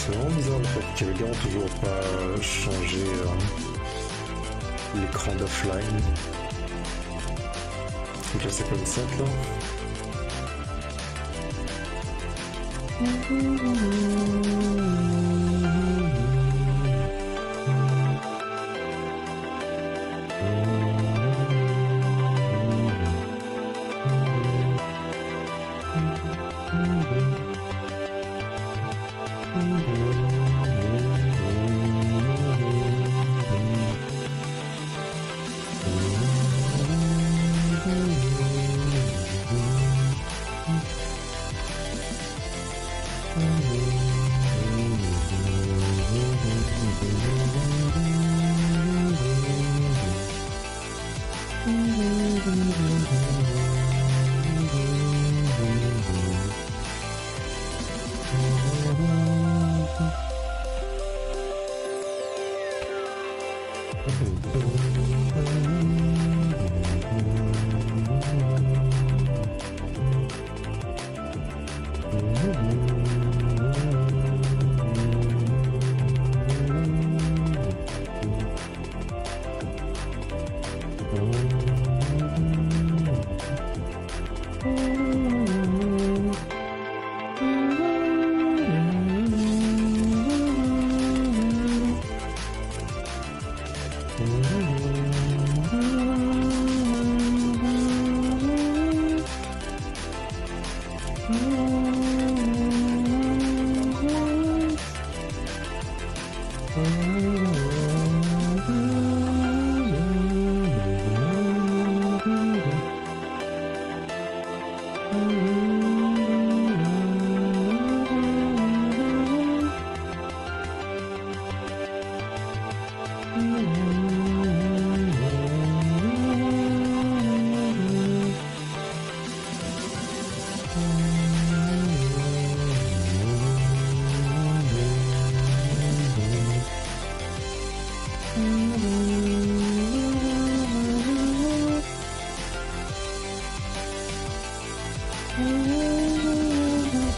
C'est vraiment bizarre le fait qu'Elgar n'a toujours pas changé l'écran d'offline. Donc là c'est comme ça là.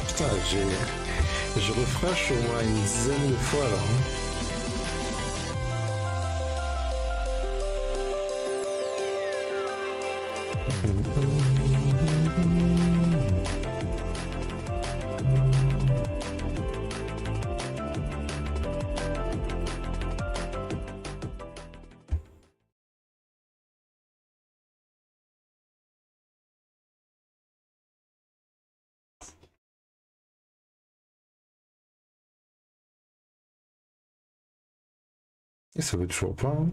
Putain, je refresh au moins une dizaine de fois là. Et ça veut toujours pas. Hein.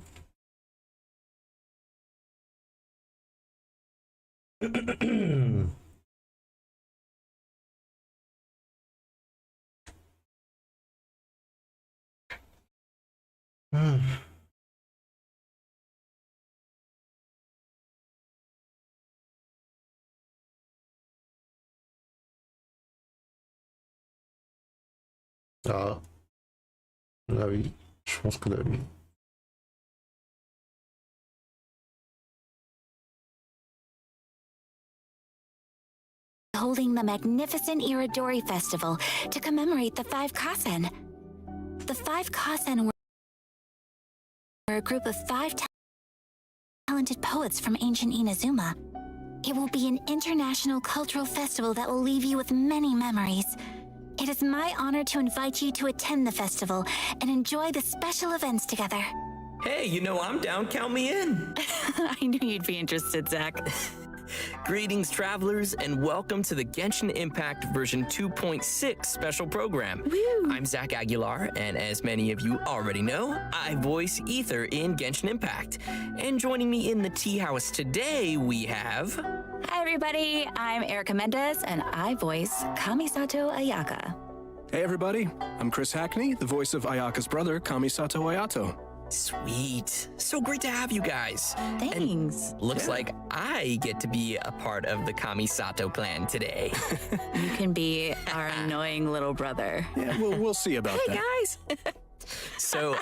Ah, là oui, je pense que là oui. Holding the magnificent Iridori Festival to commemorate the Five Kasen. The Five Kasen were a group of five talented poets from ancient Inazuma. It will be an international cultural festival that will leave you with many memories. It is my honor to invite you to attend the festival and enjoy the special events together. Hey, you know I'm down, count me in. I knew you'd be interested, Zach. Greetings, travelers, and welcome to the Genshin Impact version 2.6 special program. Woo. I'm Zach Aguilar, and as many of you already know, I voice Ether in Genshin Impact. And joining me in the tea house today, we have... Hi, everybody. I'm Erica Mendez, and I voice Kamisato Ayaka. Hey, everybody. I'm Chris Hackney, the voice of Ayaka's brother, Kamisato Ayato. Sweet. So great to have you guys. Thanks. And looks like I get to be a part of the Kamisato clan today. You can be our annoying little brother. Yeah, we'll see about Hey, that. guys. So,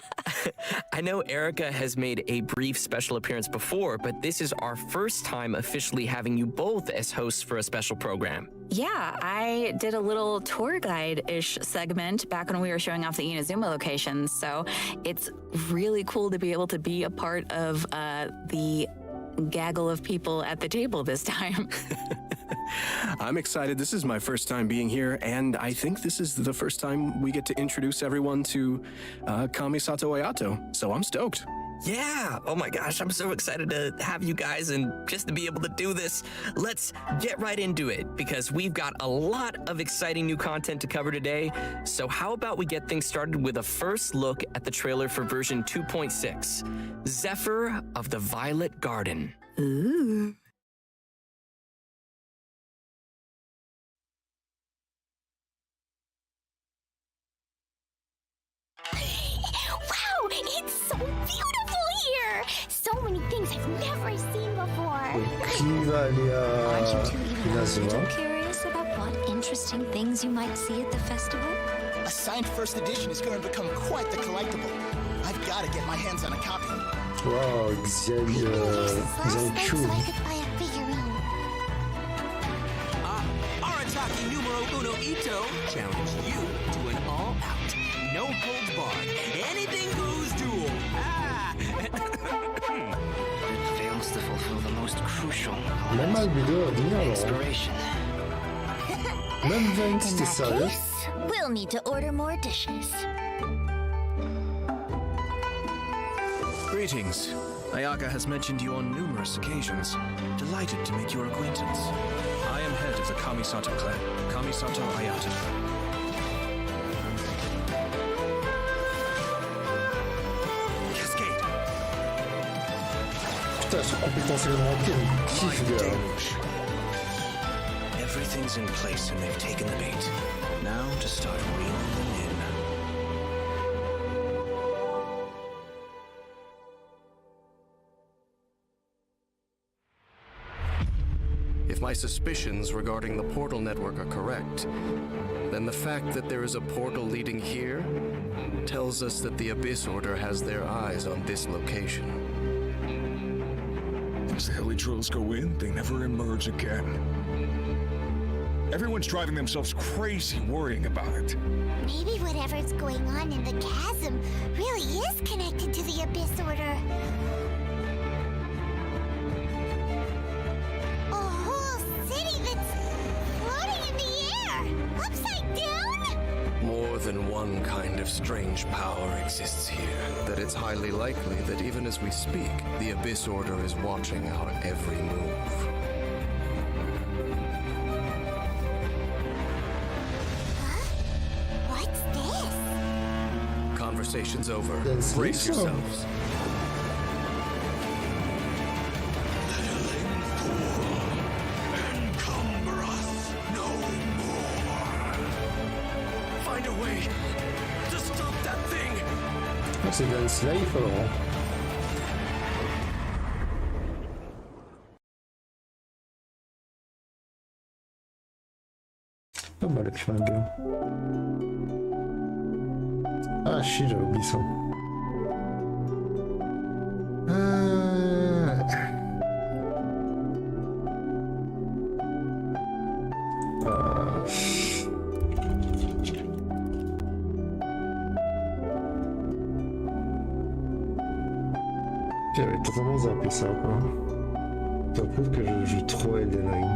I know Erica has made a brief special appearance before, but this is our first time officially having you both as hosts for a special program. Yeah, I did a little tour guide-ish segment back when we were showing off the Inazuma locations, so it's really cool to be able to be a part of the gaggle of people at the table this time. I'm excited. This is my first time being here, and I think this is the first time we get to introduce everyone to Kamisato Ayato, so I'm stoked. Yeah, oh my gosh, I'm so excited to have you guys and just to be able to do this. Let's get right into it because we've got a lot of exciting new content to cover today. So how about we get things started with a first look at the trailer for version 2.6, Zephyr of the Violet Garden. Ooh. Wow, it's so beautiful here! So many things I've never seen before. Aren't you two even a little Inazuma. curious about what interesting things you might see at the festival? A signed first edition is going to become quite the collectible. I've got to get my hands on a copy. Wow, gdzie Last są night so czuł. I could buy a figurine. Arataki numero uno Ito challenge you to an all-out, no-holds-barred, anything-goes duel. It fails to fulfill the most crucial Même Albedo odmieniało. exploration. Même Vent, In ty that serio? case, we'll need to order more dishes. Greetings. Ayaka has mentioned you on numerous occasions. Delighted to make your acquaintance. I am head of the Kamisato clan, Kamisato Ayato. Cascade. Putain, elles sont complètement quelle kiff, gars. Everything's in place and they've taken the bait. Now to start reeling them in. If my suspicions regarding the portal network are correct, then the fact that there is a portal leading here tells us that the Abyss Order has their eyes on this location. As the Hilly Trolls go in, they never emerge again. Everyone's driving themselves crazy worrying about it. Maybe whatever's going on in the chasm really is connected to the Abyss Order. A whole city that's floating in the air, upside down? More than one kind of strange power exists here, that it's highly likely that even as we speak, the Abyss Order is watching our every move. What's this? Conversation's over. That's Brace so. yourselves. Encumber us no more. Find a way to stop that thing! Ah, c'est Dan Slave alors. Pas mal le flingue. Ah, si, j'avais oublié ça. J'avais totalement zappé ça, quoi. Ça prouve que je joue trop Elden Ring.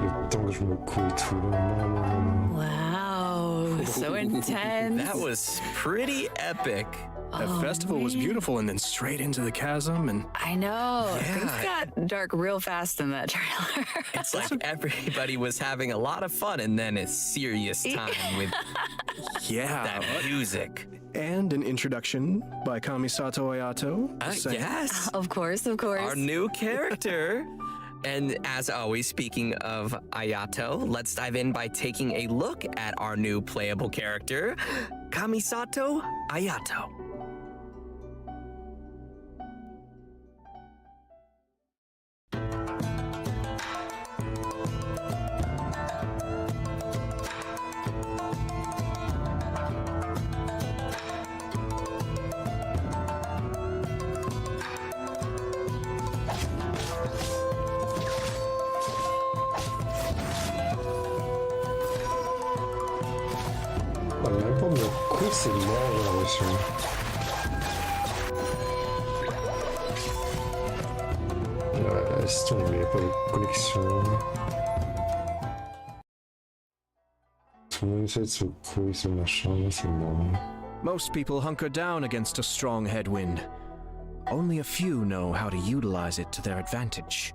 Le temps que je me couille tout là. Non, non, non, non. Wow, so intense. That was pretty epic. That festival was beautiful, and then straight into the chasm, and I know. Yeah. Things got dark real fast in that trailer. It's like everybody was having a lot of fun, and then a serious time with that music. And an introduction by Kamisato Ayato. Yes. Of course, of course. Our new character. And as always, speaking of Ayato, let's dive in by taking a look at our new playable character, Kamisato Ayato. L'album de cours, c'est mort, j'ai l'impression. Ouais, laisse tomber, pas de connexion. Tout le monde essaie de se courir ce machin, c'est mort. Most people hunker down against a strong headwind. Only a few know how to utilize it to their advantage.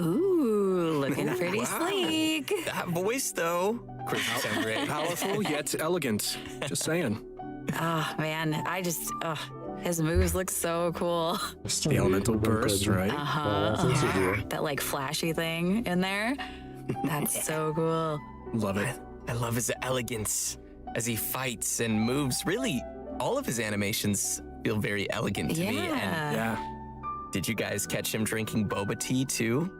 Ooh, looking pretty sleek. That voice, though. Crazy sound great. Powerful yet elegant. Just saying. Oh, man. His moves look so cool. The elemental burst, right? Yeah. That like flashy thing in there. That's so cool. Love it. I love his elegance as he fights and moves. Really, all of his animations feel very elegant to me. And Yeah. did you guys catch him drinking boba tea too?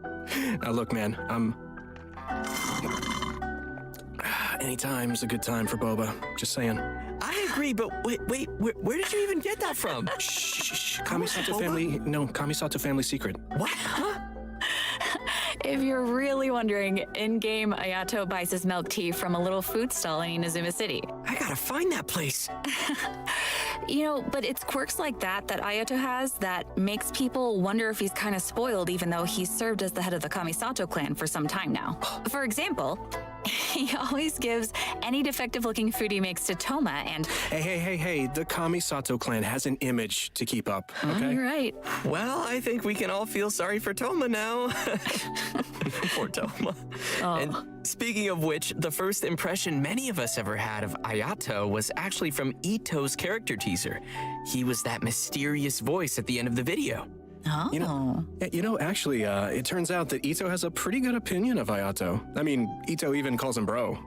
Now look, man, anytime's a good time for boba. Just saying. I agree, but wait, where did you even get that from? Shh. Kamisato family, Kamisato family secret. What? Huh? If you're really wondering, in-game Ayato buys his milk tea from a little food stall in Inazuma City. I gotta find that place. But it's quirks like that Ayato has that makes people wonder if he's kind of spoiled, even though he's served as the head of the Kamisato clan for some time now. For example, he always gives any defective-looking food he makes to Toma and... Hey, the Kamisato clan has an image to keep up, okay? You're right. Well, I think we can all feel sorry for Toma now. Poor Toma. Oh. And speaking of which, the first impression many of us ever had of Ayato was actually from Ito's character teaser. He was that mysterious voice at the end of the video. Oh. Actually, it turns out that Ito has a pretty good opinion of Ayato. I mean, Ito even calls him bro.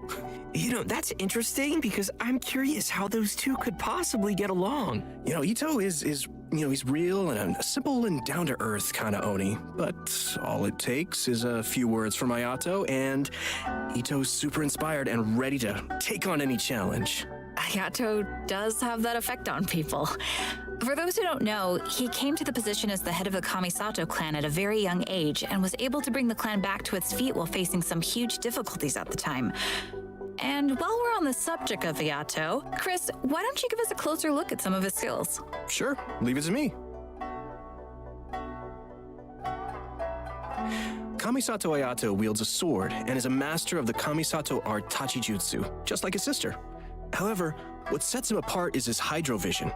That's interesting because I'm curious how those two could possibly get along. Ito is he's real and a simple and down-to-earth kind of Oni. But all it takes is a few words from Ayato, and Ito's super inspired and ready to take on any challenge. Ayato does have that effect on people. For those who don't know, he came to the position as the head of the Kamisato clan at a very young age and was able to bring the clan back to its feet while facing some huge difficulties at the time. And while we're on the subject of Ayato, Chris, why don't you give us a closer look at some of his skills? Sure, leave it to me. Kamisato Ayato wields a sword and is a master of the Kamisato art Tachijutsu, just like his sister. However, what sets him apart is his hydrovision.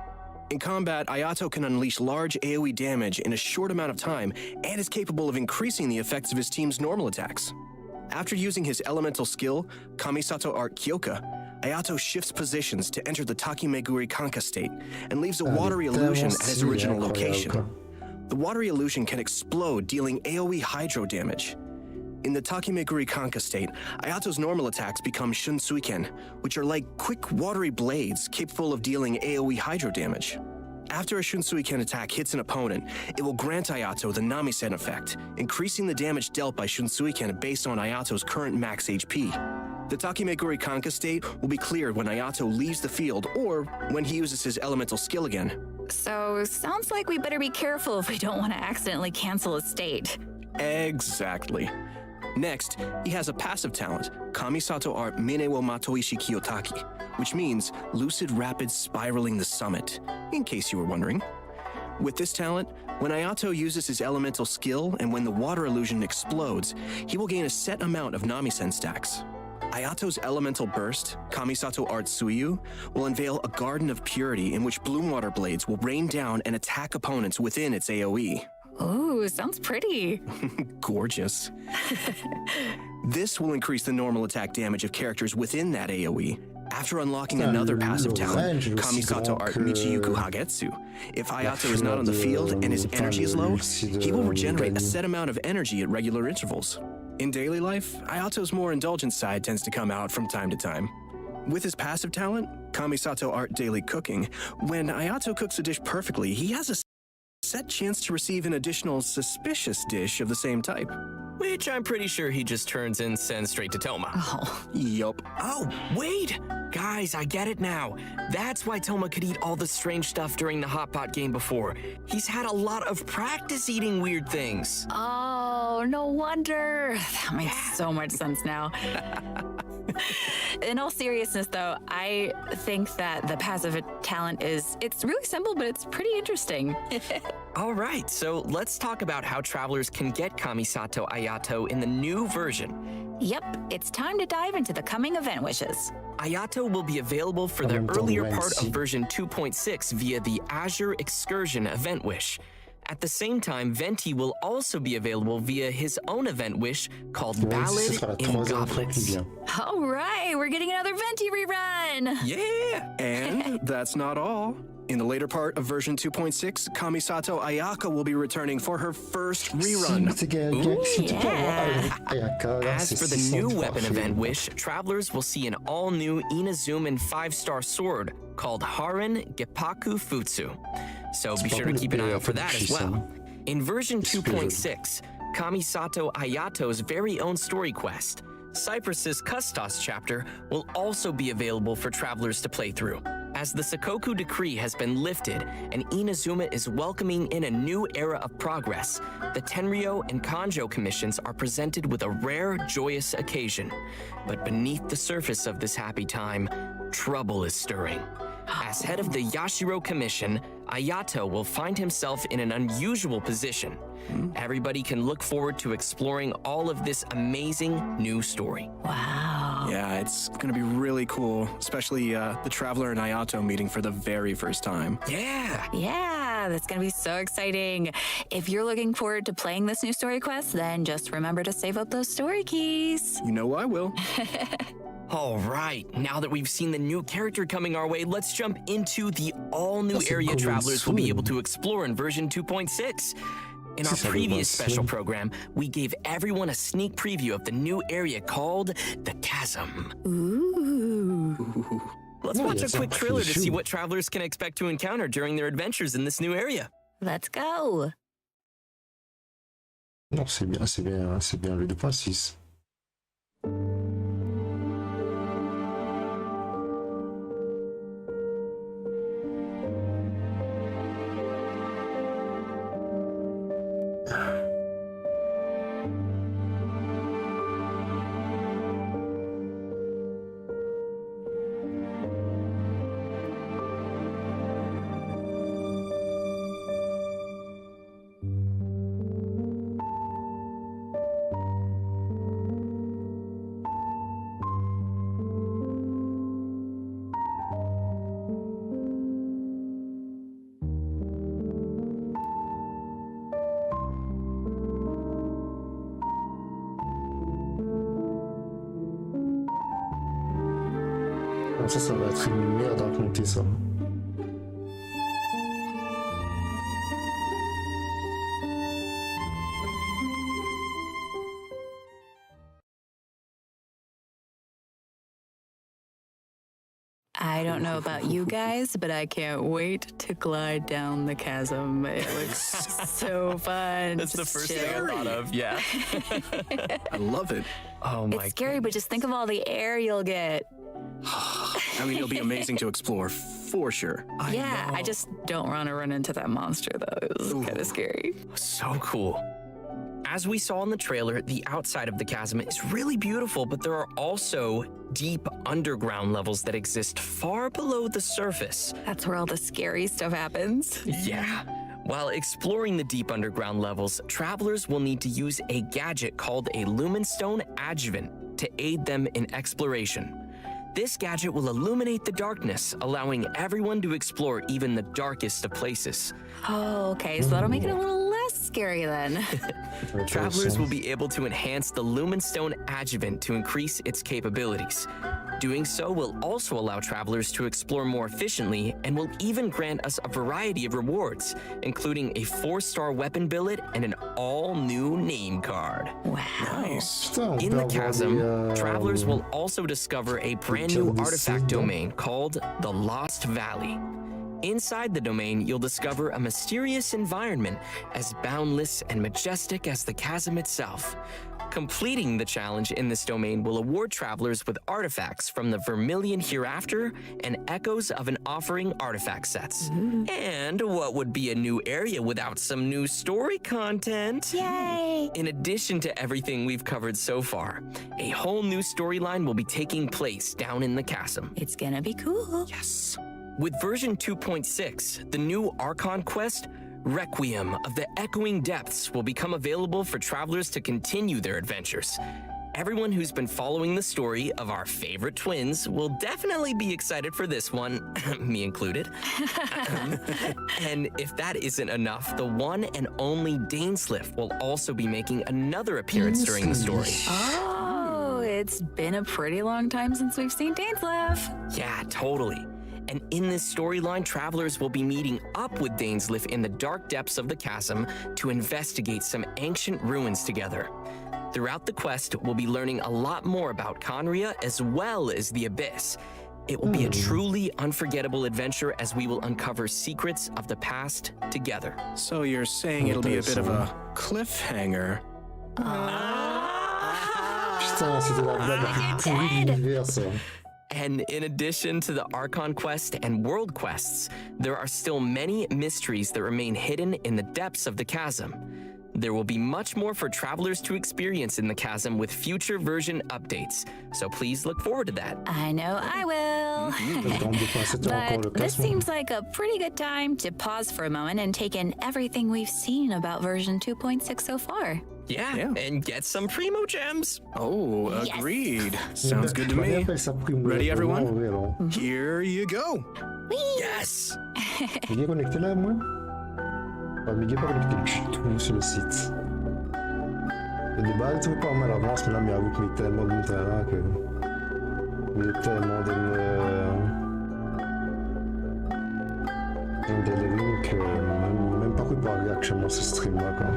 In combat, Ayato can unleash large AoE damage in a short amount of time and is capable of increasing the effects of his team's normal attacks. After using his elemental skill, Kamisato Art Kyoka, Ayato shifts positions to enter the Takimeguri Kanka state and leaves a watery illusion at his original location. The watery illusion can explode, dealing AoE hydro damage. In the Takimeguri Kanka state, Ayato's normal attacks become Shunsuiken, which are like quick watery blades capable of dealing AoE hydro damage. After a Shunsuiken attack hits an opponent, it will grant Ayato the Namisen effect, increasing the damage dealt by Shunsuiken based on Ayato's current max HP. The Takimeguri Kanka state will be cleared when Ayato leaves the field or when he uses his elemental skill again. So, sounds like we better be careful if we don't want to accidentally cancel a state. Exactly. Next, he has a passive talent, Kamisato Art Mine wo Matoishi Kiyotaki, which means lucid rapid spiraling the summit, in case you were wondering. With this talent, when Ayato uses his elemental skill and when the water illusion explodes, he will gain a set amount of Namisen stacks. Ayato's elemental burst, Kamisato Art Suiyu, will unveil a garden of purity in which bloom water blades will rain down and attack opponents within its AoE. Ooh, sounds pretty. Gorgeous. This will increase the normal attack damage of characters within that AoE. After unlocking another passive talent, Kamisato Art Michiyuku Hagetsu, if Ayato is not on the field and his energy is low, he will regenerate a set amount of energy at regular intervals. In daily life, Ayato's more indulgent side tends to come out from time to time. With his passive talent, Kamisato Art Daily Cooking, when Ayato cooks a dish perfectly, he has a set chance to receive an additional suspicious dish of the same type. Which I'm pretty sure he just turns and sends straight to Toma. Oh. Yup. Oh, wait! Guys, I get it now. That's why Toma could eat all the strange stuff during the Hot Pot game before. He's had a lot of practice eating weird things. Oh, no wonder. That makes so much sense now. In all seriousness, though, I think that the passive talent it's really simple, but it's pretty interesting. All right, so let's talk about how travelers can get Kamisato Ayato in the new version. Yep, it's time to dive into the coming event wishes. Ayato will be available for the earlier part of version 2.6 via the Azure Excursion event wish. At the same time, Venti will also be available via his own event wish called Ballad in Goblins. All right, we're getting another Venti rerun. Yeah! And that's not all. In the later part of version 2.6, Kamisato Ayaka will be returning for her first rerun. As for the new weapon event wish, travelers will see an all-new Inazuman 5-star sword called Haran Geppaku Futsu. So be sure to keep an eye out for that as well. In version 2.6, Kamisato Ayato's very own story quest, Cypress's Custos chapter, will also be available for travelers to play through. As the Sakoku decree has been lifted and Inazuma is welcoming in a new era of progress, the Tenryo and Kanjo commissions are presented with a rare, joyous occasion. But beneath the surface of this happy time, trouble is stirring. As head of the Yashiro Commission, Ayato will find himself in an unusual position. Everybody can look forward to exploring all of this amazing new story. Wow. Yeah, it's gonna be really cool, especially the Traveler and Ayato meeting for the very first time. Yeah, that's gonna be so exciting. If you're looking forward to playing this new story quest, then just remember to save up those story keys. You know I will. All right, now that we've seen the new character coming our way, let's jump into the all-new area travelers will be able to explore in version 2.6. In our previous special program, we gave everyone a sneak preview of the new area called the Chasm. Ooh. Let's watch a quick trailer to see what travelers can expect to encounter during their adventures in this new area. Let's go. Non, c'est bien le 2.6. Ça va être une merde à raconter ça. I don't know about you guys, but I can't wait to glide down the chasm. It looks so fun. That's the first thing I thought of, yeah. I love it. Oh my It's scary, but just think of all the air you'll get. I mean, it'll be amazing to explore, for sure. I just don't want to run into that monster, though. It was kind of scary. So cool. As we saw in the trailer, the outside of the chasm is really beautiful, but there are also deep underground levels that exist far below the surface. That's where all the scary stuff happens. Yeah. While exploring the deep underground levels, travelers will need to use a gadget called a Lumenstone Adjuvant to aid them in exploration. This gadget will illuminate the darkness, allowing everyone to explore even the darkest of places. Oh, okay, so that'll make it a little less scary then. Travelers will be able to enhance the Lumenstone adjuvant to increase its capabilities. Doing so will also allow travelers to explore more efficiently and will even grant us a variety of rewards, including a 4-star weapon billet and an all-new name card. Wow. Nice. In the chasm, travelers will also discover a brand new artifact domain called the Lost Valley. Inside the domain, you'll discover a mysterious environment as boundless and majestic as the chasm itself. Completing the challenge in this domain will award travelers with artifacts from the Vermilion Hereafter and Echoes of an Offering artifact sets. And what would be a new area without some new story content? Yay! In addition to everything we've covered so far, a whole new storyline will be taking place down in the chasm. It's gonna be cool. Yes. With version 2.6, the new Archon quest, Requiem of the Echoing Depths, will become available for travelers to continue their adventures. Everyone who's been following the story of our favorite twins will definitely be excited for this one, me included. And if that isn't enough, the one and only Dainsliff will also be making another appearance during the story. Oh, it's been a pretty long time since we've seen Dainsliff. Yeah, totally. And in this storyline, travelers will be meeting up with Dainsliff in the dark depths of the chasm to investigate some ancient ruins together. Throughout the quest, we'll be learning a lot more about Conria as well as the Abyss. It will be a truly unforgettable adventure as we will uncover secrets of the past together. So you're saying it'll be a bit of a cliffhanger? Putain, c'était la blague la plus pourrie de l'univers, ça. And in addition to the Archon quest and world quests, there are still many mysteries that remain hidden in the depths of the chasm. There will be much more for travelers to experience in the chasm with future version updates, so please look forward to that. I know I will. But this seems like a pretty good time to pause for a moment and take in everything we've seen about version 2.6 so far. Yeah, and get some Primo Gems. Oh, agreed. Sounds good to me. Ready, everyone? Here you go. Yes. Miguel est connecté là, moi? Miguel n'est pas connecté du tout sur le site. Il y a des balles, tu vois, pas mal à l'avance, mais là, mais avoue qu'il met tellement de talent que. Il est tellement dans des levels que même pas quoi il peut arriver actuellement sur ce stream-là, quoi.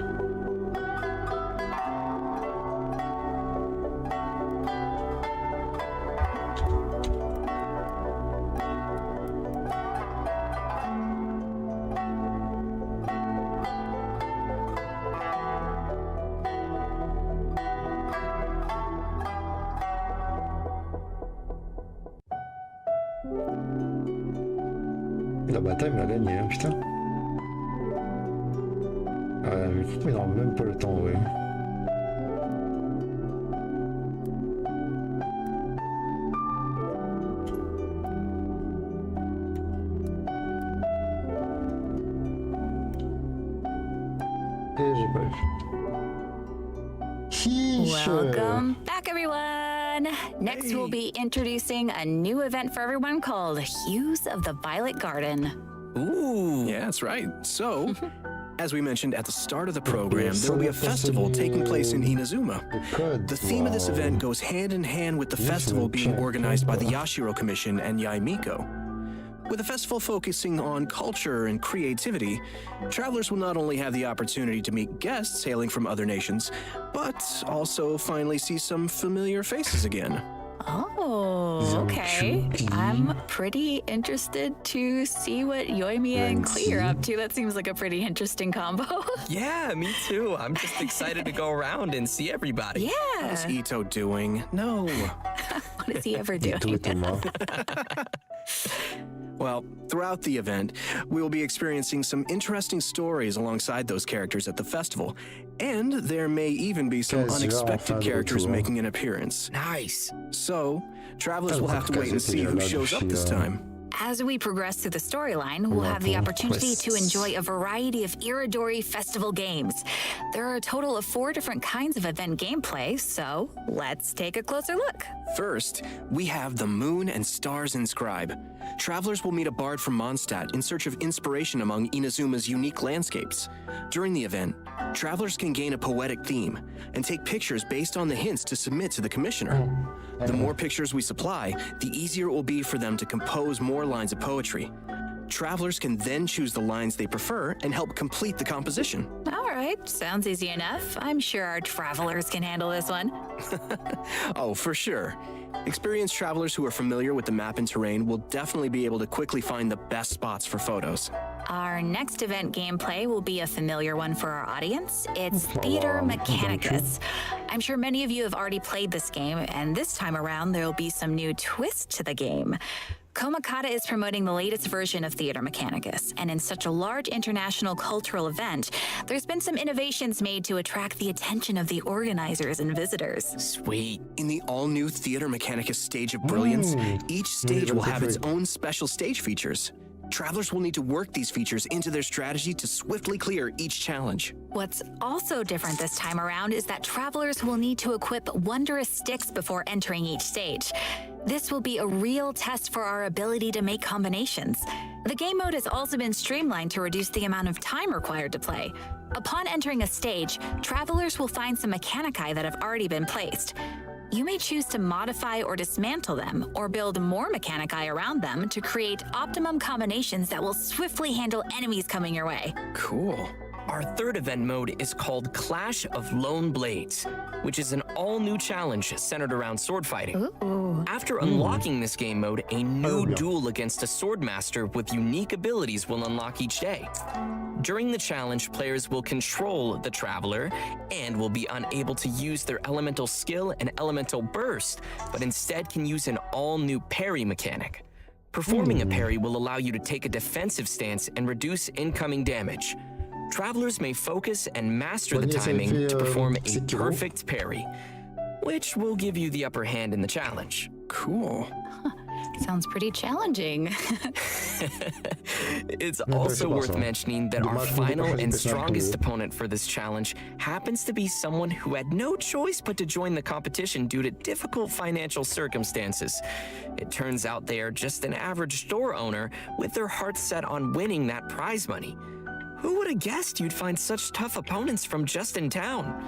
La bataille, on l'a gagné, hein, putain. Écoute, mais non, même pas le temps, ouais. Et j'ai pas vu. Welcome back, everyone. Next, we'll be introducing a new event for everyone called Hues of the Violet Garden. Ooh. Yeah, that's right. So, as we mentioned at the start of the program, there will be a festival taking place in Inazuma. The theme of this event goes hand in hand with the festival being organized by the Yashiro Commission and Yaimiko. With the festival focusing on culture and creativity, travelers will not only have the opportunity to meet guests hailing from other nations, but also finally see some familiar faces again. Oh, okay. I'm pretty interested to see what Yoimi and Klee are up to. That seems like a pretty interesting combo. Yeah, me too. I'm just excited to go around and see everybody. Yeah. How's Ito doing? No. What is he ever doing? Well, throughout the event, we will be experiencing some interesting stories alongside those characters at the festival, and there may even be some unexpected characters making an appearance. Nice. So, travelers will have to wait and see who shows up this time. As we progress through the storyline, we'll have the opportunity to enjoy a variety of Iridori Festival games. There are a total of 4 different kinds of event gameplay, so let's take a closer look. First, we have the Moon and Stars Inscribe. Travelers will meet a bard from Mondstadt in search of inspiration among Inazuma's unique landscapes. During the event, travelers can gain a poetic theme and take pictures based on the hints to submit to the commissioner. The more pictures we supply, the easier it will be for them to compose more lines of poetry. Travelers can then choose the lines they prefer and help complete the composition. All right, sounds easy enough. I'm sure our travelers can handle this one. Oh, for sure. Experienced travelers who are familiar with the map and terrain will definitely be able to quickly find the best spots for photos. Our next event gameplay will be a familiar one for our audience. It's Theater Mechanicus. I'm sure many of you have already played this game, and this time around there will be some new twist to the game. Komakata is promoting the latest version of Theater Mechanicus, and in such a large international cultural event, there's been some innovations made to attract the attention of the organizers and visitors. Sweet. In the all-new Theater Mechanicus Stage of Brilliance, each stage will have its own special stage features. Travelers will need to work these features into their strategy to swiftly clear each challenge. What's also different this time around is that travelers will need to equip wondrous sticks before entering each stage. This will be a real test for our ability to make combinations. The game mode has also been streamlined to reduce the amount of time required to play. Upon entering a stage, travelers will find some mechanici that have already been placed. You may choose to modify or dismantle them, or build more mechanici around them to create optimum combinations that will swiftly handle enemies coming your way. Cool. Our third event mode is called Clash of Lone Blades, which is an all-new challenge centered around sword fighting. Ooh. After unlocking this game mode, a new duel against a swordmaster with unique abilities will unlock each day. During the challenge, players will control the traveler and will be unable to use their elemental skill and elemental burst, but instead can use an all-new parry mechanic. Performing a parry will allow you to take a defensive stance and reduce incoming damage. Travelers may focus and master the timing to perform a perfect parry, which will give you the upper hand in the challenge. Cool. Sounds pretty challenging. It's also worth mentioning that our final and strongest opponent for this challenge happens to be someone who had no choice but to join the competition due to difficult financial circumstances. It turns out they are just an average store owner with their hearts set on winning that prize money. Who would have guessed you'd find such tough opponents from just in town?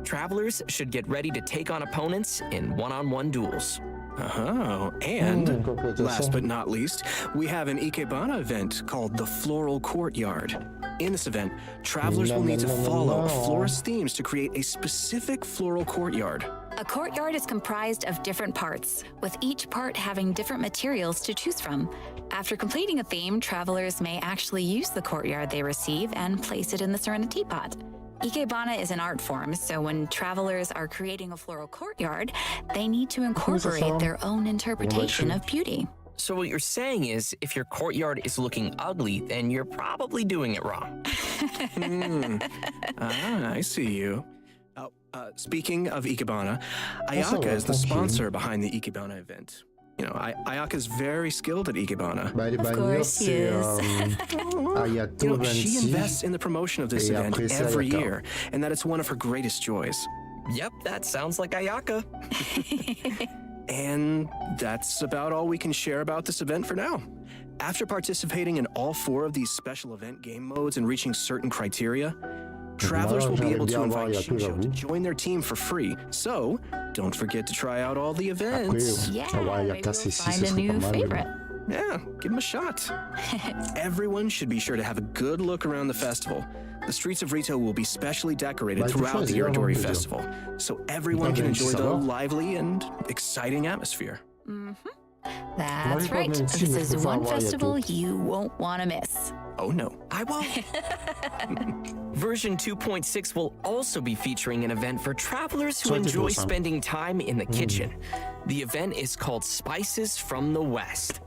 Travelers should get ready to take on opponents in one-on-one duels. Oh, and last but not least, we have an Ikebana event called the Floral Courtyard. In this event, travelers will need to follow florist themes to create a specific floral courtyard. A courtyard is comprised of different parts, with each part having different materials to choose from. After completing a theme, travelers may actually use the courtyard they receive and place it in the Serenity Pot. Ikebana is an art form, so when travelers are creating a floral courtyard, they need to incorporate their own interpretation of beauty. So what you're saying is, if your courtyard is looking ugly, then you're probably doing it wrong. I see you. Speaking of Ikebana, Ayaka is the sponsor behind the Ikebana event. You know, Ayaka's very skilled at Ikebana. Of course he is. She invests in the promotion of this event every year, and that it's one of her greatest joys. Yep, that sounds like Ayaka. And that's about all we can share about this event for now. After participating in all 4 of these special event game modes and reaching certain criteria, travelers will be able to invite Shinjo to join their team for free. So, don't forget to try out all the events. Yeah, maybe we'll find a new favorite. Yeah, give them a shot. Everyone should be sure to have a good look around the festival. The streets of Rito will be specially decorated throughout the Iridori Festival, so everyone can enjoy the lively and exciting atmosphere. That's right. This is one festival you won't want to miss. Oh no, I won't. Version 2.6 will also be featuring an event for travelers who enjoy spending time in the kitchen. The event is called Spices from the West.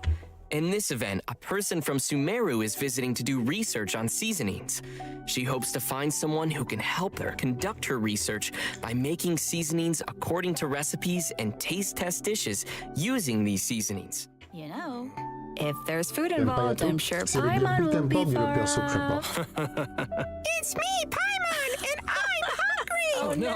In this event, a person from Sumeru is visiting to do research on seasonings. She hopes to find someone who can help her conduct her research by making seasonings according to recipes and taste test dishes using these seasonings. You know, If there's food T'aimes pas involved, gâteau? I'm sure C'est le gâteau Paimon que will t'aimes be pas, mais le perso que j'aime pas. far. It's me, Paimon, and I'm hungry! Oh no!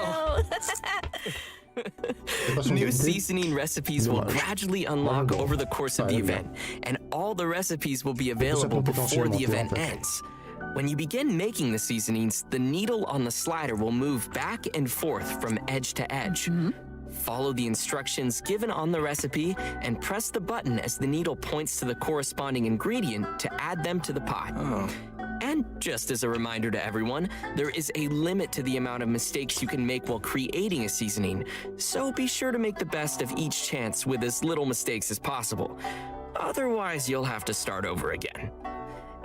C'est pas son New qualité? seasoning recipes will Dommage. gradually unlock Bravo. over the course of the Ouais, event, and all the recipes will be sa available compétence before the alimentaire, event en fait. ends. When you begin making the seasonings, the needle on the slider will move back and forth from edge to edge. Follow the instructions given on the recipe and press the button as the needle points to the corresponding ingredient to add them to the pot. And just as a reminder to everyone, there is a limit to the amount of mistakes you can make while creating a seasoning, so be sure to make the best of each chance with as little mistakes as possible. Otherwise, you'll have to start over again.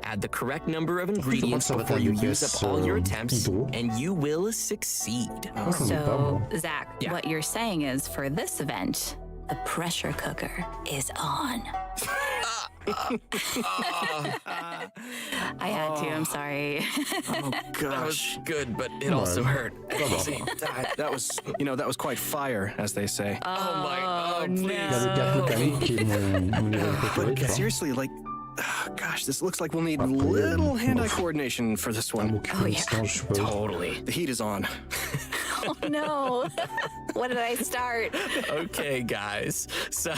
Add the correct number of ingredients ça va before être you un use DPS, up all your attempts, Hydro. and you will succeed. So, Zach, Yeah. what you're saying is for this event, the pressure cooker is on. I had to, I'm sorry. Oh That was gosh. good, but it also hurt. That was, that was quite fire, as they say. Oh my, oh please. Il y a le gâteau métallique qui est mon niveau préféré, But tu vois. seriously, like, gosh, this looks like we'll need little hand-eye coordination for this Ça one. m'occupe un instant, je suppose. Totally. The heat is on. Oh no! What did I start? Okay, guys. So,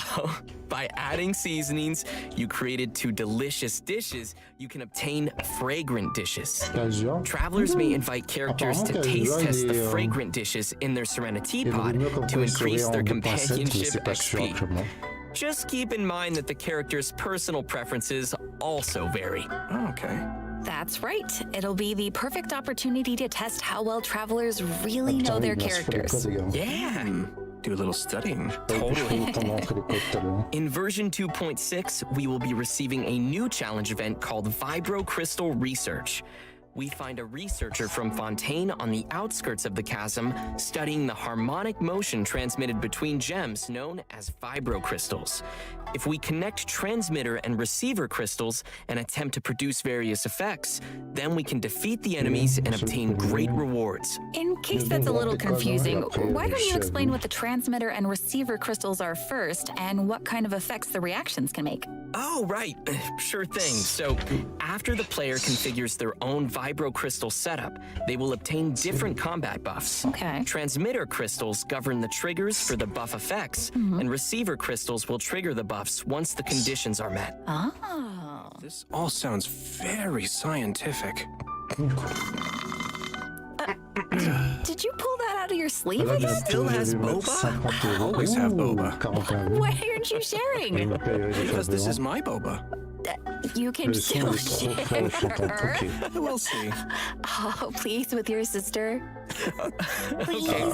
by adding seasonings, you created 2 delicious dishes. You can obtain fragrant dishes. Casual. Travelers may invite characters to Apparemment, taste Casual, test il the est, fragrant dishes in their Serenity Il y a pod des rumeurs comme to quoi il serait increase en their 2.7, mais companionship c'est pas sûr XP. actuellement. Just keep in mind that the character's personal preferences also vary. Oh, okay. That's right. It'll be the perfect opportunity to test how well travelers really know their Merci pour les codes, characters. les gars. Yeah. Do a little studying. Totally. Pendant d'entrer les codes tout à l'heure. In version 2.6, we will be receiving a new challenge event called Vibro Crystal Research. We find a researcher from Fontaine on the outskirts of the chasm studying the harmonic motion transmitted between gems known as vibro crystals. If we connect transmitter and receiver crystals and attempt to produce various effects, then we can defeat the enemies and obtain great rewards. In case that's a little confusing, why don't you explain what the transmitter and receiver crystals are first and what kind of effects the reactions can make? Oh, right. Sure thing. So, after the player configures their own vibro crystal setup, they will obtain different combat buffs. Okay. Transmitter crystals govern the triggers for the buff effects, and receiver crystals will trigger the buffs once the conditions are met. Oh. This all sounds very scientific. Did you pull that out of your sleeve Là, again? bientôt, Still je has vais mettre boba? 50 euros. Always have Ouh, boba. 41. Why aren't you Il sharing? me paye les Because this is faveurs. my boba. You can Le son still est trop fort, je suis en train de share. toquer. We'll see. Oh, please, with your sister. Okay,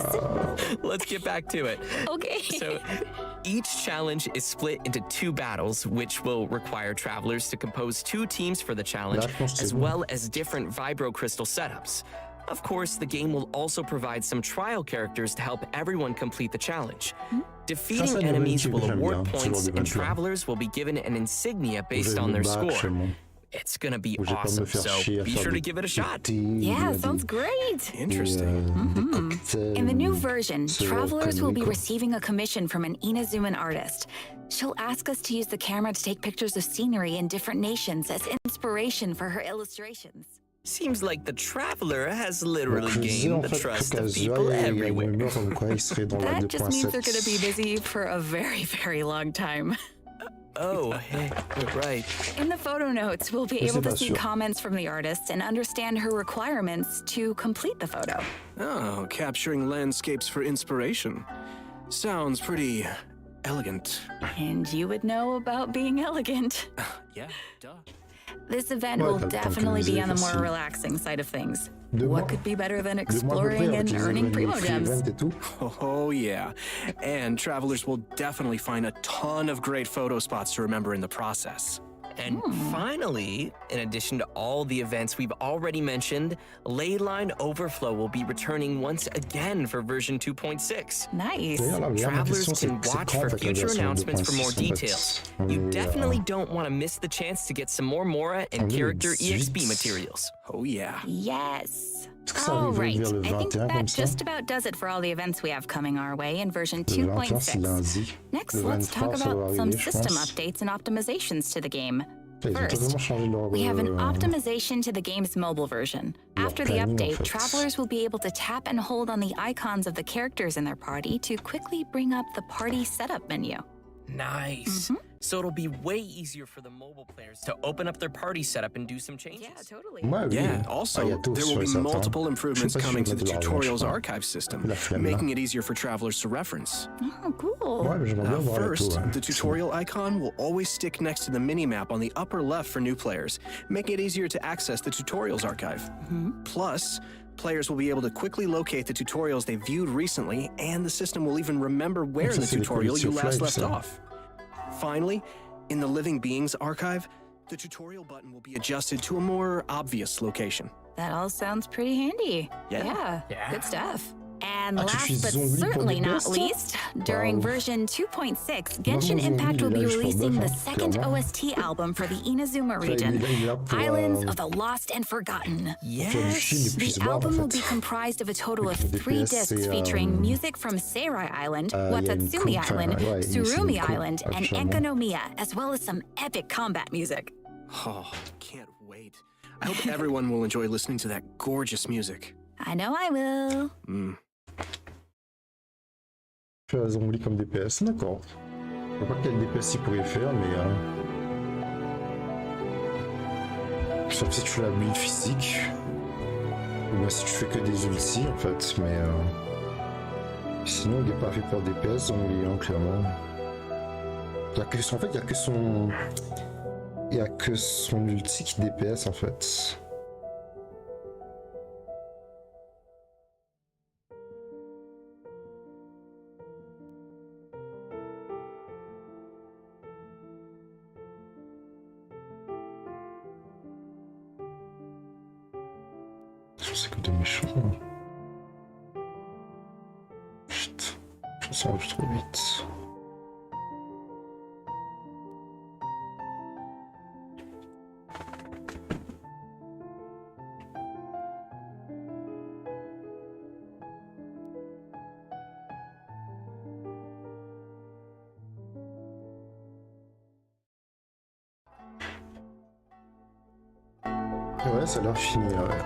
let's get back to it. Okay. So, each challenge is split into 2 battles, which will require travelers to compose 2 teams for the challenge, Là, je pense que as c'est bon. well as different vibro crystal setups. Of course, the game will also provide some trial characters to help everyone complete the challenge. Defeating Ça, c'est enemies une will équipe que award j'aime bien, ce points, genre and d'événement. travelers will be given an insignia based J'ai on une their bague score. chez moi. It's gonna be Où j'ai pas awesome, me faire so chier à be faire sure to des give it a shot. petits, Yeah, des- sounds great. Interesting. des cocktails, In the new version, ce genre travelers de will be conneries, quoi. receiving a commission from an Inazuman artist. She'll ask us to use the camera to take pictures of scenery in different nations as inspiration for her illustrations. Seems like the traveler has literally Donc, je disais, en gained the fait, trust que of people Kazuya, il y a une everywhere. rumeur comme quoi il serait dans la That just means they're going to be 2.7. busy for a very, very long time. Oh, hey, right. In the photo notes, we'll be Mais able c'est to pas see sûr. comments from the artist and understand her requirements to complete the photo. Oh, capturing landscapes for inspiration. Sounds pretty elegant. And you would know about being elegant. Yeah, duh. This event Ouais, will t'as le temps definitely be d'utiliser on the more facile. relaxing side of things. Deux mois. What could be better than 2 mois à peu exploring près, and avec les earning événements, primo les free gems? events et tout. Oh, yeah. And travelers will definitely find a ton of great photo spots to remember in the process. And finally, in addition to all the events we've already mentioned, Leyline Overflow will be returning once again for version 2.6. Nice. D'ailleurs, là, la Travelers question, can c'est watch quand for avec la future version announcements for 2.6, more en fait. details. You Mais, definitely don't want to miss the chance to get some more Mora and en character 2018. EXP materials. Oh, yeah. Yes. Est-ce que ça All arrive right. vers le I think 21 that comme ça? just about does it for all the events we have coming our way in version Le 21 c'est 2.6. lundi. Next, Le let's 23 talk ça va about some arriver, je system pense. updates and optimizations to the game. Ils ont First, totalement changé leur... we have an optimization to the game's mobile version. leur After the planning, en update, fait. travelers will be able to tap and hold on the icons of the characters in their party to quickly bring up the party setup menu. Nice. So it'll be way easier for the mobile players to open up their party setup and do some changes. Yeah, totally. Ouais, oui. Yeah, Ah, also, il y a tout there sur will les be certains. multiple Je improvements sais pas si coming je to vais the mettre de l'argent, tutorials je crois. archive system, La flemme, making là. it easier for travelers to reference. Oh, cool. Ouais, mais j'aimerais bien voir First, tout, ouais. the tutorial icon will always stick next to the mini-map on the upper left for new players, making it easier to access the tutorials archive. Plus, players will be able to quickly locate the tutorials they viewed recently, and the system will even remember where in Ça, the c'est les tutorial you quality of last life, left ça. off. Finally, in the Living Beings archive, the tutorial button will be adjusted to a more obvious location. That all sounds pretty handy. Yeah. Good stuff. And Ah, tu fais last but zombie pour certainly des not bestes? least, during Wow. version 2.6, Vraiment, Genshin zombie, Impact will il est be là juste pour releasing bœuf, the hein, second clairement. OST album for the Inazuma Là, region, il est là pour, Islands of the Lost and Forgotten. faire du chill et puis The se barre, en album will be fait. comprised of a total of Avec le 3 DPS, discs c'est, featuring music from Seirai Island, il y a une Watatsumi coupe, Island, ouais, c'est une Tsurumi coupe, Island, and actuellement. Enkanomiya, as well as some epic combat music. Oh, can't wait. I hope everyone will enjoy listening to that gorgeous music. I know I will. Faire un zombie comme DPS, d'accord. Je sais pas quel DPS il pourrait faire, mais... Sauf si tu fais la build physique. Ou bien si tu fais que des ultis, en fait, mais... Sinon, il n'est pas fait pour DPS, zombie, hein, clairement. Il y a que son... En fait, il y a que son... Il y a que son ulti qui DPS, en fait. C'est que des méchants. Chut, je sens trop vite. Ouais, ça a l'air fini, ouais.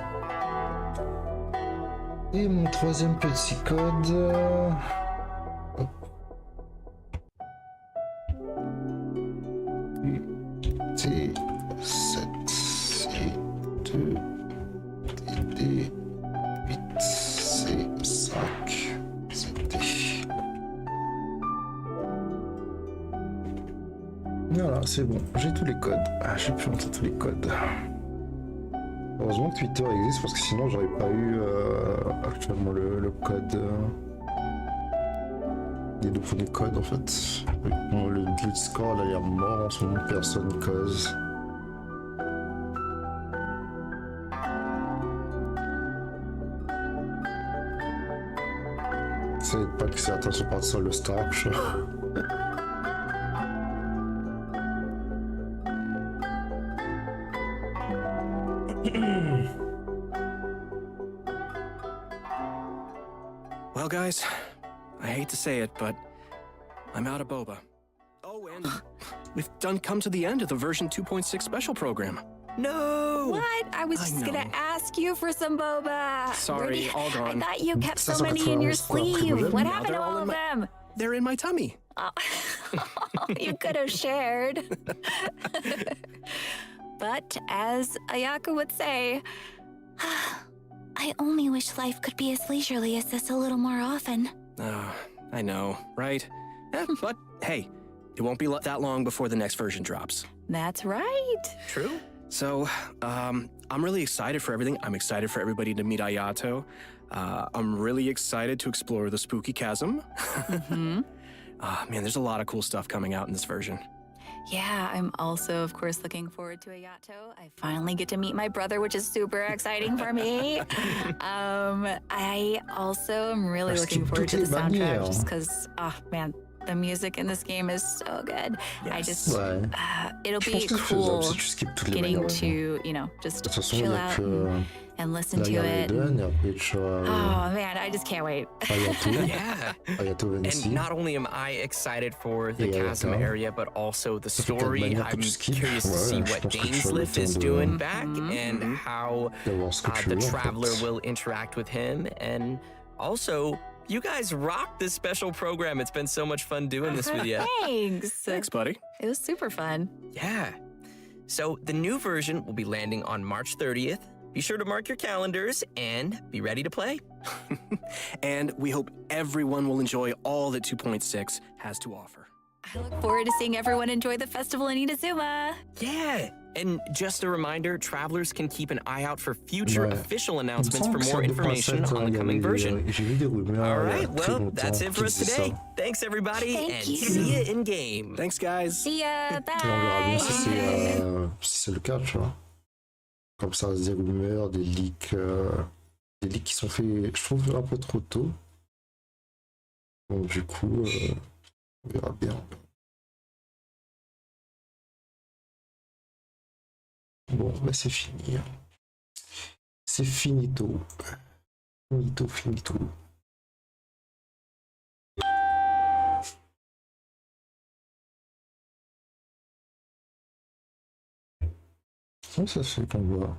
Et mon troisième petit code... Hop. T7 C2 DD 8 C5 CD. Voilà, c'est bon, j'ai tous les codes. Ah, j'ai pu entrer tous les codes. Heureusement que Twitter existe parce que sinon j'aurais pas eu actuellement le code des deux premiers codes en fait. Bon, le Discord là il est mort en ce moment, personne cause. C'est pas que certains sont partis sur le Star, je crois. Well, guys, I hate to say it, but I'm out of boba. Oh, and we've come to the end of the version 2.6 special program. No! What? I was I just gonna know. ask you for some boba. Sorry, all gone. I thought you kept so 591 many in your pour la sleeve. primogène. What Now happened to they're all all in of my- them? They're in my tummy. Oh, you could have shared. But as Ayaka would say, I only wish life could be as leisurely as this a little more often. I know, right? But hey, it won't be that long before the next version drops. that's right. True? So, I'm really excited for everything. I'm excited for everybody to meet Ayato. I'm really excited to explore the Spooky Chasm. Man, there's a lot of cool stuff coming out in this version. Yeah, I'm also, of course, looking forward to Ayato. I finally get to meet my brother, which is super exciting for me. I also am really Parce looking que forward to toutes the les soundtrack manières. just because, oh man, The music in this game is so good. I just, Ouais. it'll Je be pense que c'est faisable cool si tu skippes toutes les getting manières. to, you know, just De toute façon, il chill y a out que and listen la to guerre it. d'Eden et après tu auras Oh man, I just can't wait. Ayato, Yeah. Ayato And Vensi. not only am I excited for the Yeah, chasm yeah. area, but also the Ça fait peut-être story. manière que I'm tu skippes. curious to Ouais, see je what pense que tu as le Gainsliff temps is de- doing back and how d'avoir ce que tu the veux, en Traveler fait. will interact with him. And also, you guys rocked this special program. It's been so much fun doing this with you. Thanks. Thanks, buddy. It was super fun. Yeah. So the new version will be landing on March 30th. Be sure to mark your calendars and be ready to play. And we hope everyone will enjoy all that 2.6 has to offer. I look forward to seeing everyone enjoy the festival in Inazuma. Yeah. And just a reminder, travelers can keep an eye out for future Ouais. official Il me announcements semble for que more sur information 2.7, on the il y coming avait- version. J'ai vu des rumeurs All il y a right, très well, longtemps that's it qui for us disaient today. ça. Thanks, everybody, Thank and you. see you in game. Thanks, guys. See ya. Et on verra bien Bye. si c'est le cas, tu vois. Comme ça, des rumeurs, des leaks qui sont faits, je trouve, un peu trop tôt. Donc du coup, on verra bien. Bon, bah c'est fini. C'est finito. Finito, finito. Comment ça se fait qu'on voit?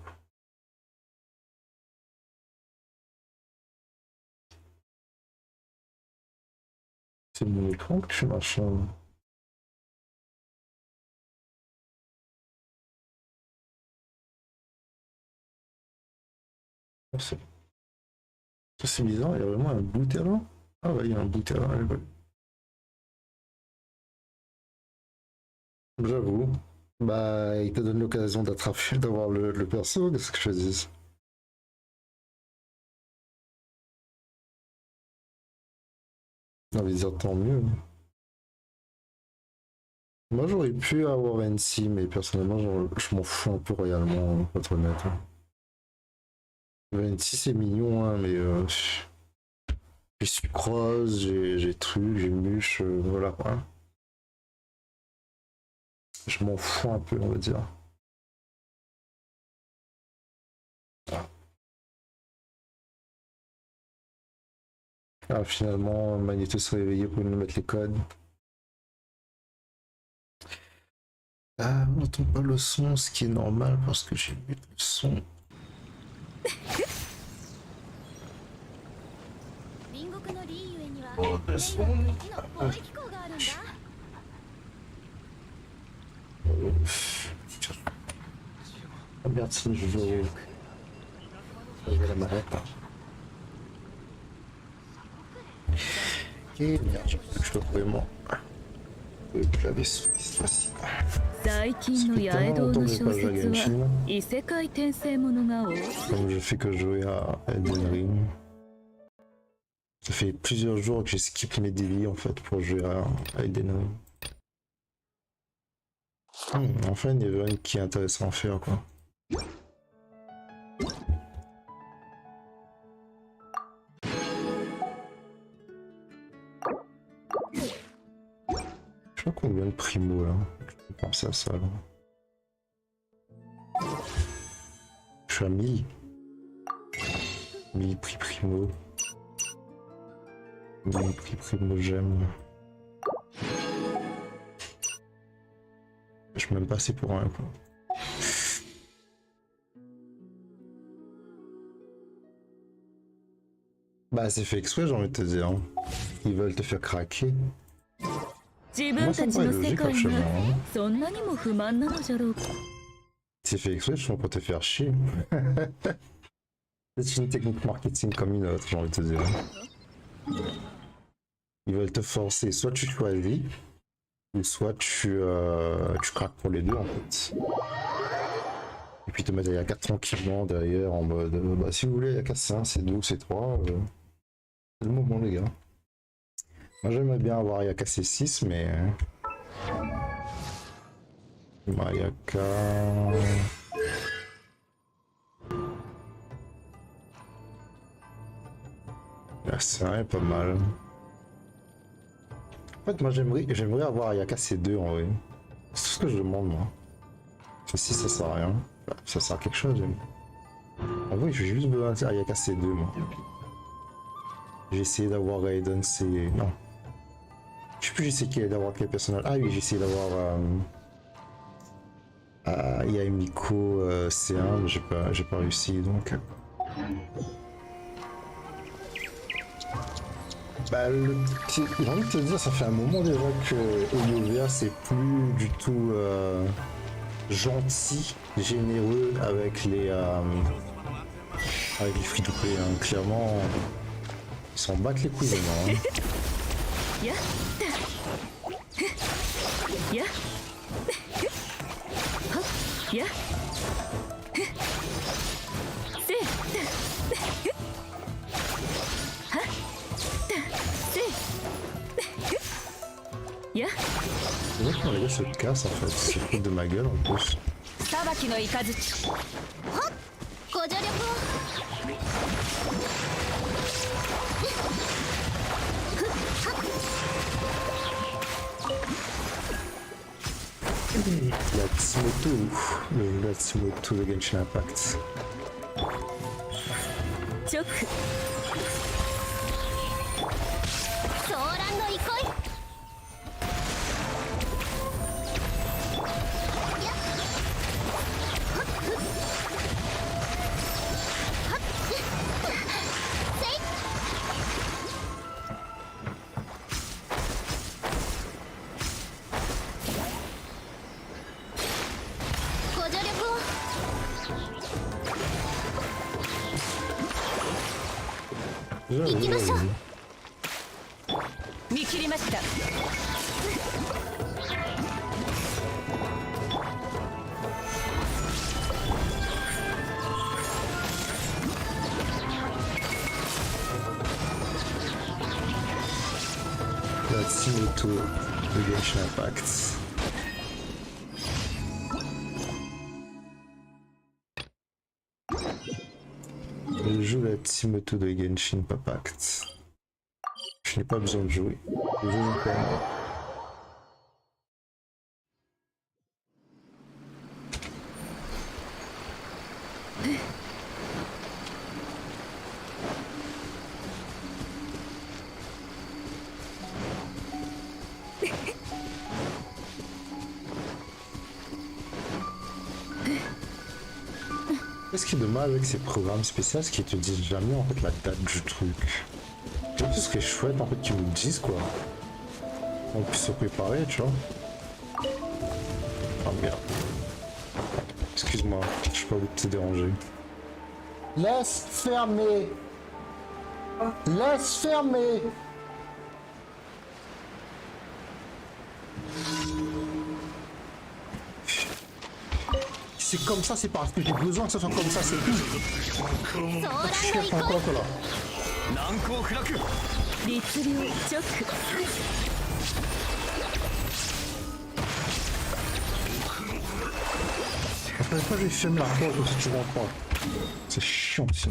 C'est mon écran que je machin. C'est bizarre, il y a vraiment un bout de terrain. Ah ouais, il y a un bout de terrain. J'avoue. Bah, il te donne l'occasion d'attraper, d'avoir le perso, qu'est-ce que je dis? On va dire tant mieux. Moi j'aurais pu avoir NC, mais personnellement je m'en fous un peu royalement, pour être honnête. NC c'est mignon, hein, mais j'ai sucrose, j'ai truc, j'ai muche, voilà quoi. Je m'en fous un peu, on va dire. Ah, finalement, Magneto s'est réveillé pour nous mettre les codes. Ah, on n'entend pas le son, ce qui est normal parce que j'ai mis le son. Oh, le son. Ah merde, sinon je vais la manette. Ok, merde, je dois trouver mon clavier cette fois-ci. 最近の八重堂の小説は異世界転生ものが多い。 Comme je fais que jouer à Elden Ring. Ça fait plusieurs jours que j'ai skip mes délits en fait pour jouer à Elden Ring. Enfin une event qui est intéressant à faire quoi. Je sais pas combien de primo là. Je vais penser à ça là. Je suis à 1000. 1000 prix primo. 1000 prix primo j'aime. Je suis même pas assez pour rien quoi. Bah c'est fait exprès j'ai envie de te dire. Hein. Ils veulent te faire craquer. 自分たちの世界がそんなにも不満なのじゃろうか。 C'est fait exprès justement pour te faire chier. C'est une technique marketing comme une autre, j'ai envie de te dire. Ils veulent te forcer, soit tu choisis, ou soit tu craques pour les deux en fait. Et puis te mettre à 4 tranquillement derrière en mode bah si vous voulez, il y a 4, 5, c'est 2, c'est 3. C'est le moment les gars. Moi j'aimerais bien avoir Yaka C6 mais... Mayaka... La série est pas mal. fait, moi j'aimerais avoir Ayaka C2 en vrai. C'est tout ce que je demande moi. Si ça sert à rien, ça sert à quelque chose. En vrai, j'ai juste besoin d'Ayaka C2 moi. J'ai essayé d'avoir Raiden C. Non. Je sais plus, j'ai essayé d'avoir quel personnage. Ah oui, j'ai essayé d'avoir Yaemiko C1, mais j'ai pas réussi donc. Bah, j'ai envie de te dire, ça fait un moment déjà que Oliovia c'est plus du tout gentil, généreux avec les free-to-play. Hein. Clairement, ils s'en battent les couilles maintenant. Hein. C'est vrai que les gars se cassent en fait, c'est faute de ma gueule en plus. La Tsumoto de Genshin Impact. La Tsumoto de Genshin Impact. Je joue la Tsumoto de Genshin Impact. Je n'ai pas besoin de jouer. Je joue quand même. Ce qui est dommage avec ces programmes spéciaux, c'est qu'ils te disent jamais en fait la date du truc. Et tout ce qui est chouette en fait qu'ils nous disent quoi. On puisse se préparer, tu vois. Ah merde. Excuse-moi, je suis pas envie de te déranger. Laisse fermer. Laisse fermer. C'est comme ça, c'est parce que j'ai besoin que ça soit comme ça, c'est tout. Chef encore là. Après, je vais fermer la porte si tu rentres pas. C'est chiant ici.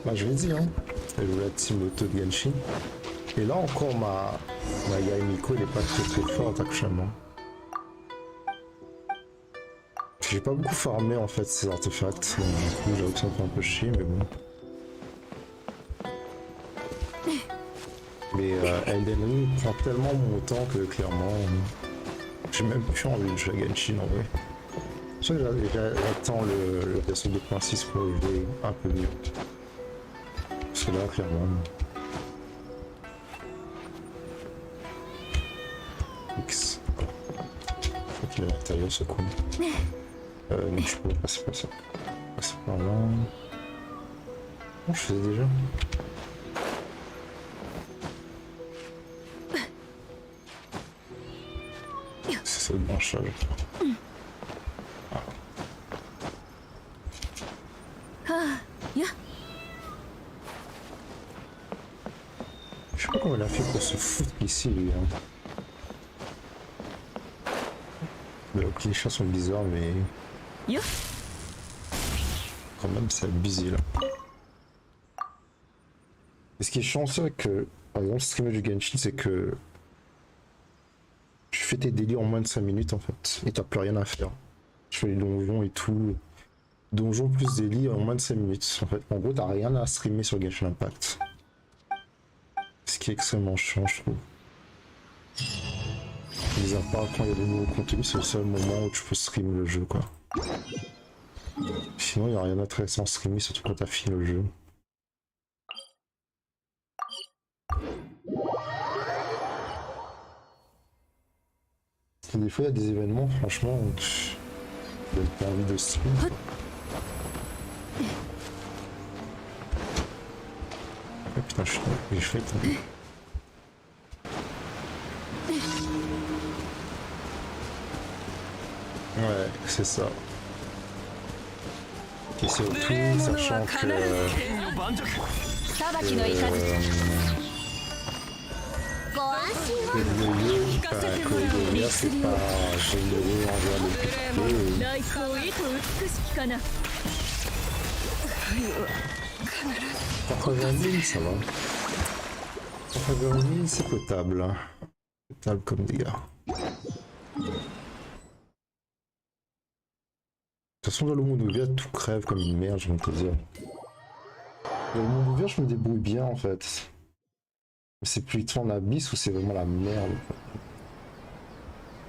Bah, je l'ai dit, hein. Elle joue la Tsumoto de Genshin. Et là encore, ma Yaemiko, elle est pas très forte actuellement. J'ai pas beaucoup farmé en fait ces artefacts. Donc, du coup, j'avoue que ça me fait un peu chier, mais bon. Mais Elden Ring prend tellement mon temps que clairement, j'ai même plus envie de jouer à Genshin en vrai. C'est pour ça que j'attends le version 2.6 pour jouer un peu mieux. Parce que là, clairement. X. Faut qu'il est à l'intérieur ce con. Non, je peux passer par ça. Passer par là. Oh, je faisais déjà. C'est ça le branchage. sais pas comment il a fait pour se foutre ici, lui. Hein. Mais ok, les chats sont bizarres, mais... Quand même, c'est abusé, là. Et ce qui est chanceux avec, par exemple, streamer du Genshin, c'est que... Tu fais tes délits en moins de 5 minutes, en fait. Et t'as plus rien à faire. Tu fais les donjons et tout. Donjons plus délits en moins de 5 minutes. En fait, en gros, t'as rien à streamer sur Genshin Impact. Ce qui est extrêmement chiant, je trouve. Mis à part quand il y a des nouveaux contenus, c'est le seul moment où tu peux streamer le jeu, quoi. Sinon, il n'y a rien d'intéressant à streamer, surtout quand t'as fini le jeu. Et des fois, il y a des événements, franchement, j'ai pas envie de stream. Oh putain, j'ai fait. Ouais, c'est ça. Et surtout, sachant que... c'est pas généreux envers le public. 80 000, ça va. 80 000, c'est potable. Potable comme des gars. De toute façon, dans le monde ouvert, tout crève comme une merde, je vais te dire. Dans le monde ouvert, je me débrouille bien en fait. Mais c'est plutôt en abysse ou c'est vraiment la merde.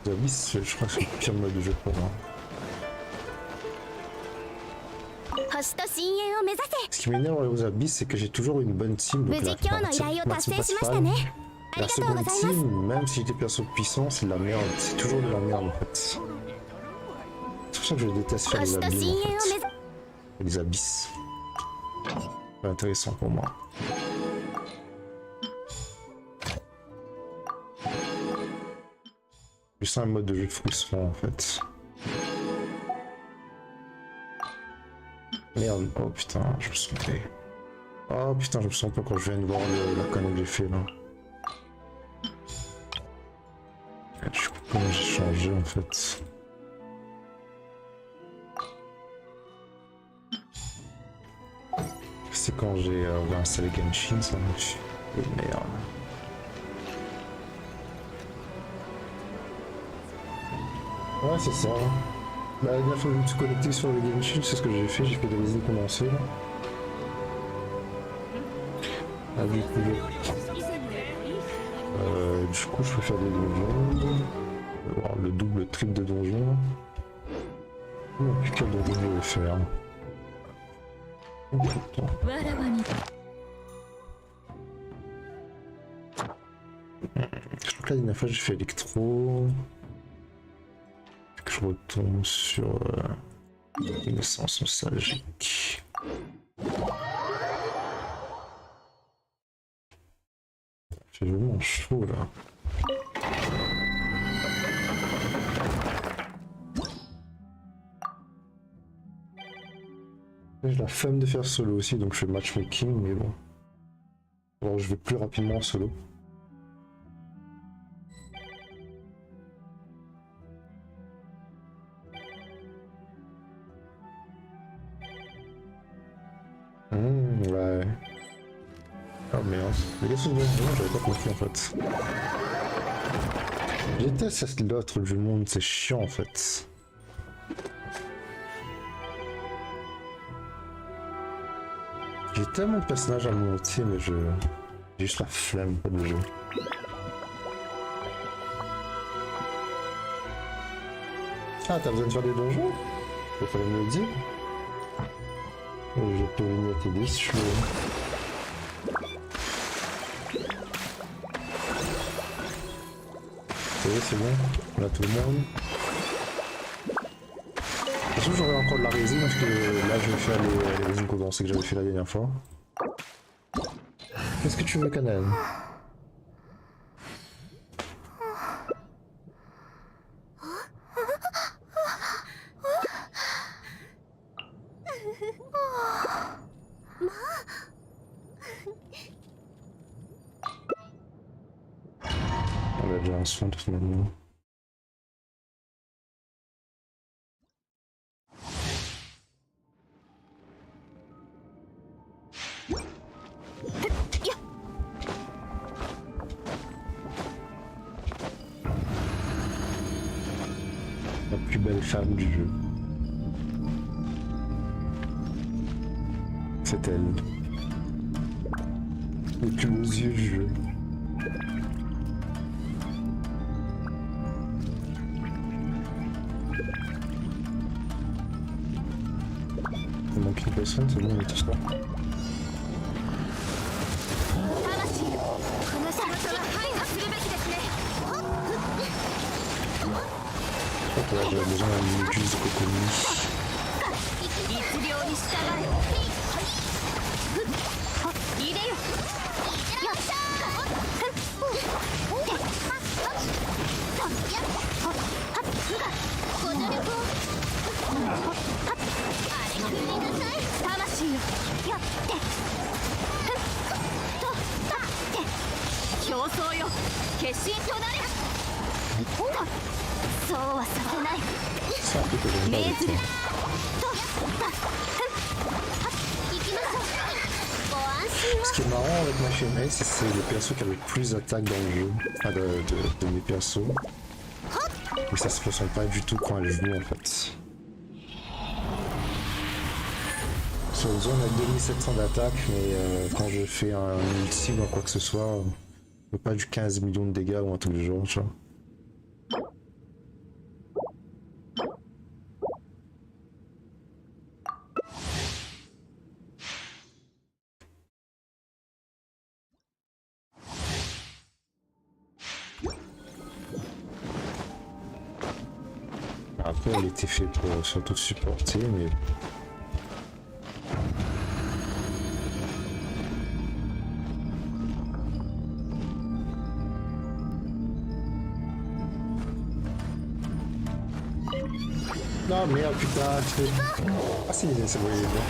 L'abysse, je crois que c'est le pire mode de jeu pour moi. Ce qui m'énerve aux abysses, c'est que j'ai toujours une bonne team. Donc ma team principale, la seconde team, même si j'étais perso puissant, c'est de la merde. C'est toujours de la merde en fait. C'est pour ça que je déteste faire les abysses en fait. Les abysses. C'est intéressant pour moi. C'est un mode de jeu frustrant en fait. Merde, oh putain, je me suis trompé. Oh putain, je me sens pas quand je viens de voir la connerie que j'ai fait là. Je sais pas comment j'ai changé en fait. C'est quand j'ai réinstallé Genshin, ça me fait merde. Ouais, c'est ça. Bah, la dernière fois que je me suis connecté sur le Genshin, c'est ce que j'ai fait des réseaux condensés là. Ah, du coup, je peux faire des donjons. Voir le double, le triple de donjons. Oh, puis quel donjon je vais faire. Oh, putain. Je crois que la dernière fois j'ai fait électro. Je retombe sur une essence nostalgique. J'ai vraiment chaud là. J'ai la flemme de faire solo aussi, donc je fais matchmaking, mais bon. Alors je vais plus rapidement en solo. Ouais. Oh merde. Les gars sont bons, j'avais pas compris en fait. Je déteste l'autre du monde, c'est chiant en fait. J'ai tellement de personnages à monter, mais j'ai juste la flemme pas de jeu. Ah, t'as besoin de faire des donjons? Il fallait me le dire. Je peux venir t'aider si je veux. C'est bon, on a tout le monde. De toute façon, j'aurai encore de la résine parce que là, je vais faire les résines condensées que j'avais fait la dernière fois. Qu'est-ce que tu veux, Canal? son de toute manière. La plus belle femme du jeu. C'est elle. Les plus beaux yeux du jeu. Il manque une personne, c'est bon, on est tous là. Je crois que j'avais besoin d'un méduse de cocoonie. Ça, c'est que j'aime pas avec ça. Ce qui est marrant avec ma chaîne, c'est que c'est le perso qui a le plus d'attaques dans le jeu. Enfin, de mes persos. Mais ça se ressent pas du tout quand elle joue en fait. Sur le zone, on a 2700 d'attaque, mais quand je fais un ulti ou quoi que ce soit, je fais pas du 15 millions de dégâts ou un truc du genre, tu vois. Après, elle était faite pour surtout supporter, mais... Non, merde, putain, tu fais... Ah si, c'est bon, il est bon.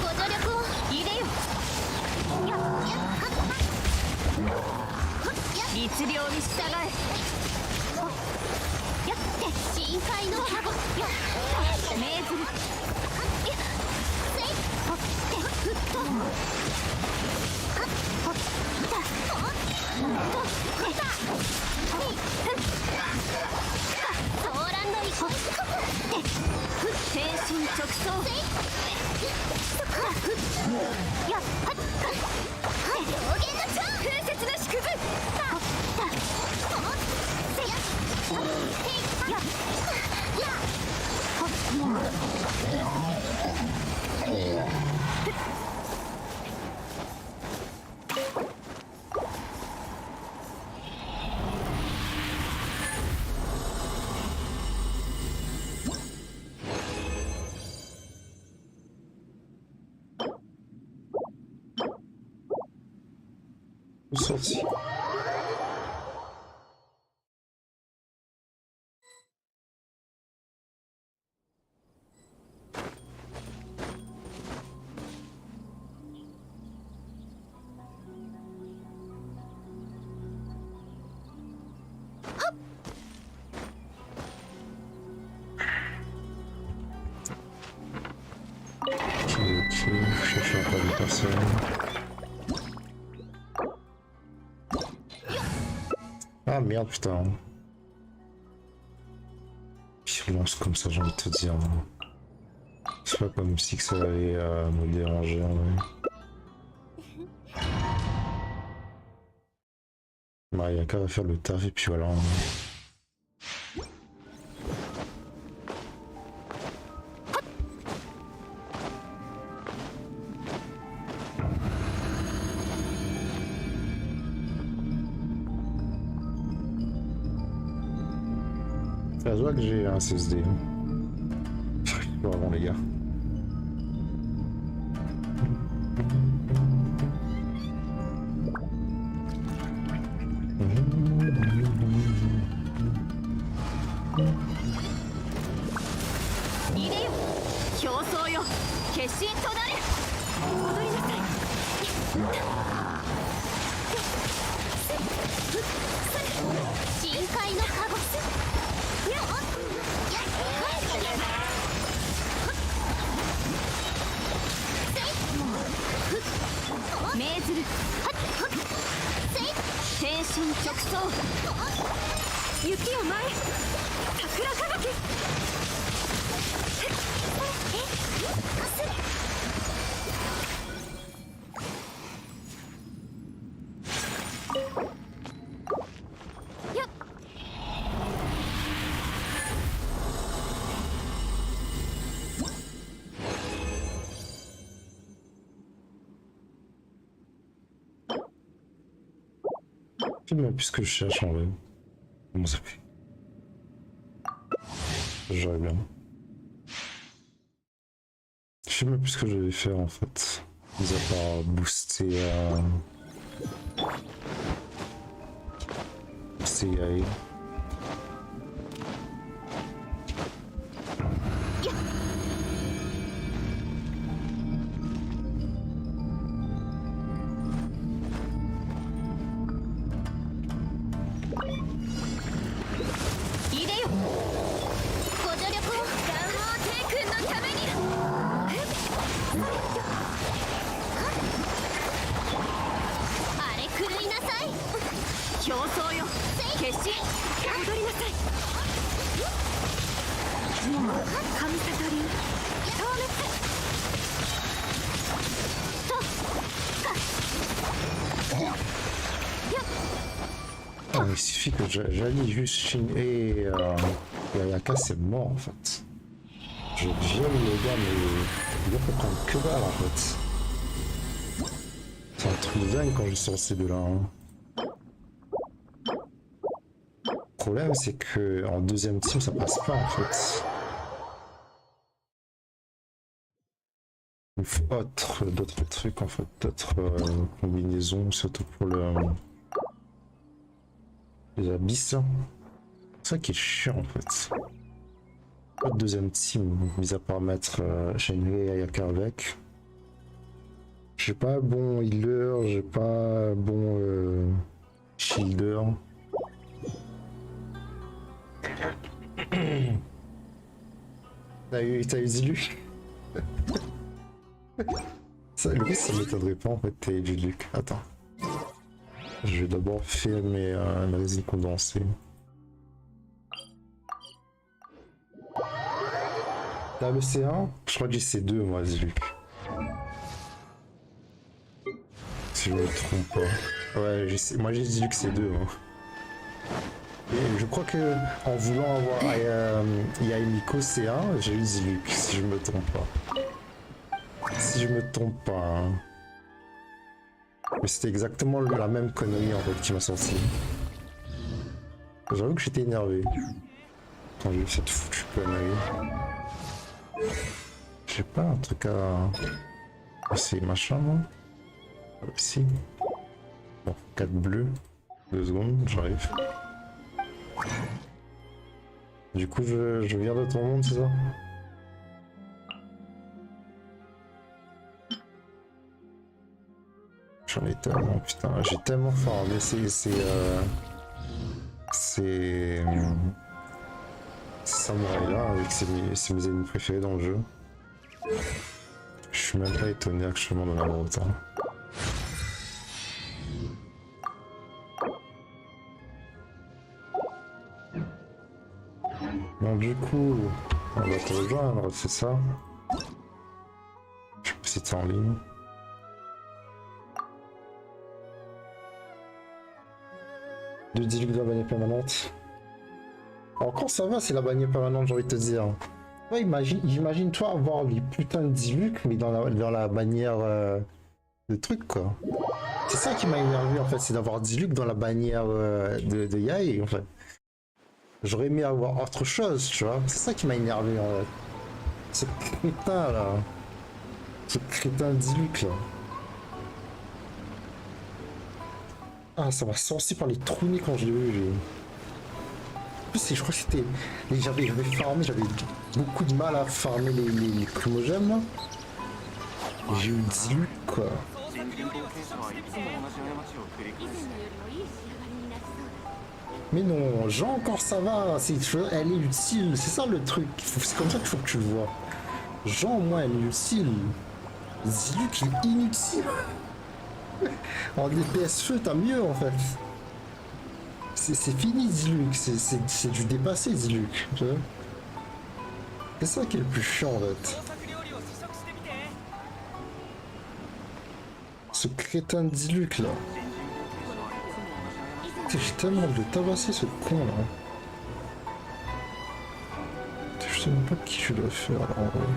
Sorti. Ok, je cherche encore des personnes. Ah merde, putain. Je lance comme ça, j'ai envie de te dire. C'est pas comme si que ça allait me déranger en vrai. Bah, il y a qu'à faire le taf et puis voilà. Ça se voit que j'ai un SSD. Bon, avant les gars. する。はっはっせい天心直送。雪を舞い桜吹雪。よっ。Je sais même plus ce que je cherche en vrai. Comment ça fait? J'aurais bien. Je sais même plus ce que je vais faire en fait. Mis à part booster AI. Il suffit que j'allie juste Shin et Ayaka, c'est mort en fait. Je viole le gars, mais il doit prendre que dalle en fait. C'est un truc dingue quand je sors ces deux-là. Hein. Le problème, c'est que en deuxième team, ça passe pas en fait. Il faut d'autres trucs en fait, d'autres combinaisons, surtout pour les abysses. C'est ça qui est chiant en fait. Pas de deuxième team, mis à part mettre Shenrei et Ayaka avec. J'ai pas bon healer, j'ai pas bon shielder. T'as eu Zilu? Ça, lui, ça m'étonnerait pas en fait, t'as du Luc. Attends. Je vais d'abord faire mes résine condensée. T'as le C1? Je crois que j'ai C2 moi, Ziluc. Si je me trompe pas. Ouais, moi j'ai Ziluc C2 moi. Et je crois que en voulant avoir Yaemiko C1, j'ai eu Ziluc, si je me trompe pas. Si je me trompe pas. Hein. Mais c'était exactement la même connerie en fait qui m'a sorti. J'avoue que j'étais énervé quand j'ai eu cette foutue connerie. J'ai pas un truc à essayer machin moi. Ah, si. Bon, 4 bleus. 2 secondes, j'arrive. Du coup je viens de ton monde, c'est ça? J'en ai tellement, putain, j'ai tellement farmé ces samouraïs là avec c'est mes ennemis préférés dans le jeu. Je suis même pas étonné actuellement d'en avoir autant. Bon du coup, on va te rejoindre, c'est ça? Je sais pas si t'es en ligne. De Diluc de la bannière permanente. Encore ça va, c'est la bannière permanente, j'ai envie de te dire. Ouais, imagine-toi avoir les putains de Diluc, mais dans la bannière de truc quoi. C'est ça qui m'a énervé en fait, c'est d'avoir Diluc dans la bannière de Yai en fait. J'aurais aimé avoir autre chose, tu vois. C'est ça qui m'a énervé en fait. Ce crétin là. Ce crétin de Diluc là. Ah, ça m'a sorti par les trous nez quand je l'ai vu. En plus, je crois que c'était. J'avais farmé, j'avais beaucoup de mal à farmer les primogènes là. J'ai eu Diluc quoi. Mais non, Jean encore ça va, elle est utile, c'est ça le truc, c'est comme ça qu'il faut que tu le vois. Jean au moins elle est utile. Diluc il est inutile. En DPS feu, t'as mieux en fait. C'est fini Diluc, c'est du dépassé Diluc, tu vois. C'est ça qui est le plus chiant en fait. Ce crétin de Diluc là. J'ai tellement envie de tabasser ce con là. Je sais même pas qui je dois faire là en vrai.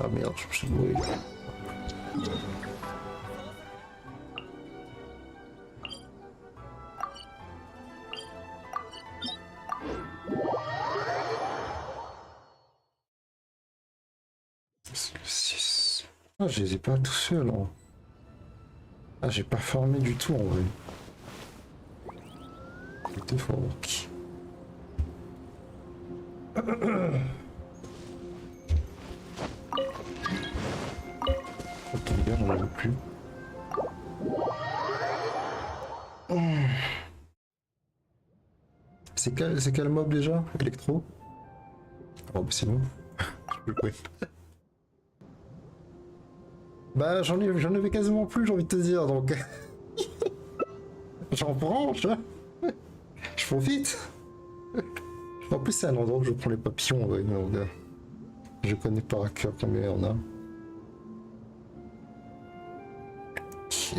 Ah merde, je me suis bourré. Ah, je les ai pas tous seuls. Hein. Ah, j'ai pas farmé du tout en vrai. C'était fort. Ok, bien, j'en avais plus. C'est quel mob déjà? Electro? Oh, bah c'est bon. Je peux le couper. Bah j'en avais quasiment plus, j'ai envie de te dire, donc... J'en prends, tu vois. Je profite. En plus c'est un endroit où je prends les papillons, ouais, donc... Je connais par cœur combien il y en a. Ok...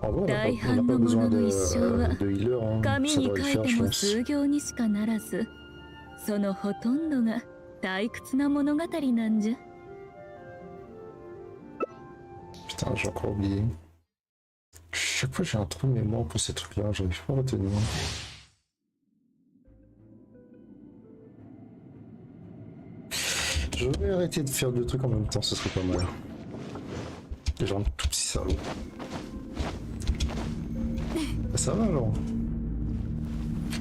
En vrai, on n'a pas besoin de healer, hein. Ça devrait le faire, je pense. そのほとんどが退屈な物語なんじゃ。 Putain, j'ai encore oublié. Chaque fois j'ai un trou de mémoire pour ces trucs-là, j'arrive pas à retenir. Je vais arrêter de faire deux trucs en même temps, ce serait pas mal. Déjà un tout petit salaud. Ça va alors.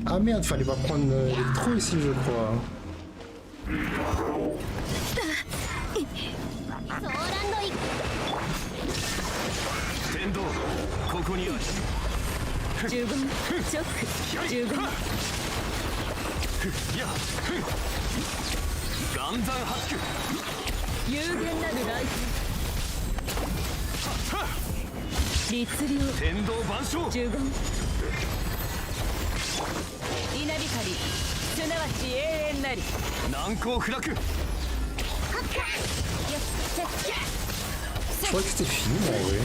Ah merde, fallait pas prendre l'électro ici, je crois. Je crois que c'était fini, en vrai.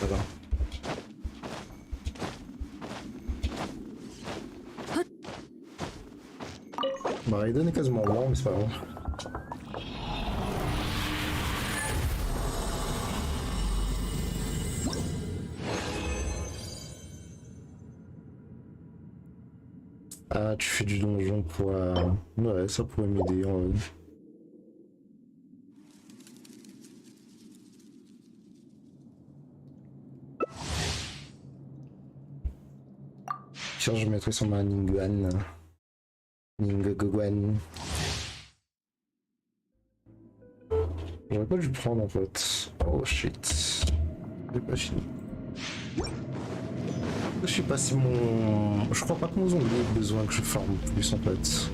Voilà. Bah, Raiden est quasiment mort, mais c'est pas grave. Ah, tu fais du donjon pour... Ouais, ça pourrait m'aider en vrai. Tiens, je mettrai sur ma Ningguan. Ningguan. J'aurais pas dû le prendre en fait. Oh shit. J'ai pas fini. Je sais pas si mon... Je crois pas que mon zombie ait besoin que je farme plus en fait.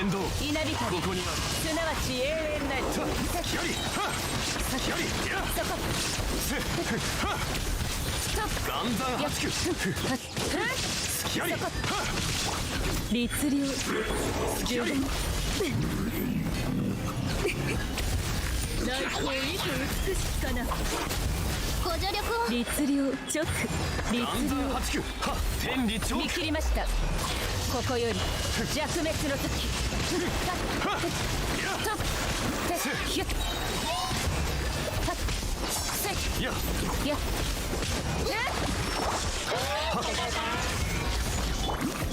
天道稲光ここにあるすなわち永遠なり気あり気ありそこ岩山八九隙あり律令隙あり来光いと美しきかなご助力を律令直律岩山令八九天理長見切りましたここより弱滅の時や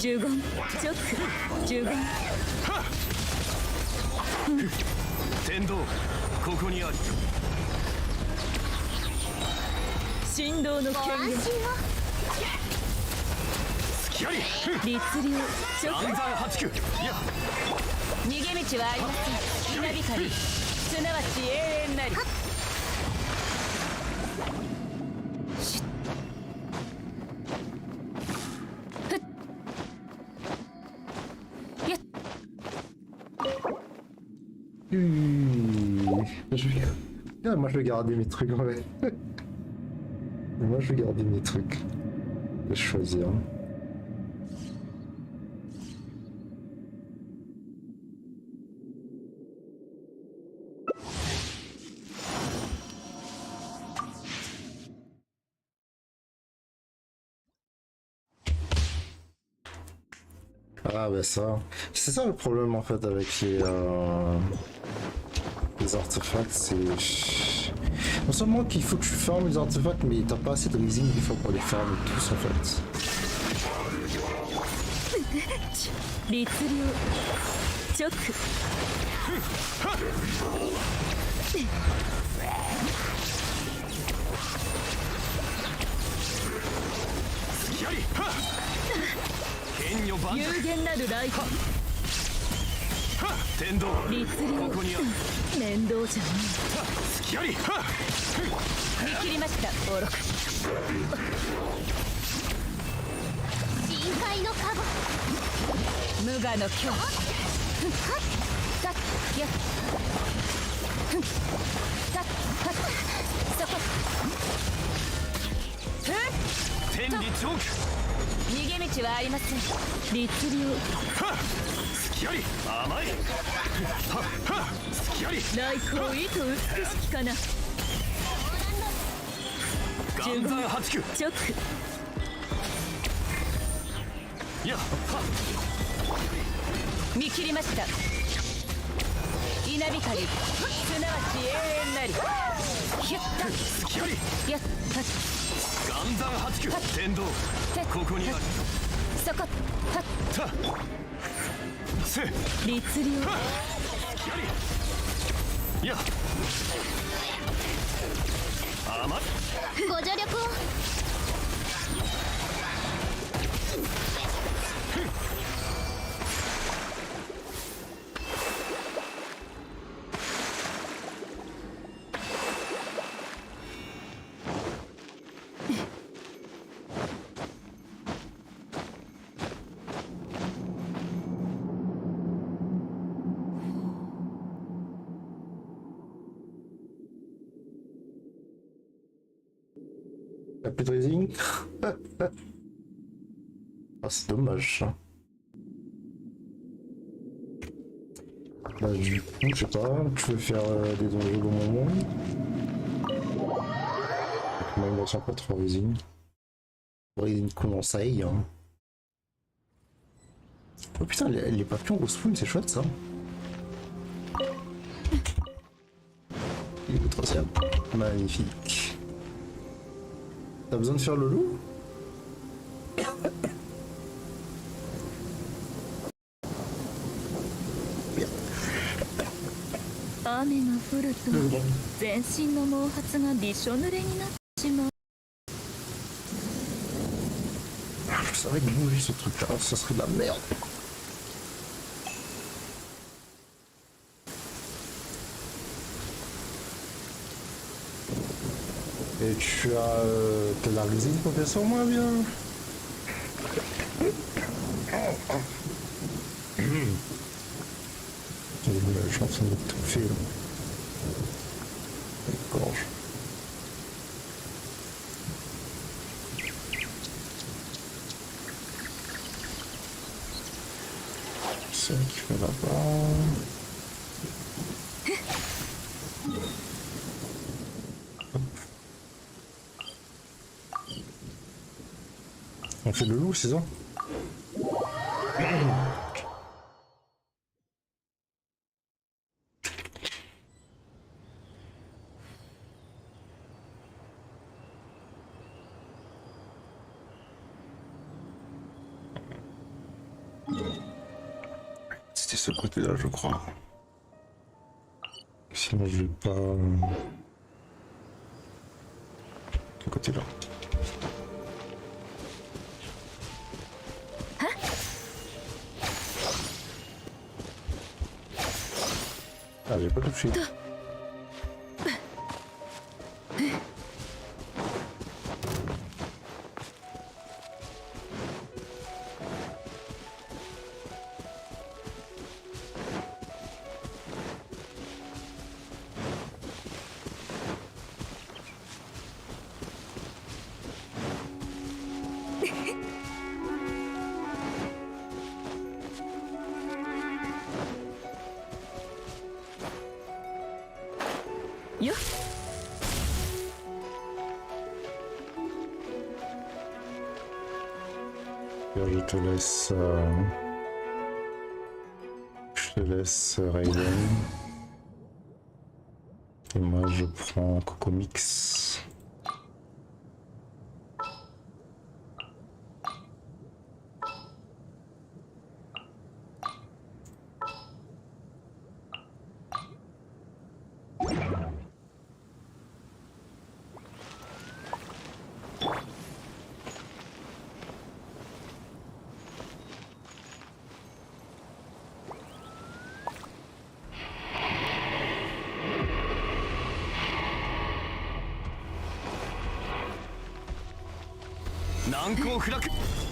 呪言直呪言天道ここにある神道のご安権限心を隙あり律令直岩山八九逃げ道はありません稲光すなわち永遠なりMoi je vais garder mes trucs en vrai. Moi je vais garder mes trucs. Je vais choisir. Ah bah ça. C'est ça le problème en fait avec les artefacts, c'est... Non seulement qu'il faut que tu farmes les artefacts, mais t'as pas assez de leasing des fois pour les farmer tous en fait. 律令直隙あり剣女万有限なる来光天道律令ここにある面倒じゃね隙あり見切りました登録深海のカゴ無我の境そこ天理チョーク逃げ道はありません律令隙あり甘い隙あり来光いと美しきかな岩山八九直や見切りました稲光すなわち永遠なりひゅっ隙ありやっ岩山八九天道ここにあるそこせ律令隙ありや甘いご助力をY'a plus de résine. Ah c'est dommage ça. Bah du coup je sais pas, tu veux faire des donjons au moment. Moi il me ressent pas trop résine. Résine conseil. Hein. Oh putain les papillons au spawn c'est chouette ça. Il est au troisième. Magnifique. T'as besoin de faire le loup? Bien. 雨が降ると全身の毛髪がびしょ濡れになってしまう Je savais que bouger ce truc là, ça serait de la merde. Et tu as de la résine pour faire ça au moins bien. suis en train de m'étouffer là. La gorge. C'est qui fait là-bas. On fait le loup, c'est ça? C'était ce côté-là, je crois. Sinon, je vais pas... Ce côté-là. Ah, j'ai pas touché.よっ Je te laisse... Je te laisse Raiden. Et moi je prends Coco Mix.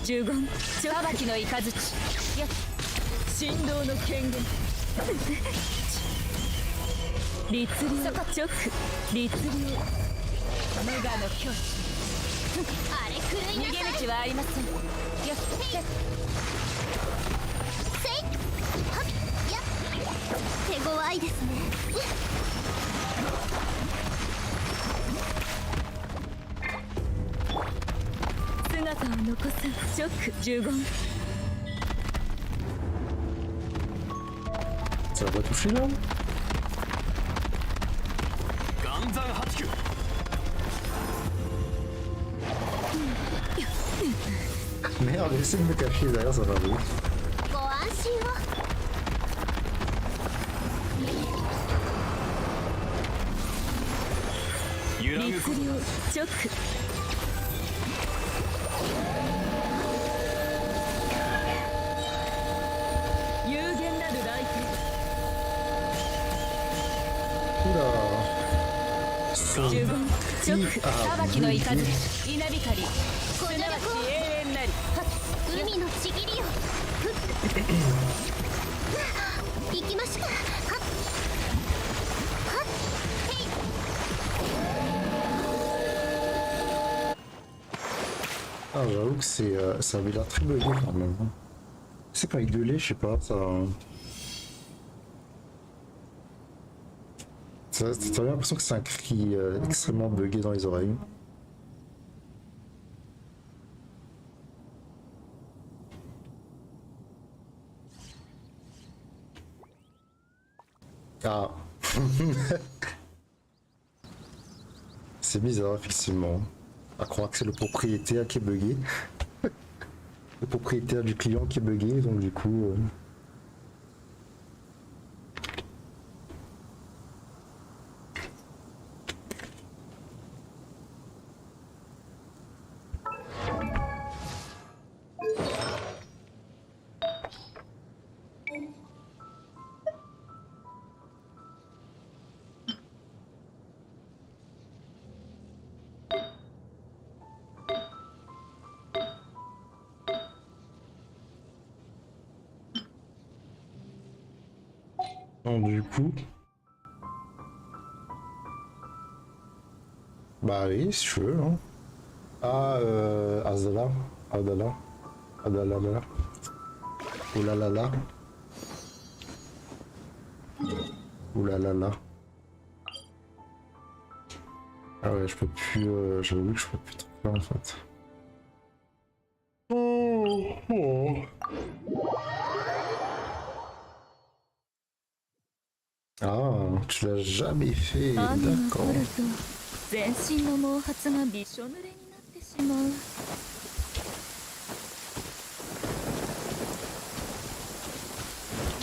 呪言裁きの雷よ神道の権限律令直律令無我の境地あれ狂いなさい逃げ道はありませんよっせいはっやっ手強いですね姿を残すショック呪言 Ça va toucher là? Merde, essaie de me cacher derrière, ça va aller. ご安心を 律令直有限なる来Oula. 天呪言直裁きの雷稲光すなわち永遠なり海のちぎりよ行きましょうはっはっへい Ah, j'avoue que ça avait l'air très bugué quand même. C'est quand il gueulait, je sais pas, t'as l'impression que c'est un cri extrêmement bugué dans les oreilles. Ah. C'est bizarre, effectivement. À croire que c'est le propriétaire qui est bugué. Le propriétaire du client qui est bugué, donc du coup... Donc du coup... Bah oui, si tu veux, hein. Ah, Azala. Adala. Adala. Oulalala. Oulalala. Ah ouais, je peux plus... j'avoue que je peux plus trop faire en fait. Ah, tu l'as jamais fait, d'accord.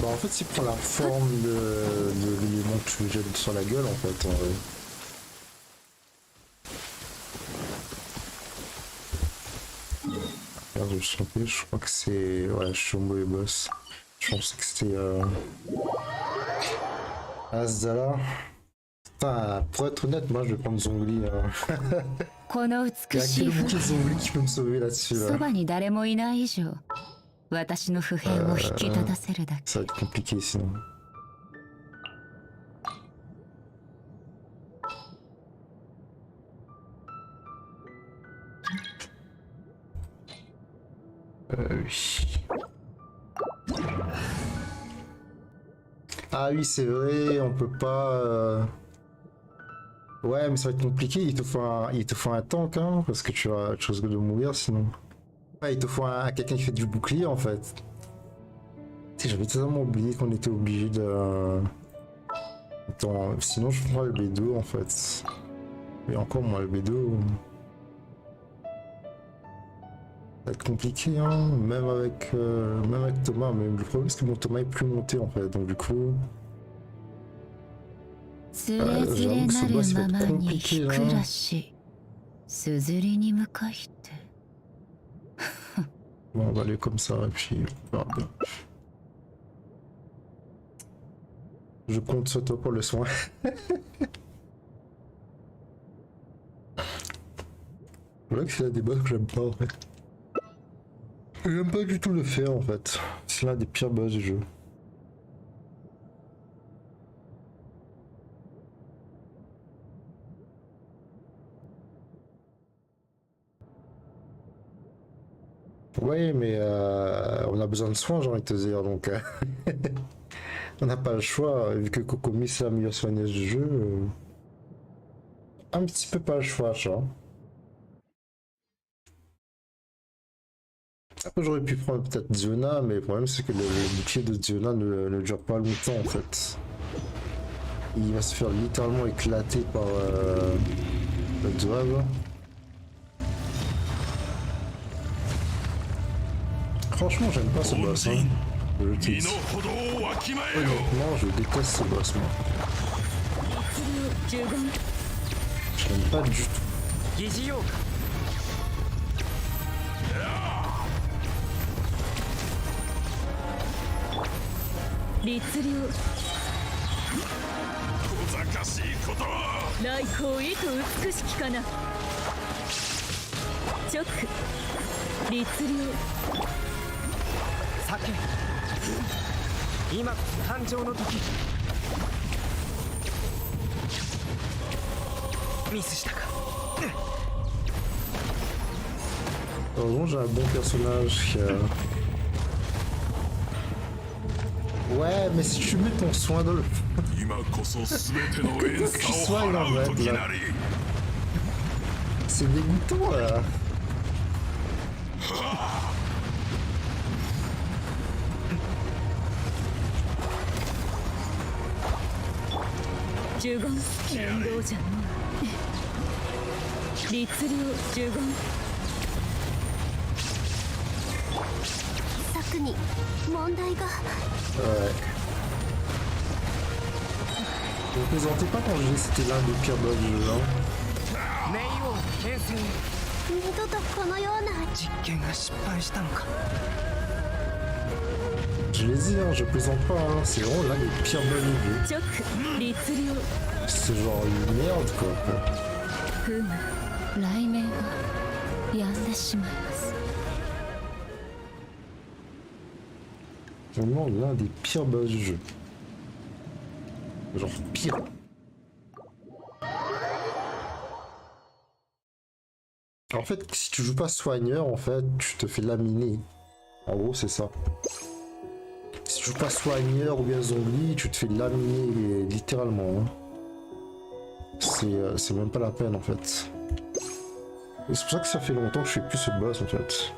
Bah en fait il prend la forme de l'élément que tu jettes sur la gueule en fait en vrai. Regarde, je suis trompé, je crois que c'est... Ouais, je suis au mauvais boss. Je pensais que c'était... Azala. Putain, pour être honnête, moi je vais prendre Zongli. Il y a quel bouquet de Zongli qui peut me sauver là-dessus là. Ça va être compliqué sinon. Oui. Ah oui, c'est vrai, on peut pas... Ouais, mais ça va être compliqué, il te faut un tank, hein, parce que tu risques de mourir sinon. Ouais, il te faut quelqu'un qui fait du bouclier en fait. J'avais totalement oublié qu'on était obligé de... Attends, sinon je prends le B2 en fait. Et encore moi le B2... Ça va être compliqué, hein, même avec Thomas, mais le problème c'est que mon Thomas est plus monté en fait, donc du coup... j'avoue que ce boss va être compliqué là. Bon, on va aller comme ça et puis on verra bien. Je compte sur toi pour le soin. Voilà que c'est l'un des boss que j'aime pas en fait. J'aime pas du tout le faire en fait. C'est l'un des pires boss du jeu. Ouais, mais on a besoin de soins, j'ai envie de te dire, donc on n'a pas le choix, vu que Kokomi c'est la meilleure soigneuse du jeu. Un petit peu pas le choix, tu vois. Après j'aurais pu prendre peut-être Diona, mais le problème c'est que le bouclier de Diona ne dure pas longtemps en fait. Il va se faire littéralement éclater par le Duave. Franchement j'aime pas ce boss, hein. Honnêtement je déteste ce boss moi. Je l'aime pas du tout. Heureusement j'ai un bon personnage qui a... Ouais, mais si tu mets ton soin dans le... que tu soignes en fait là. C'est dégoûtant là. Ouais. Ne me plaisantez pas quand je dis que c'était l'un des pires bugs du jeu. Je l'ai dit, hein, je plaisante pas, hein, c'est vraiment l'un des pires bugs du jeu. C'est genre une merde quoi. Vraiment l'un des pires bugs du jeu. Genre pire. En fait, si tu joues pas soigneur, en fait, tu te fais laminer. En gros, c'est ça. Si tu joues pas soigneur ou bien zombie, tu te fais laminer littéralement. Hein. C'est même pas la peine en fait. Et c'est pour ça que ça fait longtemps que je fais plus ce boss en fait.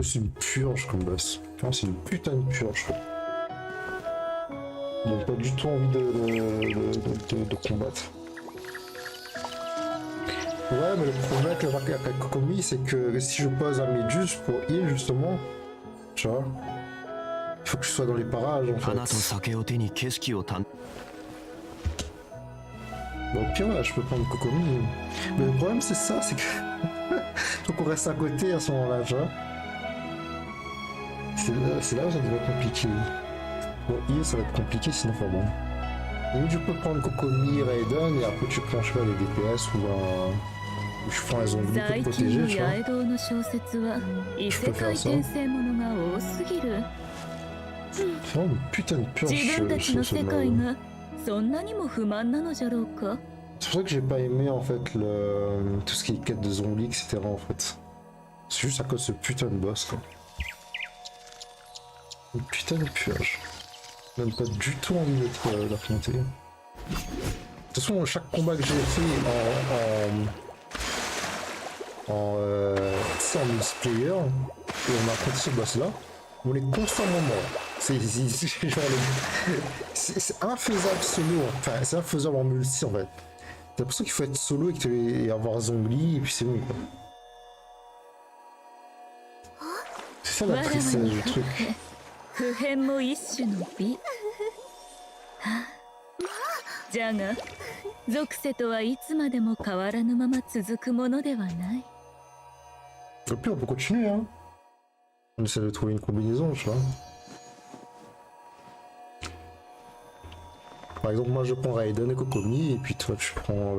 C'est une purge comme boss. Enfin, c'est une putain de purge. J'ai pas du tout envie de combattre. Ouais, mais le problème avec Kokomi, c'est que si je pose un Méduse pour heal justement, tu vois, il faut que je sois dans les parages en fait. Bon, au pire, ouais, je peux prendre Kokomi. Mais le problème, c'est ça, c'est que. Faut qu'on reste à côté à ce moment-là, tu vois. C'est là où ça devient compliqué. Bon, heal, ça va être compliqué sinon, enfin bon. Donc, tu peux prendre Kokomi, Raiden, et après, tu prends, je sais pas, les DPS ou un. Je prends un zombie pour te protéger, tu vois. Je peux faire ça. C'est vraiment une putain de purge ce mode. C'est pour ça que j'ai pas aimé en fait tout ce qui est quête de zombies, etc. en fait. C'est juste à cause de ce putain de boss quoi. Une putain de purge. Même pas du tout envie d'être l'affronter. De toute façon, chaque combat que j'ai fait en multiplayer, et on a affronté ce boss là, on est constamment mort. C'est infaisable solo, enfin c'est infaisable en multi en fait. T'as l'impression qu'il faut être solo et avoir zombie et puis c'est bon quoi. C'est ça la tristesse du truc. Au pire on peut continuer hein. On essaie de trouver une combinaison tu vois. Par exemple, moi je prends Raiden et Kokomi, et puis toi tu prends.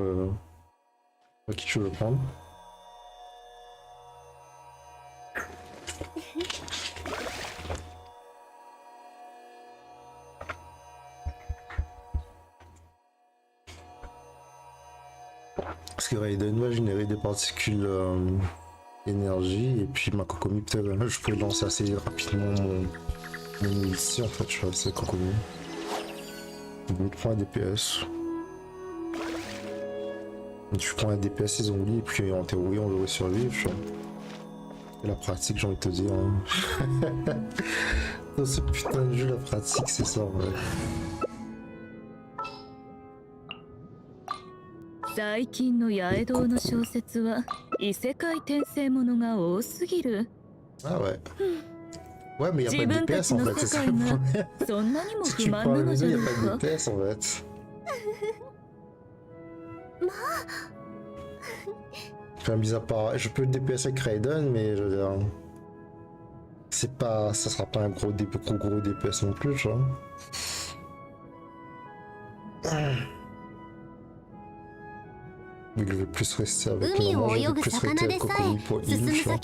Qui tu veux prendre? Parce que Raiden va générer des particules énergie, et puis ma Kokomi, peut-être je pourrais lancer assez rapidement mon ulti en fait, tu vois, c'est Kokomi. Je prends un DPS. Tu prends un DPS et zombies et puis en théorie on devrait survivre. Tu vois. Et la pratique j'ai envie de te dire. Hein. Dans ce putain de jeu la pratique c'est ça en vrai. Ah ouais. Ouais, mais il n'y a pas de DPS en fait, c'est ça le problème. Si tu prends le jeu, il n'y a pas de DPS en fait. Enfin, mis à part, je peux le DPS avec Raiden, mais je veux dire. C'est pas. Ça sera pas un gros DPS non plus, tu vois. Mais je vais plus rester avec je vais plus rester avec Kokomi pour heal, tu vois.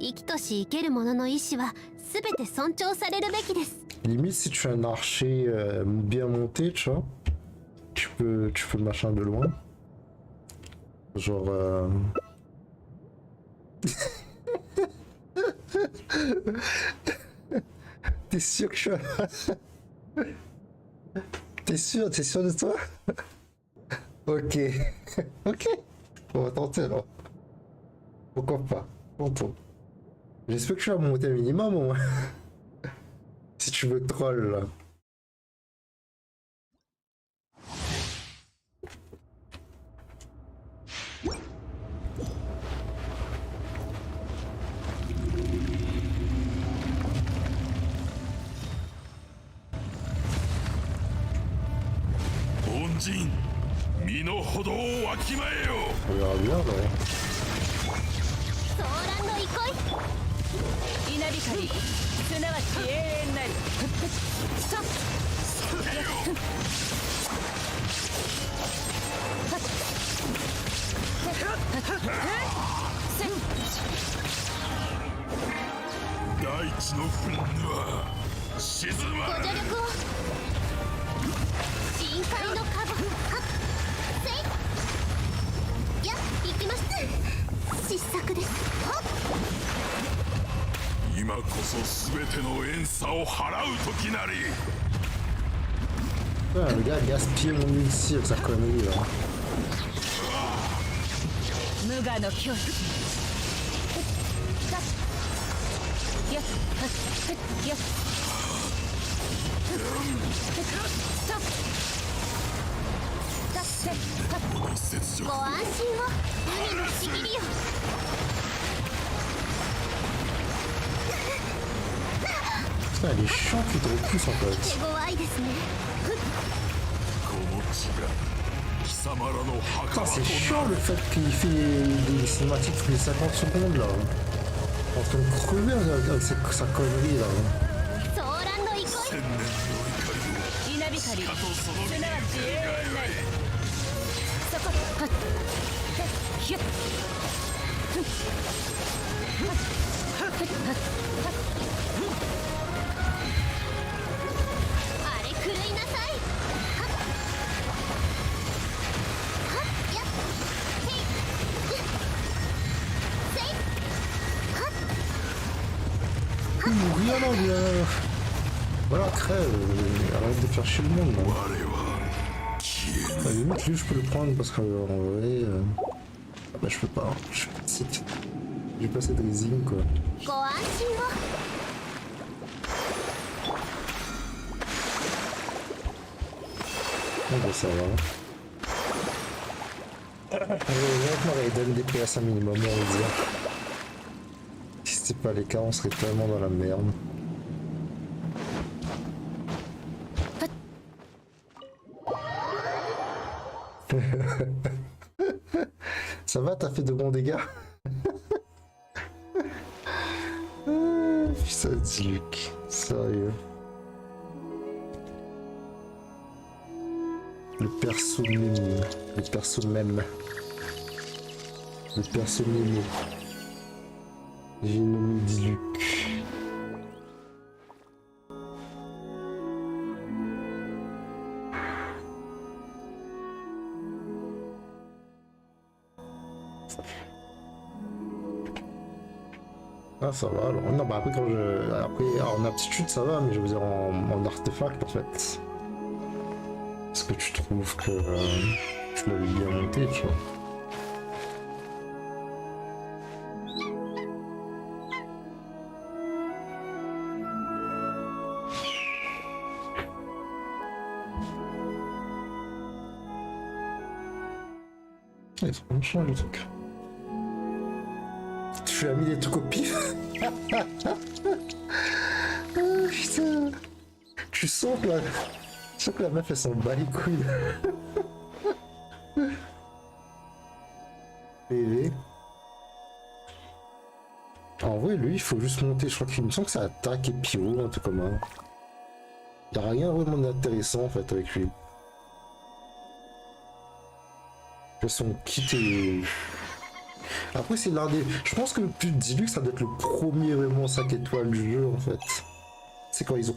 生きとし生ける者の意志は全て尊重されるべきです。 Limite si tu es un archer bien monté, tu vois, tu peux machin de loin. Genre T'es sûr que je suis T'es sûr de toi? Ok. Ok. On va tenter alors. Pourquoi pas? Tentons. J'espère que tu vas monter un minimum au moins. Si tu veux troll là. On verra bien là. 稲光すなわち永遠なりストップ大地の憤怒は沈まない。ご助力を深海のカゴはっせいや行きます失策ですはっ今こそ全ての怨嗟を払う時なり Ouais, le gars a gaspillé mon ulti avec sa connerie là. 無我の境地やっやっご安心を海のちぎりよ Putain, il est chiant qu'il te repousse en fait. 手強いですね Putain, c'est chiant le fait qu'il fait des cinématiques toutes les 50 secondes là. En train de crever avec sa connerie là. ソーランの憩い稲光すなわち永遠なりそこはっひゅっふっはっはっはっあれ狂いなさいはっはっやっせいせいはっ Rien là, rien. Voilà, crève. Arrête de faire chier le monde là. À la limite, lui je peux le prendre parce qu'en vrai. Ah bah je peux pas. J'ai pas cette résine quoi. ご安心を Bon bah ça va. Honnêtement, il donne des PS un minimum, on va dire. Si c'était pas les cas, on serait tellement dans la merde. Ça va, t'as fait de bons dégâts? Putain, Luc, sérieux. Le perso mime, le perso même. Le perso mime. J'ai nommé Diluc. Ah ça va alors. Non bah après quand je. Après en aptitude ça va, mais je veux dire en artefact en fait. Est-ce que tu trouves que je l'avais bien monté, tu vois? Ils ont vraiment changé le truc. Tu lui as mis des trucs au pif. Oh putain. Tu sens que la... Je sens que la meuf elle s'en bat les couilles. PV. En vrai lui il faut juste monter, je crois qu'il me semble que c'est attaque et pyro, un truc comme ça. Il n'y a rien vraiment d'intéressant en fait avec lui. Son kit est... Après c'est l'un des... Je pense que le plus Diluc ça doit être le premier vraiment 5 étoiles du jeu en fait. C'est quand ils ont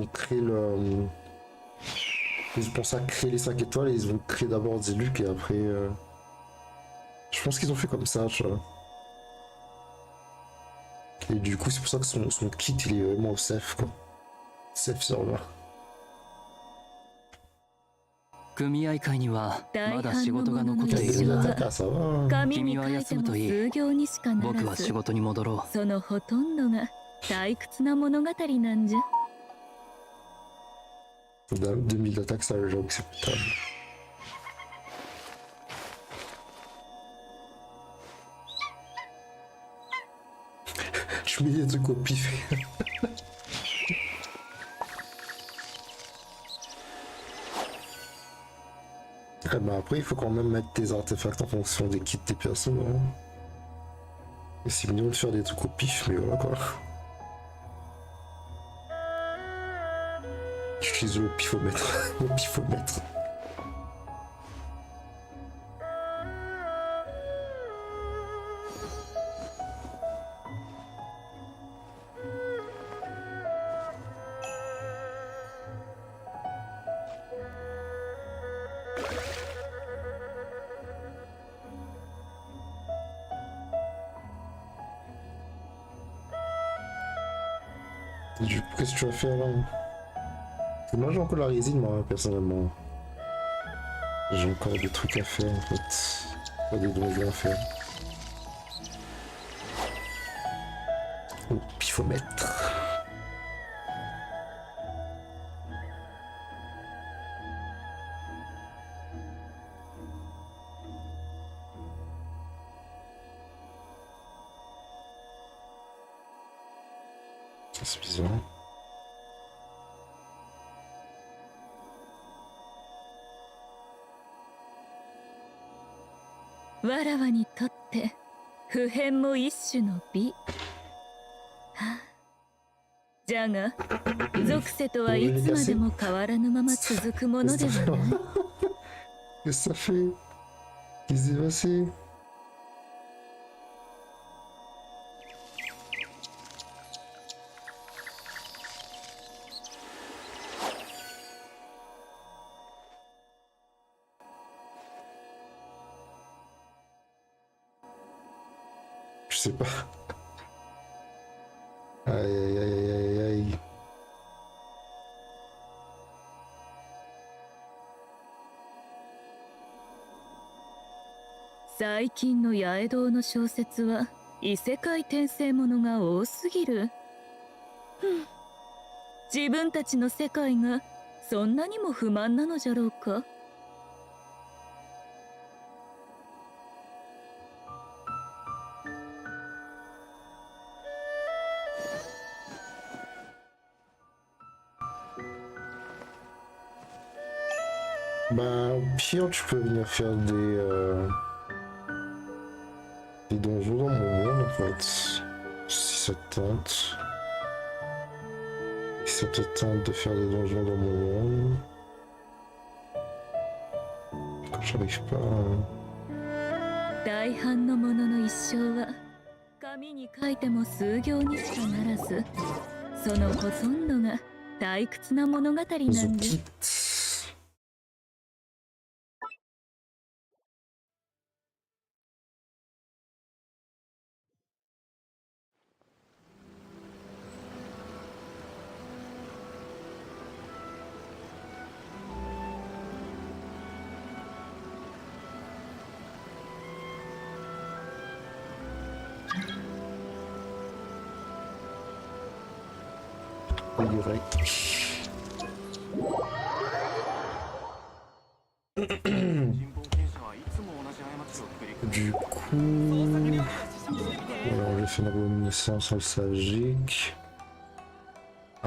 créé le... Ils ont pensé à créer les 5 étoiles et ils ont créé d'abord Diluc et après... Je pense qu'ils ont fait comme ça, tu vois. Et du coup c'est pour ça que son kit il est vraiment au safe quoi. Safe server. 組合会にはまだ仕事が残っているが、君は休むといい。僕は仕事に戻ろう。そのほとんどが退屈な物語なんじゃ。2000 d'attaque, ça j'avoue que c'est putain. Je mets des trucs au pif. Ah bah après il faut quand même mettre tes artefacts en fonction des kits des persos. Hein. Et c'est mignon de faire des trucs au pif, mais voilà quoi. J'utilise le pifomètre. Le pifomètre. Du coup, qu'est-ce que tu vas faire là? Moi j'ai encore la résine, moi, personnellement. J'ai encore des trucs à faire en fait. Pas des donjons à faire. Oh, pifomètre. C'est bizarre. わらわにとって普遍も一種の美。はあ、じゃが属性とはいつまでも変わらぬまま続くものではない。Qu'est-ce que ça fait? Qu'est-ce qui s'est passé? Je sais pas. Aïe aïe aïe aïe aïe.最近の八重堂の小説は異世界転生ものが多すぎる。自分たちの世界がそんなにも不満なのじゃろうか。Bah, au pire, tu peux venir faire des donjons dans mon monde, en fait. Si ça te tente. Si ça te tente de faire des donjons dans mon monde. Quand j'arrive pas à... 大半のものの一生は紙に書いても数行にしかならず、そのほとんどが退屈な物語なんです。Du coup, alors j'ai fait une réminiscence nostalgique.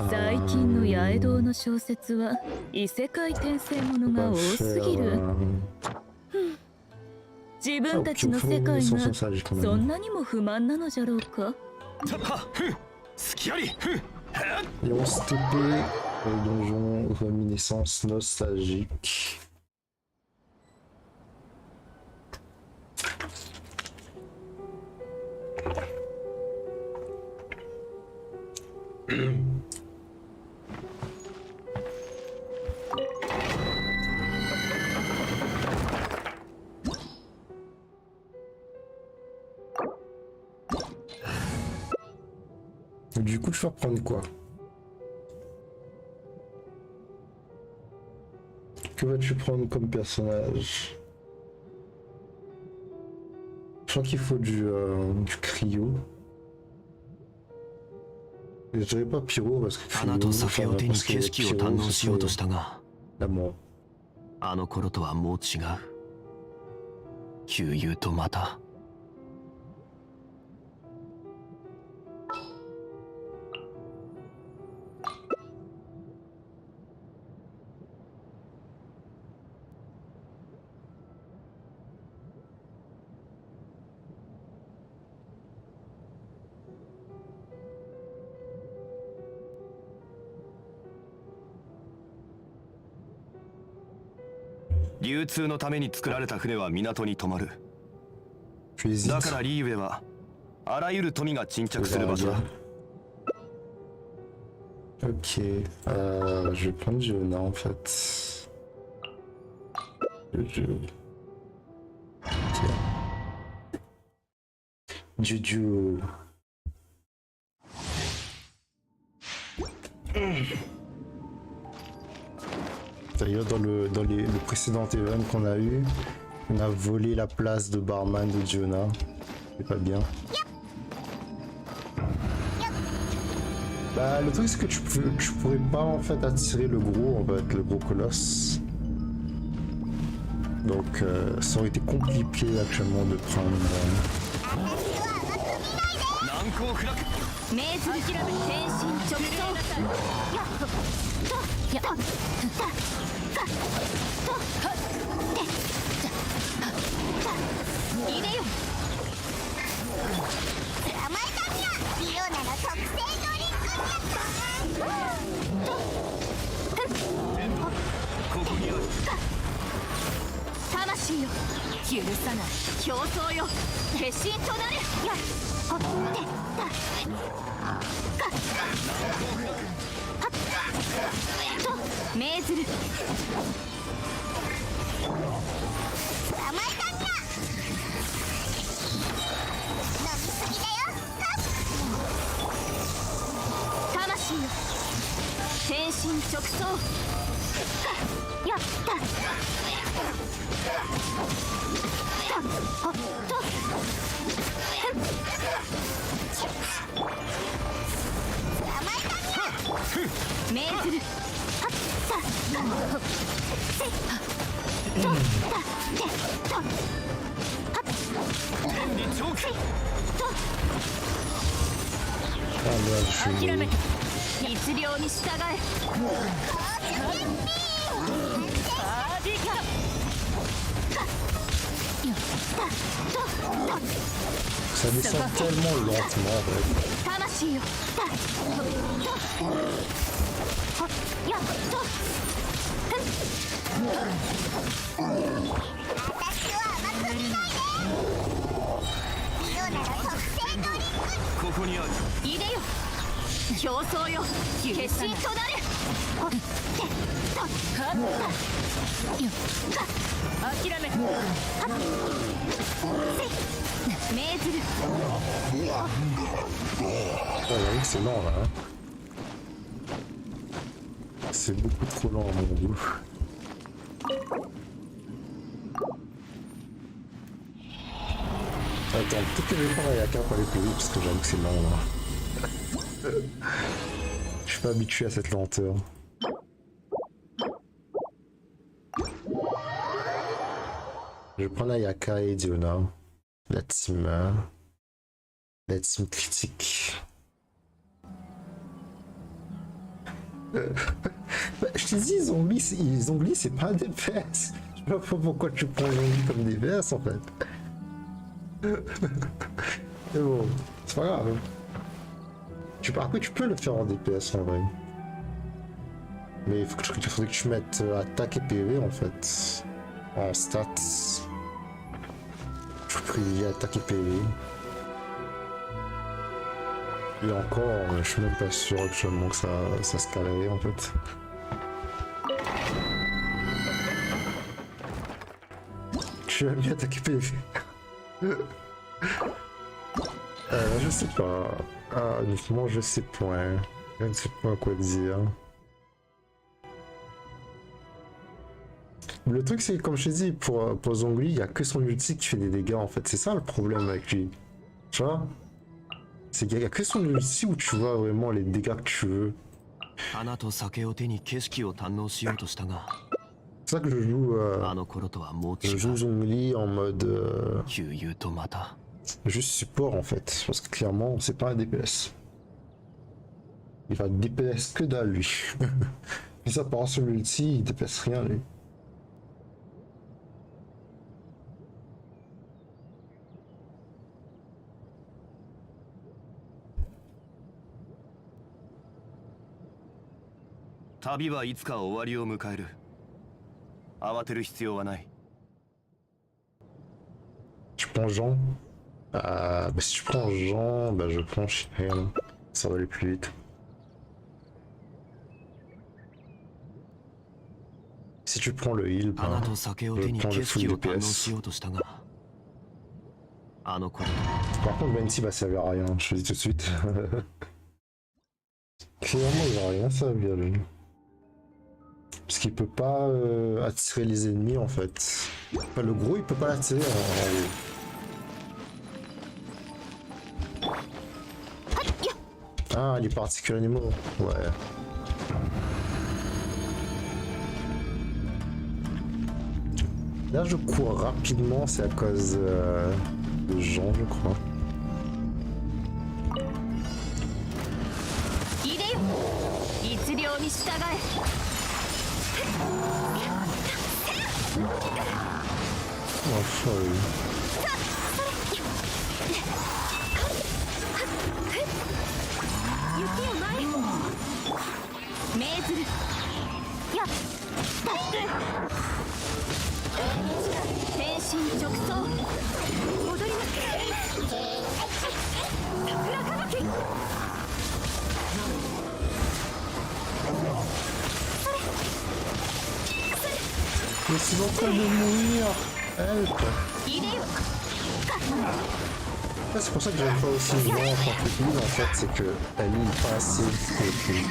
最近の八重堂の小説は異世界転生ものが多すぎる。自分たちの世界がそんなにも不満なのじゃろうか。Et on se TP le donjon réminiscence nostalgique. Du coup, tu vas prendre quoi? Que vas-tu prendre comme personnage? Je crois qu'il faut du cryo. Je dirais pas pyro parce que cryo, la mort. あの頃とはもう違う。旧友とまた。流通のために作られた船は港に止まる。だからリーウェはあらゆる富が沈着する場所だ。Ok, je vais prendre Giona en fait. Juju. le précédent event qu'on a eu, on a volé la place de barman de Jonah. C'est pas bien. Bah le truc c'est que tu pourrais pas en fait attirer le gros colosse. Donc ça aurait été compliqué actuellement de prendre. Ça descend tellement lentement en fait. J'avoue que c'est lent là. C'est beaucoup trop lent à mon goût. Attends, peut-être que je vais prendre Ayaka pour aller plus vite parce que j'avoue que c'est lent là. Je suis pas habitué à cette lenteur. Je vais prendre Ayaka et Diona. La team critique. Bah, je te dis, zombies c'est pas un DPS. Je sais pas pourquoi tu prends zombie comme DPS en fait. Mais bon, c'est pas grave. Après tu peux le faire en DPS en vrai. Mais il faudrait que tu mettes attaque et PV en fait. En stats. Je privilégie attaque et PV. Et encore, je suis même pas sûr actuellement que ça se calerait en fait. Tu vas bien attaquer PV. Je sais pas. Ah, honnêtement, je sais point. Je ne sais pas quoi dire. Le truc, c'est comme je t'ai dit, pour Zongli, il n'y a que son ulti qui fait des dégâts en fait. C'est ça le problème avec lui. Tu vois? C'est qu'il n'y a que son ulti où tu vois vraiment les dégâts que tu veux. C'est ça que je joue Zongli en mode juste support en fait, parce que clairement c'est pas un DPS. Il va DPS que dalle lui. Mais ça part sur l'ulti, il DPS rien lui. Tu prends Jean? Bah si tu prends Jean, bah je prends Chien. Ça va aller plus vite. Si tu prends le heal, bah, je prends le full DPS. Par contre, Venti va servir à rien, je te dis tout de suite. Clairement, il va rien servir lui. Parce qu'il peut pas attirer les ennemis en fait. Enfin, le gros il peut pas l'attirer en haut. Ah, les particules animaux, ouais. Là je cours rapidement, c'est à cause de Jean je crois. Oh folle. Mais c'est en train de mourir. Help. C'est pour ça que j'aime pas aussi Jean en tant que heal en fait, c'est que elle heal pas assez avec lui.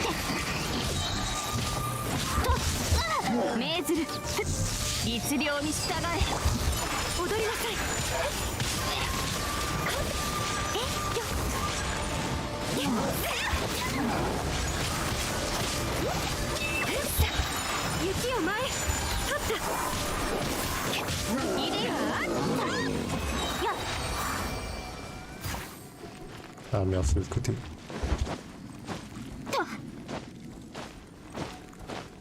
Ah merde, c'est de l'autre côté.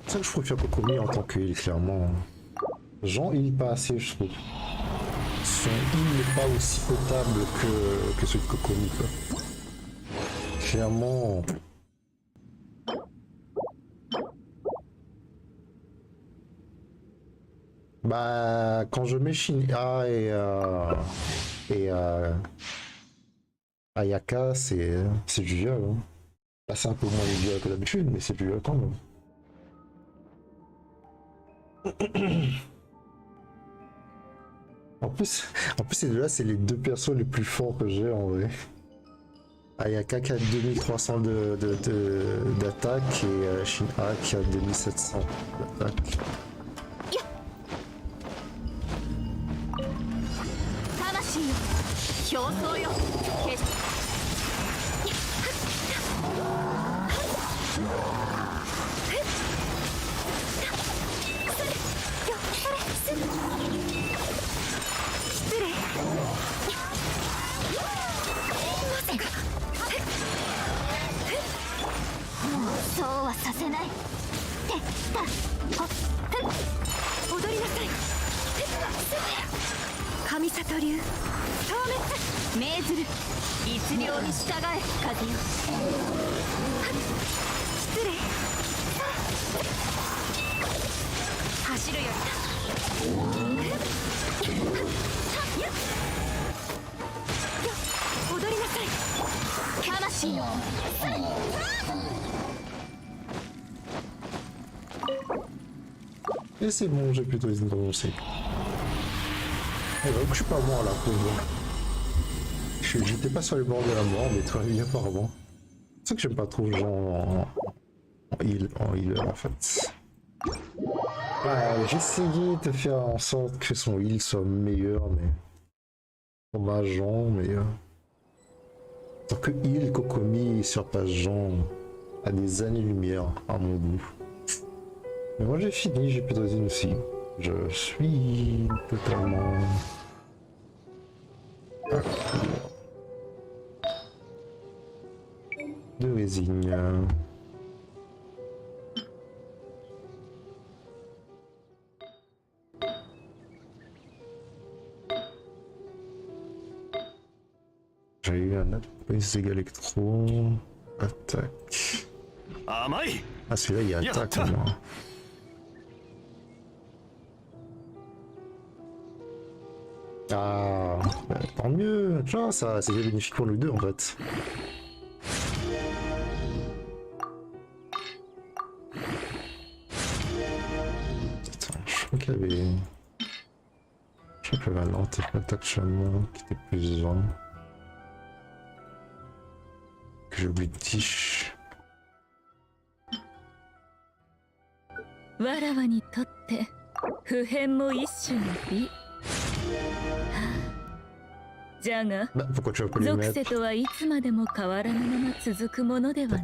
C'est ça que je préfère Kokomi en tant que heal, clairement. Jean heal pas assez, je trouve. Son heal n'est pas aussi potable que celui de Kokomi, quoi. Clairement. Bah, quand je mets Shin-A et Ayaka, c'est du viol. Hein. Là, c'est un peu moins du viol que d'habitude, mais c'est du viol quand même. En plus ces deux-là, c'est les deux persos les plus forts que j'ai en vrai. Ayaka qui a 2300 d'attaque et Shin-A qui a 2700 d'attaque. Et c'est bon, j'ai plutôt les avancées. Je suis pas mort là, pauvre. J'étais pas sur les bords de la mort, mais toi, il apparemment. C'est ça que j'aime pas trop Jean en healer en fait. Ouais, j'ai essayé de faire en sorte que son heal soit meilleur, mais. On a Jean, mais. Tant que heal, Kokomi surpasse Jean à des années-lumière à mon goût. Mais moi j'ai fini, j'ai plutôt dit aussi. Je suis totalement... de résine. J'ai eu un autre brise électro. Attaque. Ah celui-là il y a attaque au moins. Ah, bah, tant mieux, tu vois, ça c'est bénéfique pour nous deux en fait. Attends, je crois qu'il y avait... Je crois qu'il y avait un artefact actuellement qui était plus grand. Que j'ai oublié de tiche. わらわにとって普遍も一種の美。じゃが、属性とはいつまでも変わらぬまま続くものではない。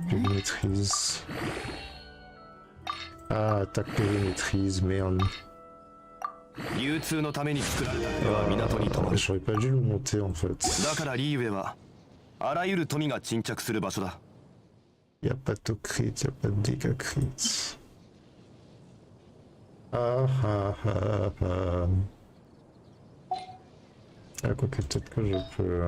Ah, attaque de maîtrise, merde. J'aurais pas dû le monter en fait. Y'a pas de crit, y'a pas de dégâts crit. Ah ah ah ah. Ah, quoique peut-être que je peux...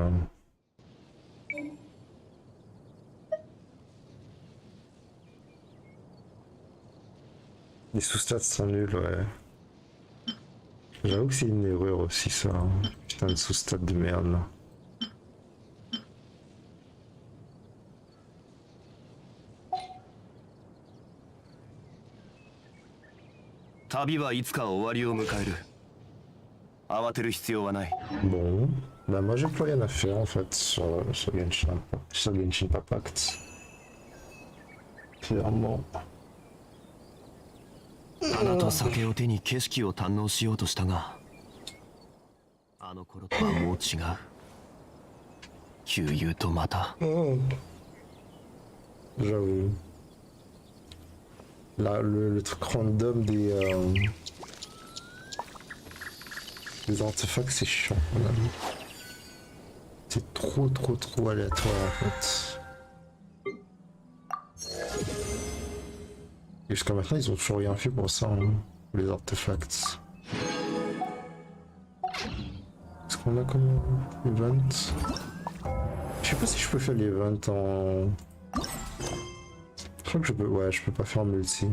Les sous-stats sont nuls, ouais. J'avoue que c'est une erreur aussi ça. Putain de sous-stats de merde là. Bon, bah moi j'ai plus rien à faire en fait sur Genshin Impact. Clairement. 花と酒を手に景色を堪能しようとしたが、あの頃とはもう違う。旧友とまた。J'avoue. Là, le truc random des artefacts, c'est chiant, mon ami. C'est trop aléatoire en fait. Et jusqu'à maintenant, ils ont toujours rien fait pour ça, hein, les artefacts. Est-ce qu'on a comme event? Je sais pas si je peux faire l'event en... Je crois que je peux... Ouais, je peux pas faire en multi.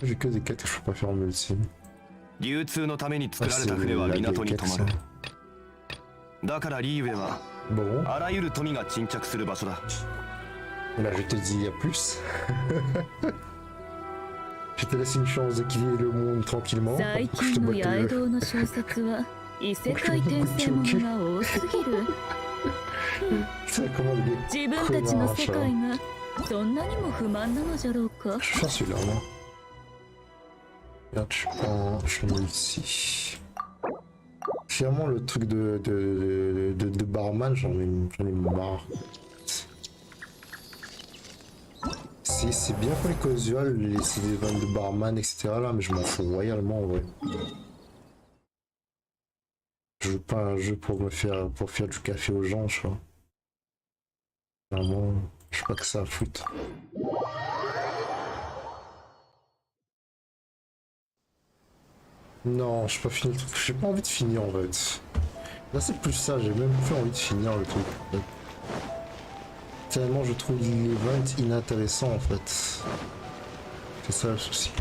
J'ai que des quêtes que je peux pas faire en multi. Ah, c'est la quête, bon. Là, je te dis, il y a plus. Je te laisse une chance de quitter le monde tranquillement. Je te botte C'est comment le gars. Je fais celui-là, moi. Regarde, je le mets ici. Finalement, le truc de barman, j'en ai marre. C'est bien pour les casuals, les events de barman, etc. là, mais je m'en fous royalement en vrai. Je veux pas un jeu pour faire du café aux gens, tu vois. Vraiment, je sais pas que ça à foutre. Non, j'ai pas fini le truc. J'ai pas envie de finir en fait. Là c'est plus ça, j'ai même plus envie de finir le truc. En fait. Tellement je trouve l'event inintéressant en fait. C'est ça le souci.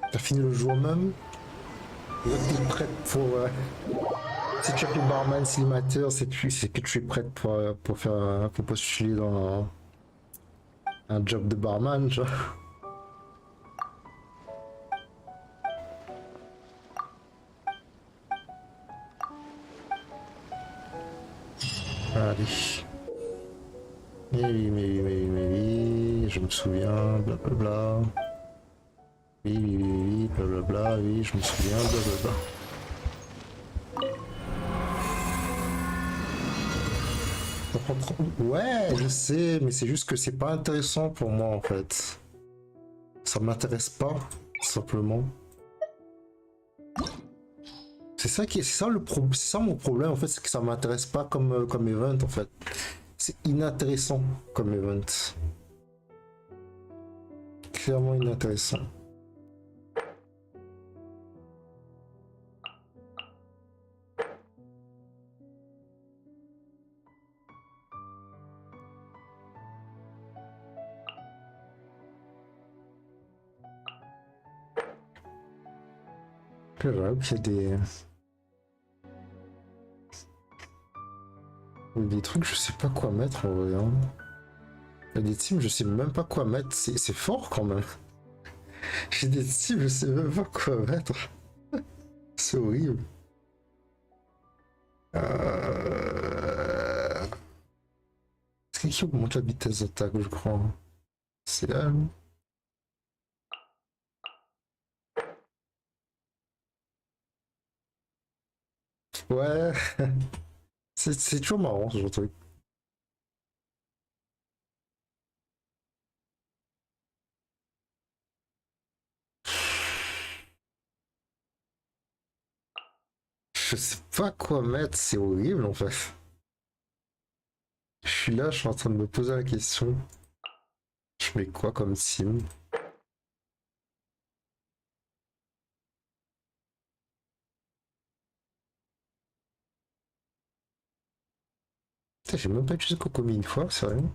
T'as fini le jour même? T'es prête pour... Si tu as le barman slimateur, c'est que tu es prête pour postuler dans un job de barman, tu vois. Allez. Oui, je me souviens, blablabla. Oui, blablabla, oui, je me souviens, blablabla. Ouais, je sais, mais c'est juste que c'est pas intéressant pour moi en fait. Ça m'intéresse pas, simplement. C'est ça mon problème en fait, c'est que ça m'intéresse pas comme event en fait. C'est inintéressant comme event. Clairement inintéressant. J'avoue qu'il y a des trucs, je sais pas quoi mettre en vrai. Hein. Il y a des teams, je sais même pas quoi mettre. C'est fort quand même. J'ai des teams, je sais même pas quoi mettre. C'est horrible. Est-ce qu'il augmente la vitesse d'attaque, je crois? C'est là, non? Ouais, c'est toujours marrant ce genre de truc. Je sais pas quoi mettre, c'est horrible en fait. Je suis là, je suis en train de me poser la question. Je mets quoi comme team? Putain, j'ai même pas utilisé Kokomi une fois, sérieux.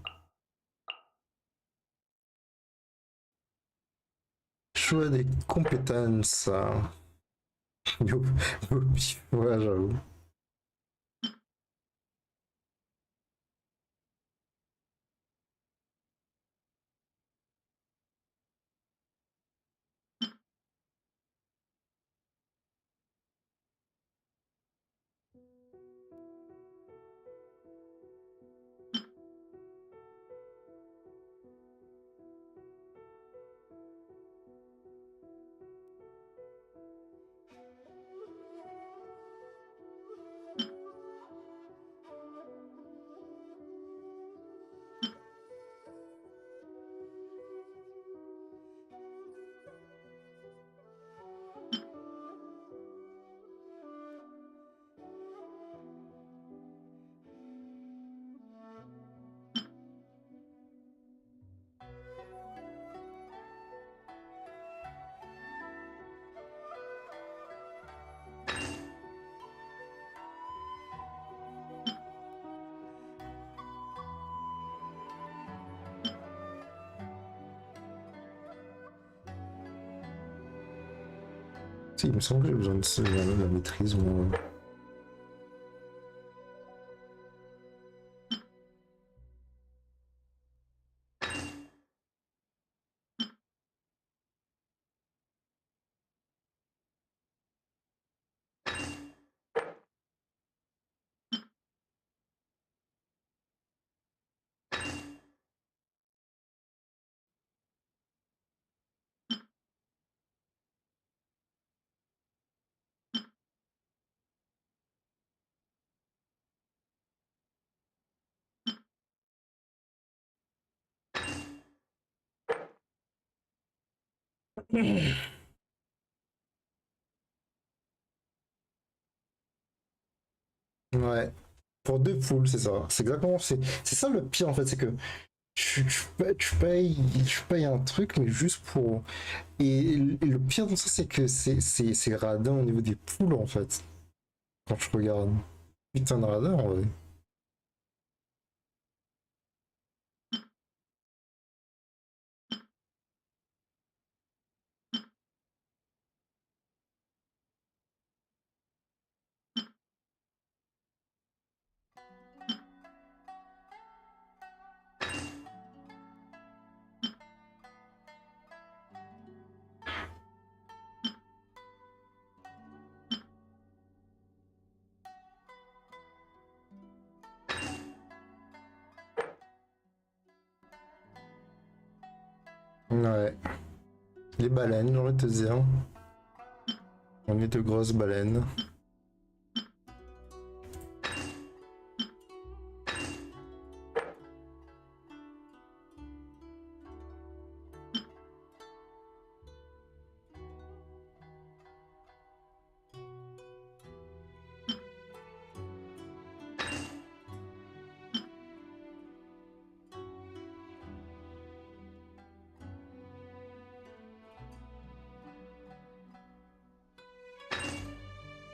Choix des compétences. Ouais, j'avoue. Si, il me semble que j'ai besoin de la maîtrise, moi. Ouais. Pour deux poules, c'est ça. C'est exactement. C'est ça le pire en fait, c'est que tu payes un truc, mais juste pour. Et le pire dans ça, c'est que c'est radin au niveau des poules en fait. Quand je regarde. Putain de radin en vrai. Ouais. Les baleines, j'ai envie de te dire. On est de grosses baleines.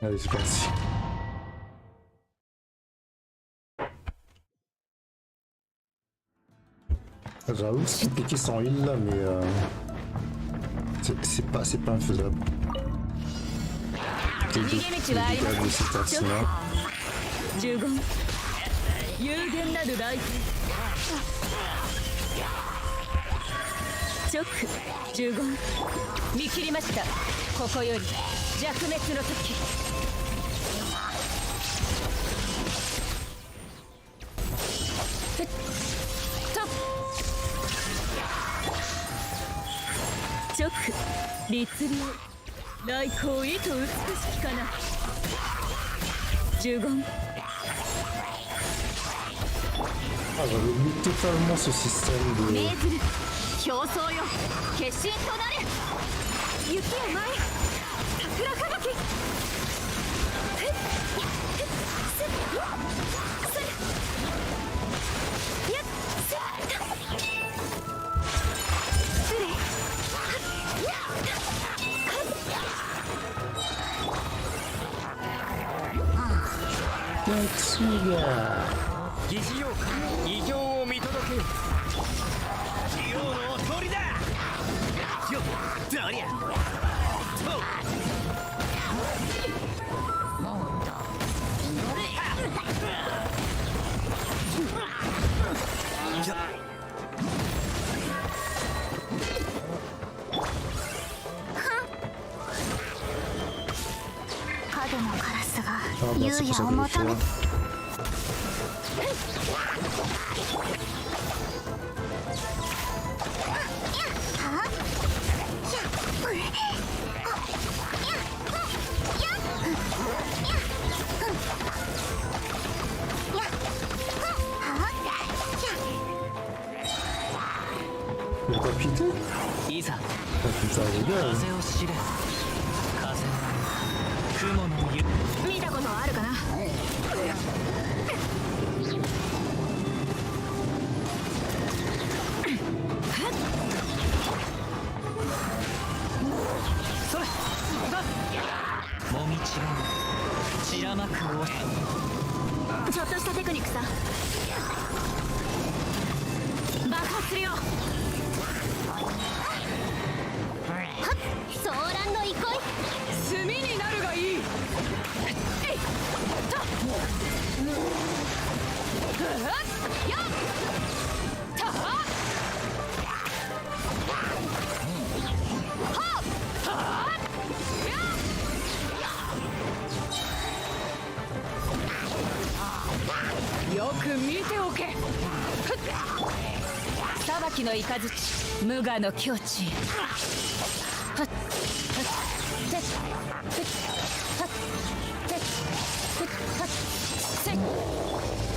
Allez, c'est parti. J'avoue, c'est compliqué sans heal là, mais c'est pas infaisable. C'est de cette action-là. 直律令来光意と美しきかな呪言 Ah, j'avais oublié totalement ce système de... 命ずる表層よ化身となれ雪を舞い桜吹雪疑似妖怪異形を見届けよ器用の鳥だよっどりゃと角のカラスが優也を求めいざ Putain, les gars, 風を知れ風雲の湯見たことあるかなそれだもみちが散らまくおちょっとしたテクニックさ爆発するよソーランの憩い炭になるがいいよく見ておけ裁きの雷無我の境地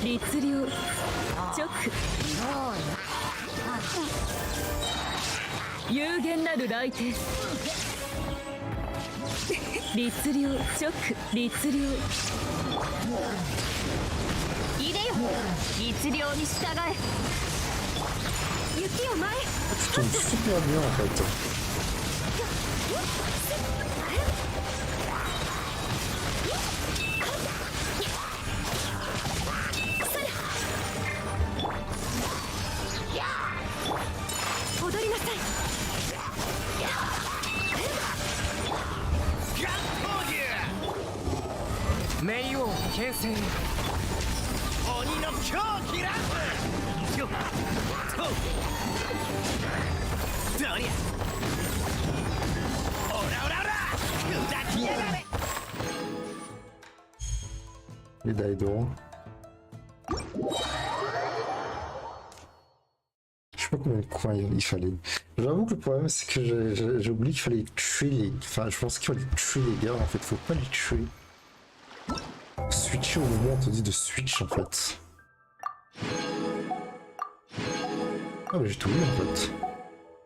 律令直有限なる来帝律令直律令いでよ律令に従え雪を舞い ça tombe super bien en fait. 踊りなさい冥王牽制鬼の狂気乱舞よっとどりゃオラオラオラ砕きやがれ Médaille d'or. Je sais pas combien de coins il fallait. J'avoue que le problème c'est que j'ai oublié qu'il fallait tuer les... Enfin je pense qu'il fallait tuer les gars en fait, faut pas les tuer. Switcher au moment où on te dit de switch en fait. Ah mais j'ai tout vu en fait.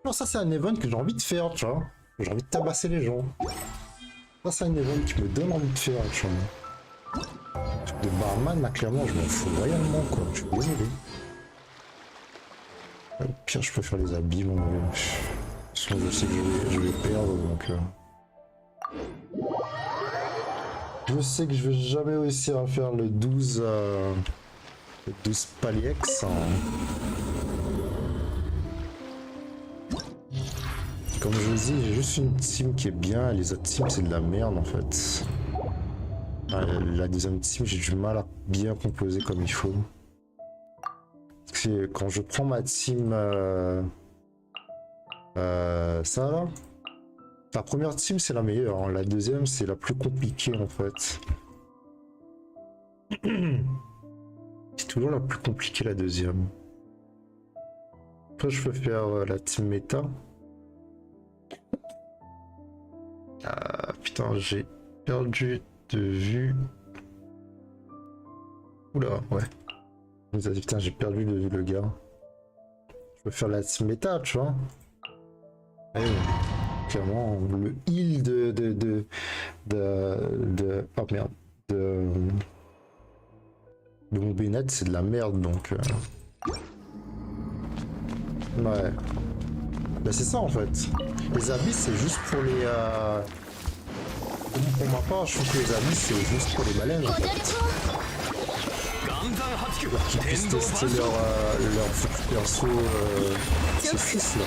Non ça c'est un event que j'ai envie de faire tu vois. J'ai envie de tabasser les gens. Ça c'est un event qui me donne envie de faire tu vois. De barman là clairement je m'en fous royalement quoi, je suis désolé. Au pire je peux faire les habits mon gars. Sinon je sais que je vais perdre donc... Je sais que je vais jamais réussir à faire le 12 Paliex. Hein. Comme je vous dis, j'ai juste une team qui est bien, les autres teams c'est de la merde en fait. La deuxième team, j'ai du mal à bien composer comme il faut. Parce que quand je prends ma team... ça là, la première team c'est la meilleure, hein. La deuxième c'est la plus compliquée en fait. C'est toujours la plus compliquée la deuxième. Après, je peux faire la team méta. Ah putain, j'ai perdu de vue. Oula, ouais. Putain, j'ai perdu de vue le gars. Je peux faire la team méta, tu vois. Et clairement, le heal oh merde. De mon Bennett, c'est de la merde, donc... Ouais. Bah c'est ça en fait. Les abysses c'est juste pour les... Pour ma part, je trouve que les abysses c'est juste pour les malins en fait. Pour qu'ils puissent tester leur perso C6 là.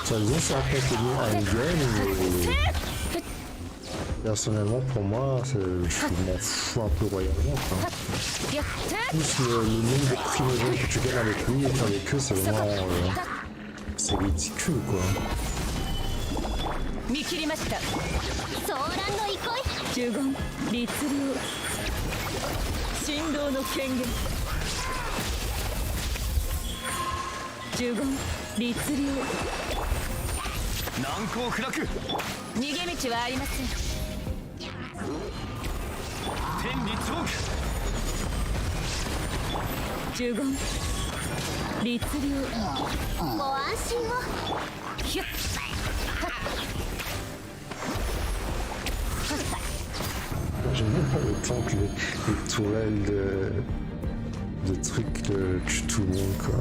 Ça disons c'est un peu connu à une game mais... Personnellement, pour moi, je m'en fous un peu royalement. Plus le nombre de primogènes que tu gagnes avec lui et avec eux, c'est vraiment... c'est ridicule, quoi. J'aime bien le temps que les tourelles de trucs tuent tout le monde, quoi.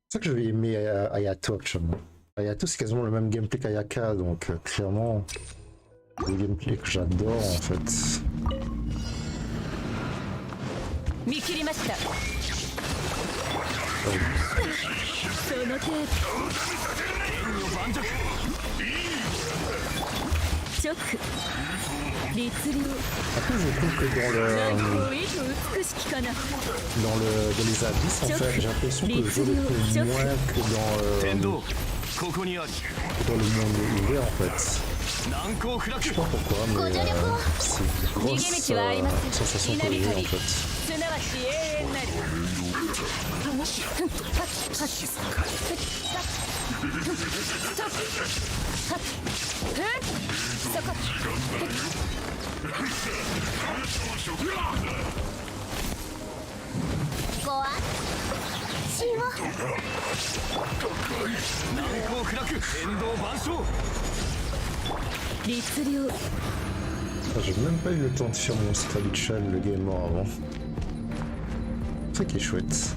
C'est ça que je vais aimer Ayato actuellement. Ayato c'est quasiment le même gameplay qu'Ayaka, donc clairement le gameplay que j'adore en fait. Après je trouve que dans les abysses en fait j'ai l'impression que je joue moins que dans le monde ouvert en fait. Je sais pas pourquoi mais c'est une grosse sensation pour les jeux en fait. J'ai même pas eu le temps de faire mon Strabichal, le game mort avant. C'est ça qui est chouette.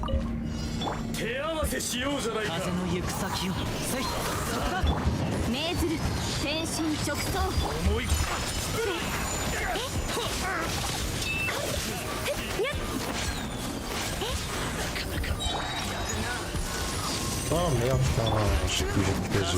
Oh merde, j'ai plus j'ai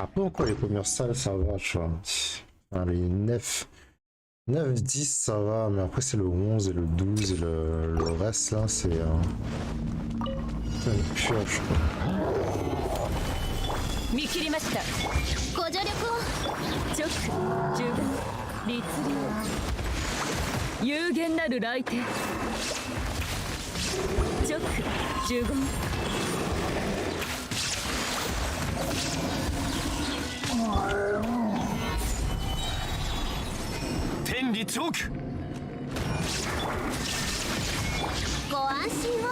Après encore les premières salles ça va, tu vois. Enfin, les 9, 10 ça va, mais après c'est le 11 et le 12 et le reste là c'est une pioche quoi. 見切りました。ご助力を。直十分律令。有限なる来店。直十分。天理チョーク。ご安心を。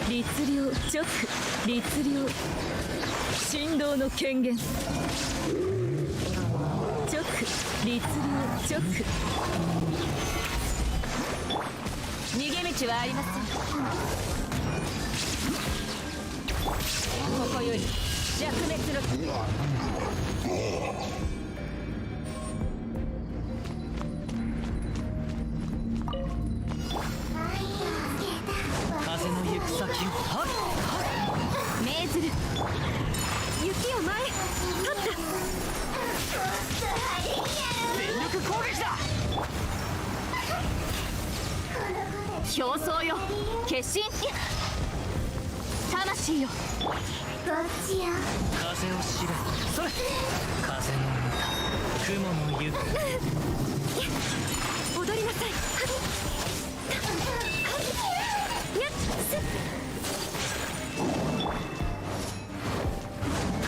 律令直律令。振動の権限。直律令直。逃げ道はありません。ここより弱滅の。風の行く先を命ずる。雪を前立った全力攻撃だ。表層よ決心魂よどっちよ。風を知れ。それ風の歌雲の行く。踊りなさい。やっ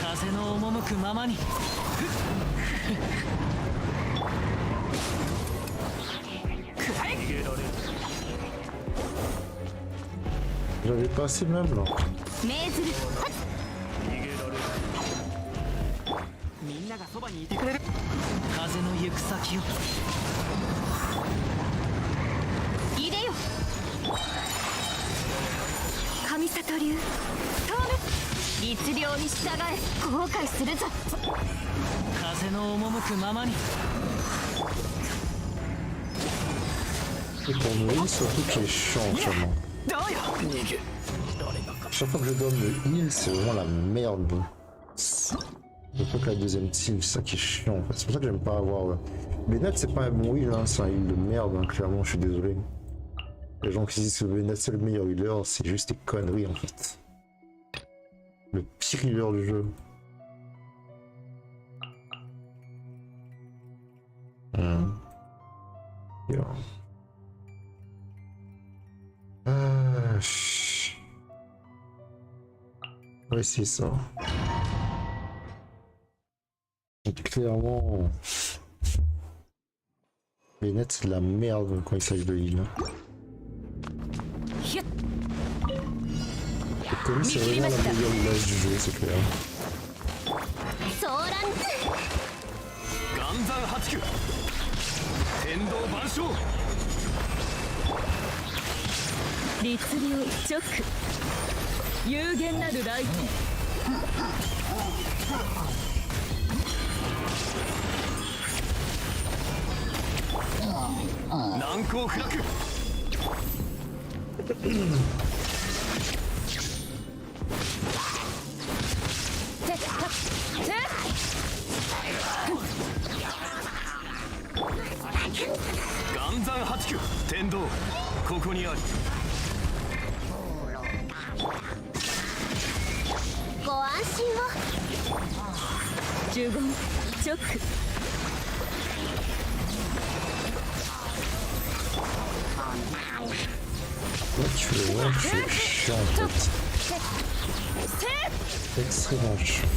風の赴くままに。J'avais passé même là. 命ずる。みんながそばにいてくれる。風の行く先を。いでよ神里流。律令に従え後悔するぞ。風の赴くままに。 Et pour me heal, surtout qu'il est chiant actuellement. Chaque fois que je dois me heal, c'est vraiment la merde. Je crois que la deuxième team, c'est ça qui est chiant en fait. C'est pour ça que j'aime pas avoir. Bennett, c'est pas un bon heal, hein. C'est un heal de merde, hein. Clairement, je suis désolé. Les gens qui disent que Bennett c'est le meilleur healer, c'est juste des conneries en fait. Le pire healer du jeu. Yeah. Oui, c'est ça. Donc, clairement, Bennett c'est de la merde quand il s'agit de heal. Et comme c'est vraiment la meilleure image du jeu, c'est clair. Là, tu fais le work, c'est chiant en fait. C'est extrêmement chiant.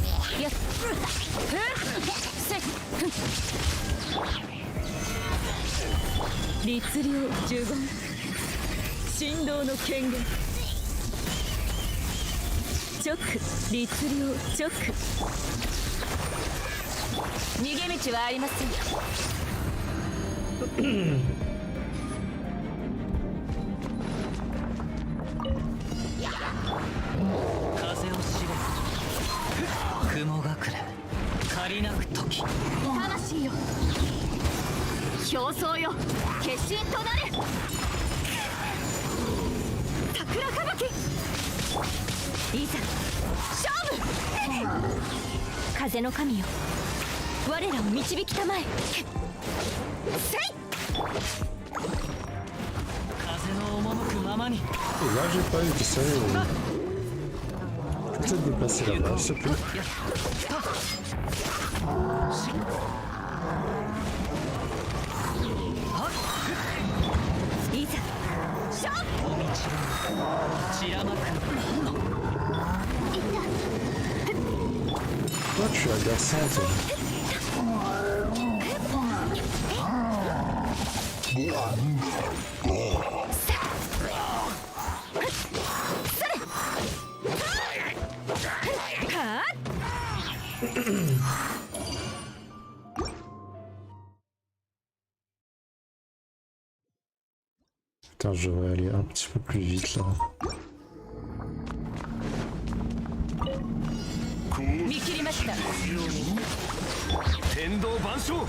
風の神よ、我らを導きたまえ。せい。風の赴くままに。 Et là, j'ai pas eu de sérieux. Peut-être dépasser là-bas, s'il te plaît. いざ勝負。散らまく。 Toi, tu es agaçant, toi. Putain, je devrais aller un petit peu plus vite là. 見切りました。天道万象。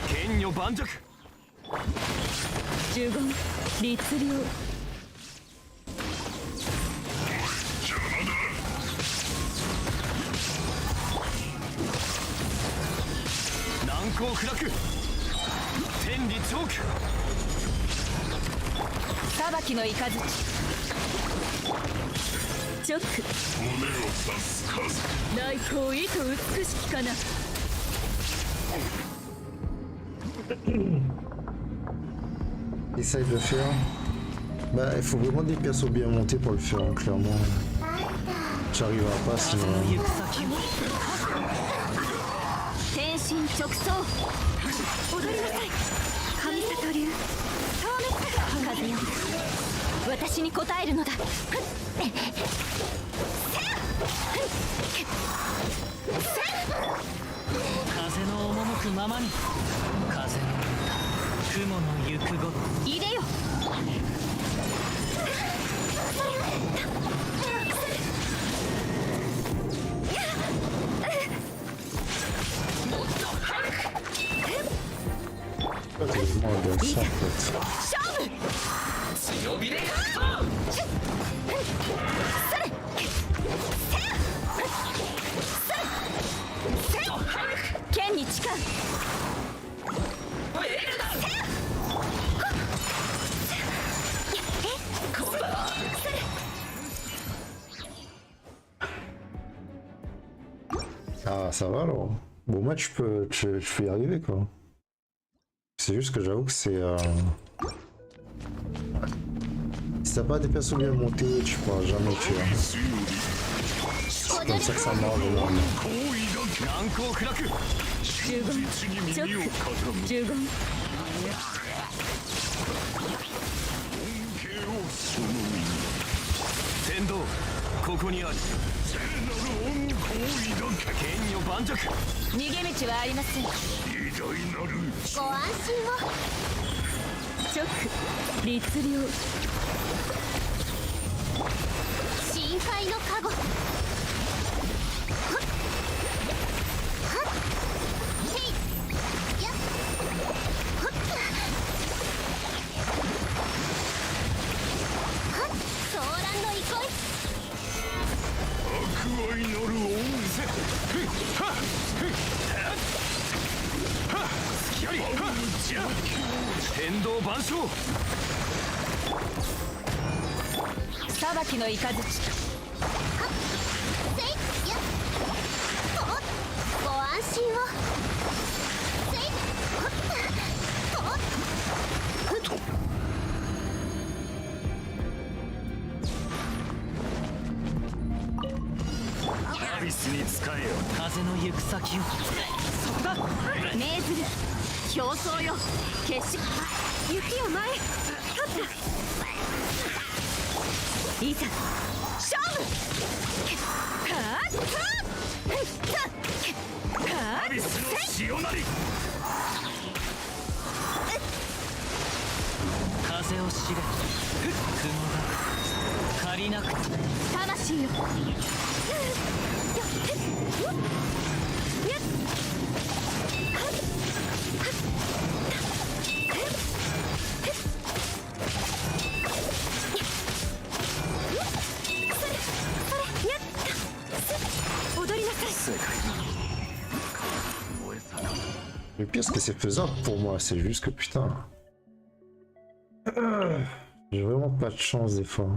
剣女盤石。呪言律令。難攻不落。天理チョーク。裁きの雷。チョック。内向意図美しきかな。Essaye de le faire. Bah, il faut vraiment des persos bien montés pour le faire, hein, clairement. J'arriverai pas sinon. 天心直送。踊りなさい。神里流。風よ。私に応えるのだ。風の赴くままに。風の雲の行くごと。入れよ。強火で。剣に誓う。Ah, ça va alors. Bon, moi, tu peux y arriver quoi. C'est juste que j'avoue que c'est. Si t'as pas des persos bien montés, tu pourras jamais tuer. C'est comme ça que ça marche vraiment. 難攻不落。呪言チョック。呪言。天道ここにある。剣女盤石。逃げ道はありません。ご安心を。チョック律令。深海の加護。天道万象。裁きの雷。ご安心を。アビスに使えよ。風の行く先を。そこだ。命ずる。表層よ。決し。雪を前。いざ勝負。アビスの潮なり。風を知れ。雲が借りなく。魂よ。踊り Le pire, c'est que c'est faisable pour moi, c'est juste que putain. J'ai vraiment pas de chance des fois.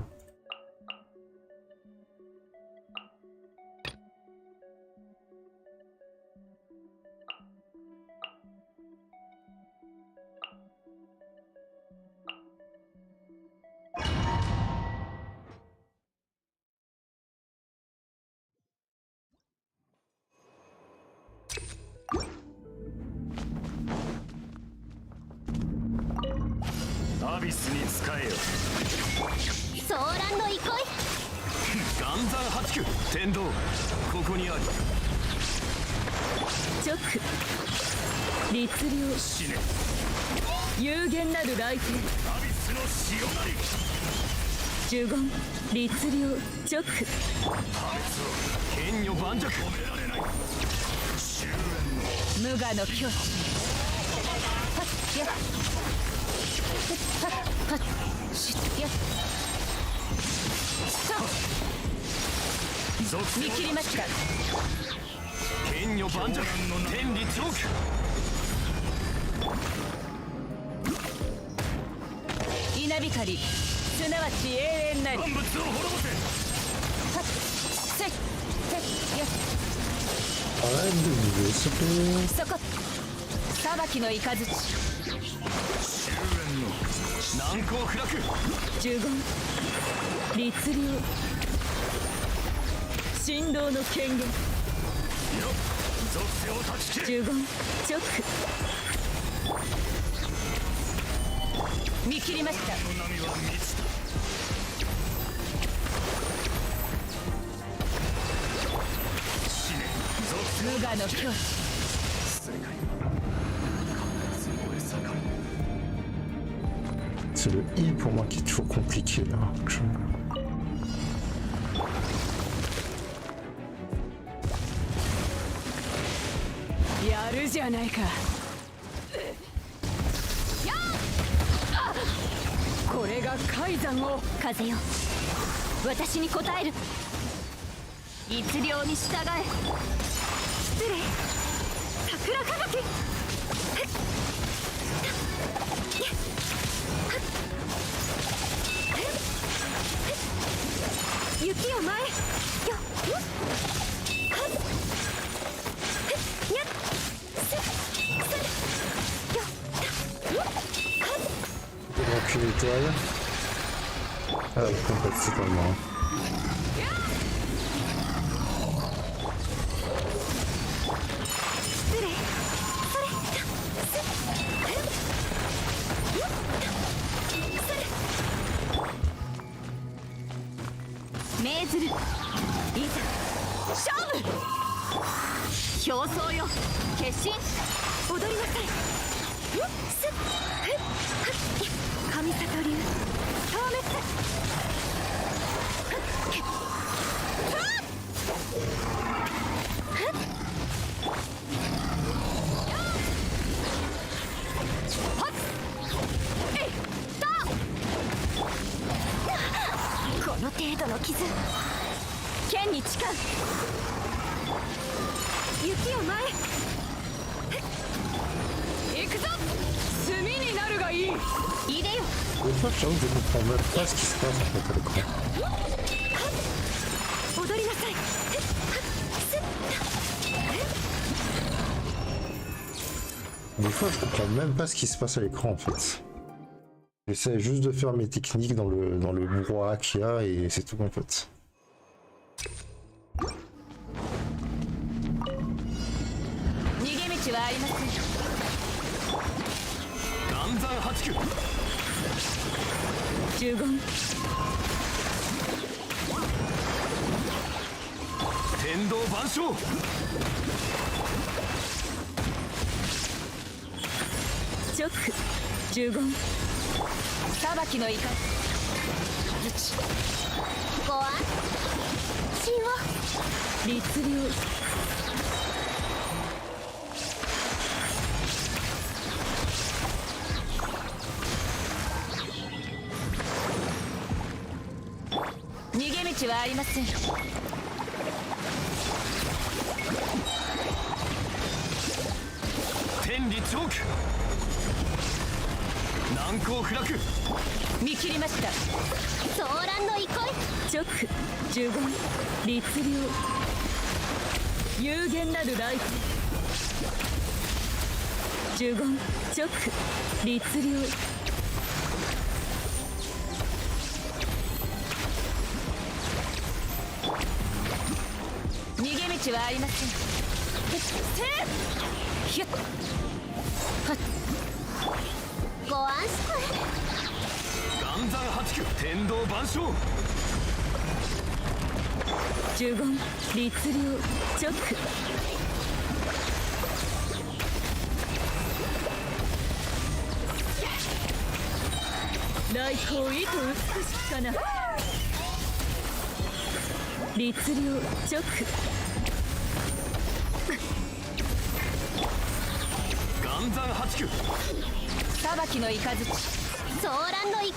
アビスに使えよ。ソーランの憩い。岩山八九天道ここにある。直律令死ね。有限なる来天。アビスの潮なり。呪言律令直破滅は剣女盤石。止められない。終焉の無我の境地。はっやっはっしっやっさあ見切りました。剣女盤石天理チョーク。稲光すなわち永遠なり。万物を滅ぼせ。はっせっせっやっ Arrête de bouger, s'il te plaît. そこ裁きの雷。終焉の難攻不落。呪言律令神道の権限。よ属性を断ち切れ。呪言直見切りました。この波は満ちた。死ね。属性無我の境地。C'est le I pour moi qui est toujours compliqué là. Yaるじゃないか。これが海山を。風よ、私に応える。律令に従え。失礼。桜吹雪。雪を前。よっ。はっ。にゃっ。せっ。せっ。よっ。はっ。Aucune étoile. Ah, elle complète totalement. Maisel. いざ勝負。表層よ、決心。踊りなさい。すっ。神里流消滅。この程度の傷、剣に誓う。雪を前。行くぞ。炭になるがいい。入れよ。 Des fois, je t'avoue que je comprends même pas ce qui se passe en fait à l'écran. 踊りなさい。Des fois, je comprends même pas ce qui se passe à l'écran en fait. J'essaie juste de faire mes techniques dans le brouhaha qu'il y a et c'est tout en fait.ご安心を。律令逃げ道はありません。天理チョーク難攻不落見切りました。ソーランの憩い直呪言律令有限なるライフ呪言直律令逃げ道はありません。ヒュッはっご安心岩山八九天道万象呪言律令直来光意図美しきかな律令直岩山八九裁きの雷ソーランの憩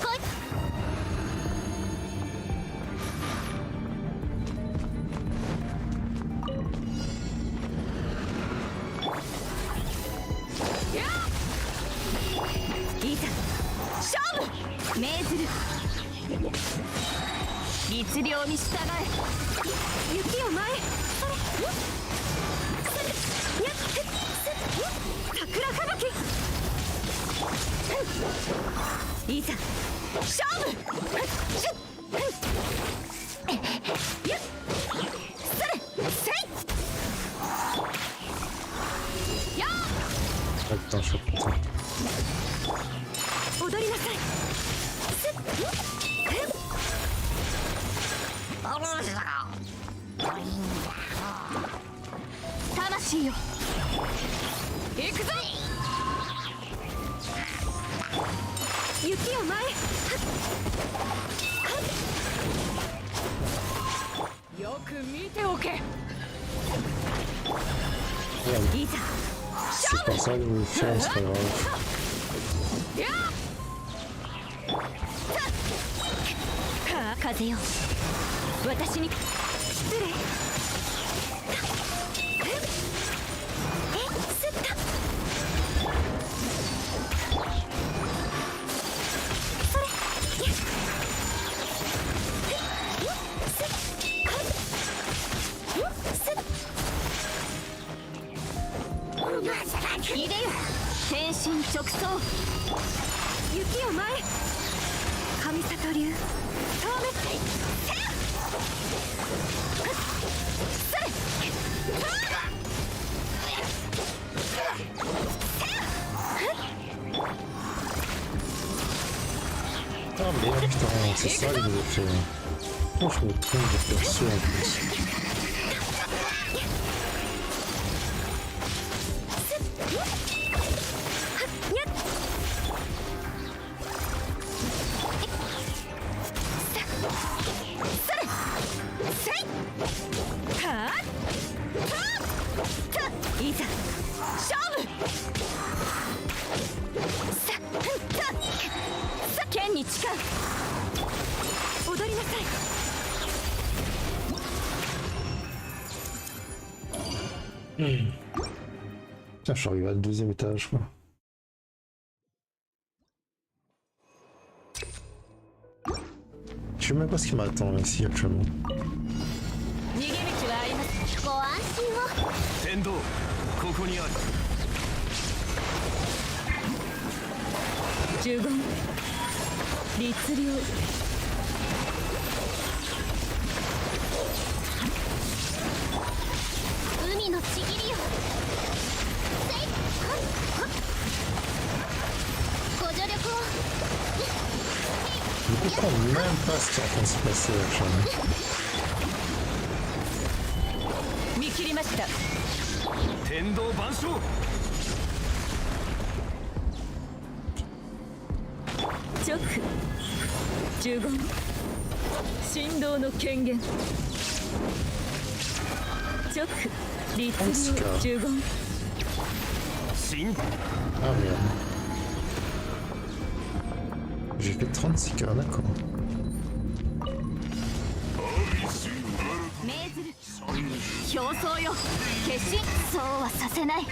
いいざ勝負命ずる律令に従え雪を前それやっ桜吹雪いざ勝負やっそれせいや踊りなさい魂よ行くぞ雪を前よく見ておけいざ C'est pas ça le faire, c'est pas grave. 風よ私に失礼いでよ天心直送雪を前神里流透明それAh merde, putain, c'est ça que je voulais faire. Oh, je me trompe de perso en plus. Putain, je suis arrivé à le deuxième étage, quoi. Je sais même pas ce qui m'attend ici actuellement. ご安心を天道ここにある呪言律令海のちぎりよせいご助力を Je comprends même pas ce qui est en train de se passer actuellement. 見切りました天道万象直呪言神道の権限直律令呪言神 Ah merde. J'ai fait 36 cas, d'accord. 命ずる表層よ決心そうはさせない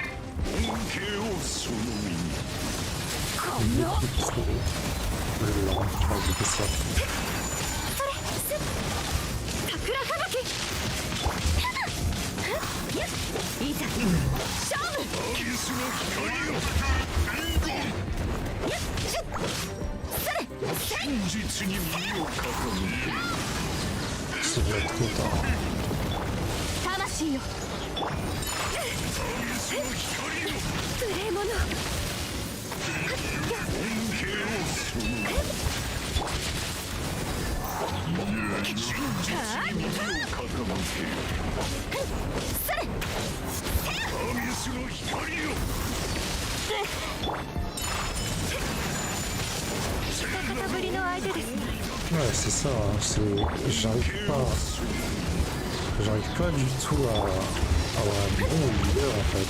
Ça va être trop tard. 魂よ無礼者久ぶりの相手ですね。 Ouais, c'est ça, hein, j'arrive pas du tout à avoir un bon leader en fait.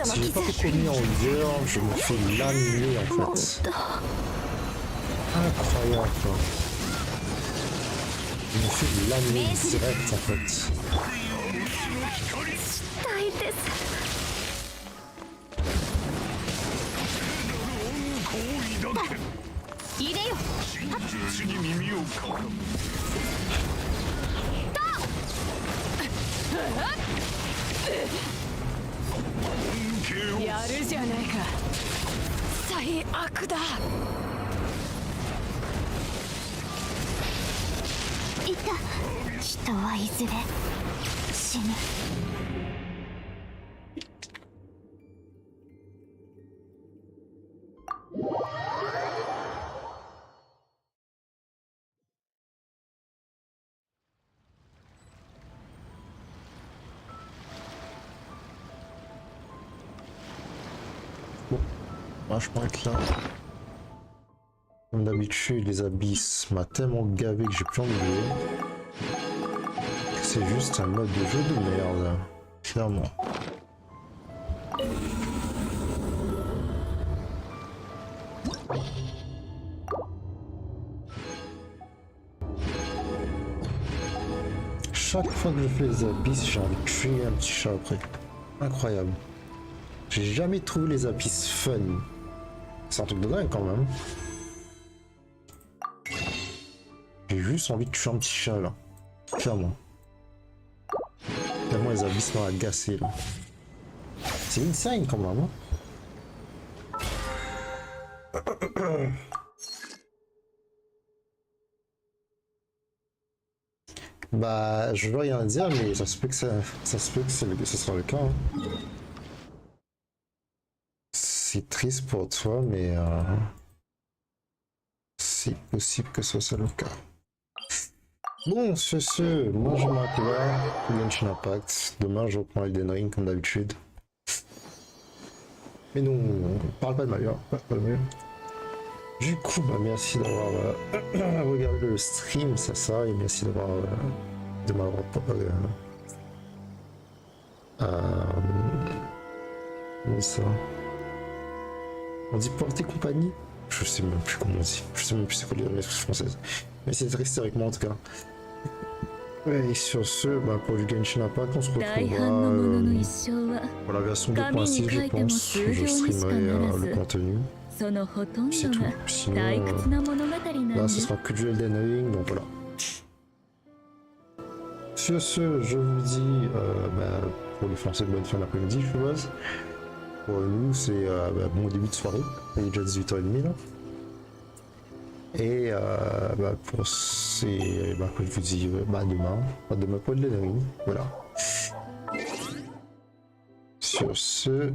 Si j'ai pas trop mis en leader, je me fais lamer en fait. Incroyable quoi. Je me fais lamer direct en fait. 入れよやるじゃないか最悪だいた人はいずれ死ぬ Moi je pense que là, comme d'habitude, les abysses m'a tellement gavé que j'ai plus envie de jouer. C'est juste un mode de jeu de merde, clairement. Chaque fois que je fais les abysses, j'ai envie de tuer un petit chat après. Incroyable. J'ai jamais trouvé les abysses fun. C'est un truc de dingue quand même. J'ai juste envie de tuer un petit chat là. Clairement. Tellement les abysses m'ont agacé là. C'est insane quand même. Hein. Bah, je veux rien dire, mais ça se peut que ce sera le cas. Hein. C'est triste pour toi, mais c'est possible que ce soit le cas. Bon, sur ce, moi je m'arrête là pour Genshin Impact. Demain, je reprends Elden Ring comme d'habitude. Mais non, on parle pas de Mario, pas de Mario. Du coup, bah, merci d'avoir regardé le stream, c'est ça, et merci d'avoir de m'avoir ça. On dit porter compagnie? Je sais même plus comment on dit. Je sais même plus c'est quoi les lettres françaises. Mais c'est très historiquement en tout cas. Et sur ce, bah, pour du Genshin Impact, on se retrouvera pour la version 2.6, je pense. Je streamerai le contenu. C'est tout. Sinon, là, ce sera que du Elden Ring, donc voilà. Sur ce, je vous dis, bah, pour les Français, bonne fin d'après-midi, je suppose. Pour nous, c'est bon début de soirée, il est déjà 18h30 là. Et bah, pour ces, bah, comme je vous dis, bah, demain pour le Elden Ring, voilà. Sur ce,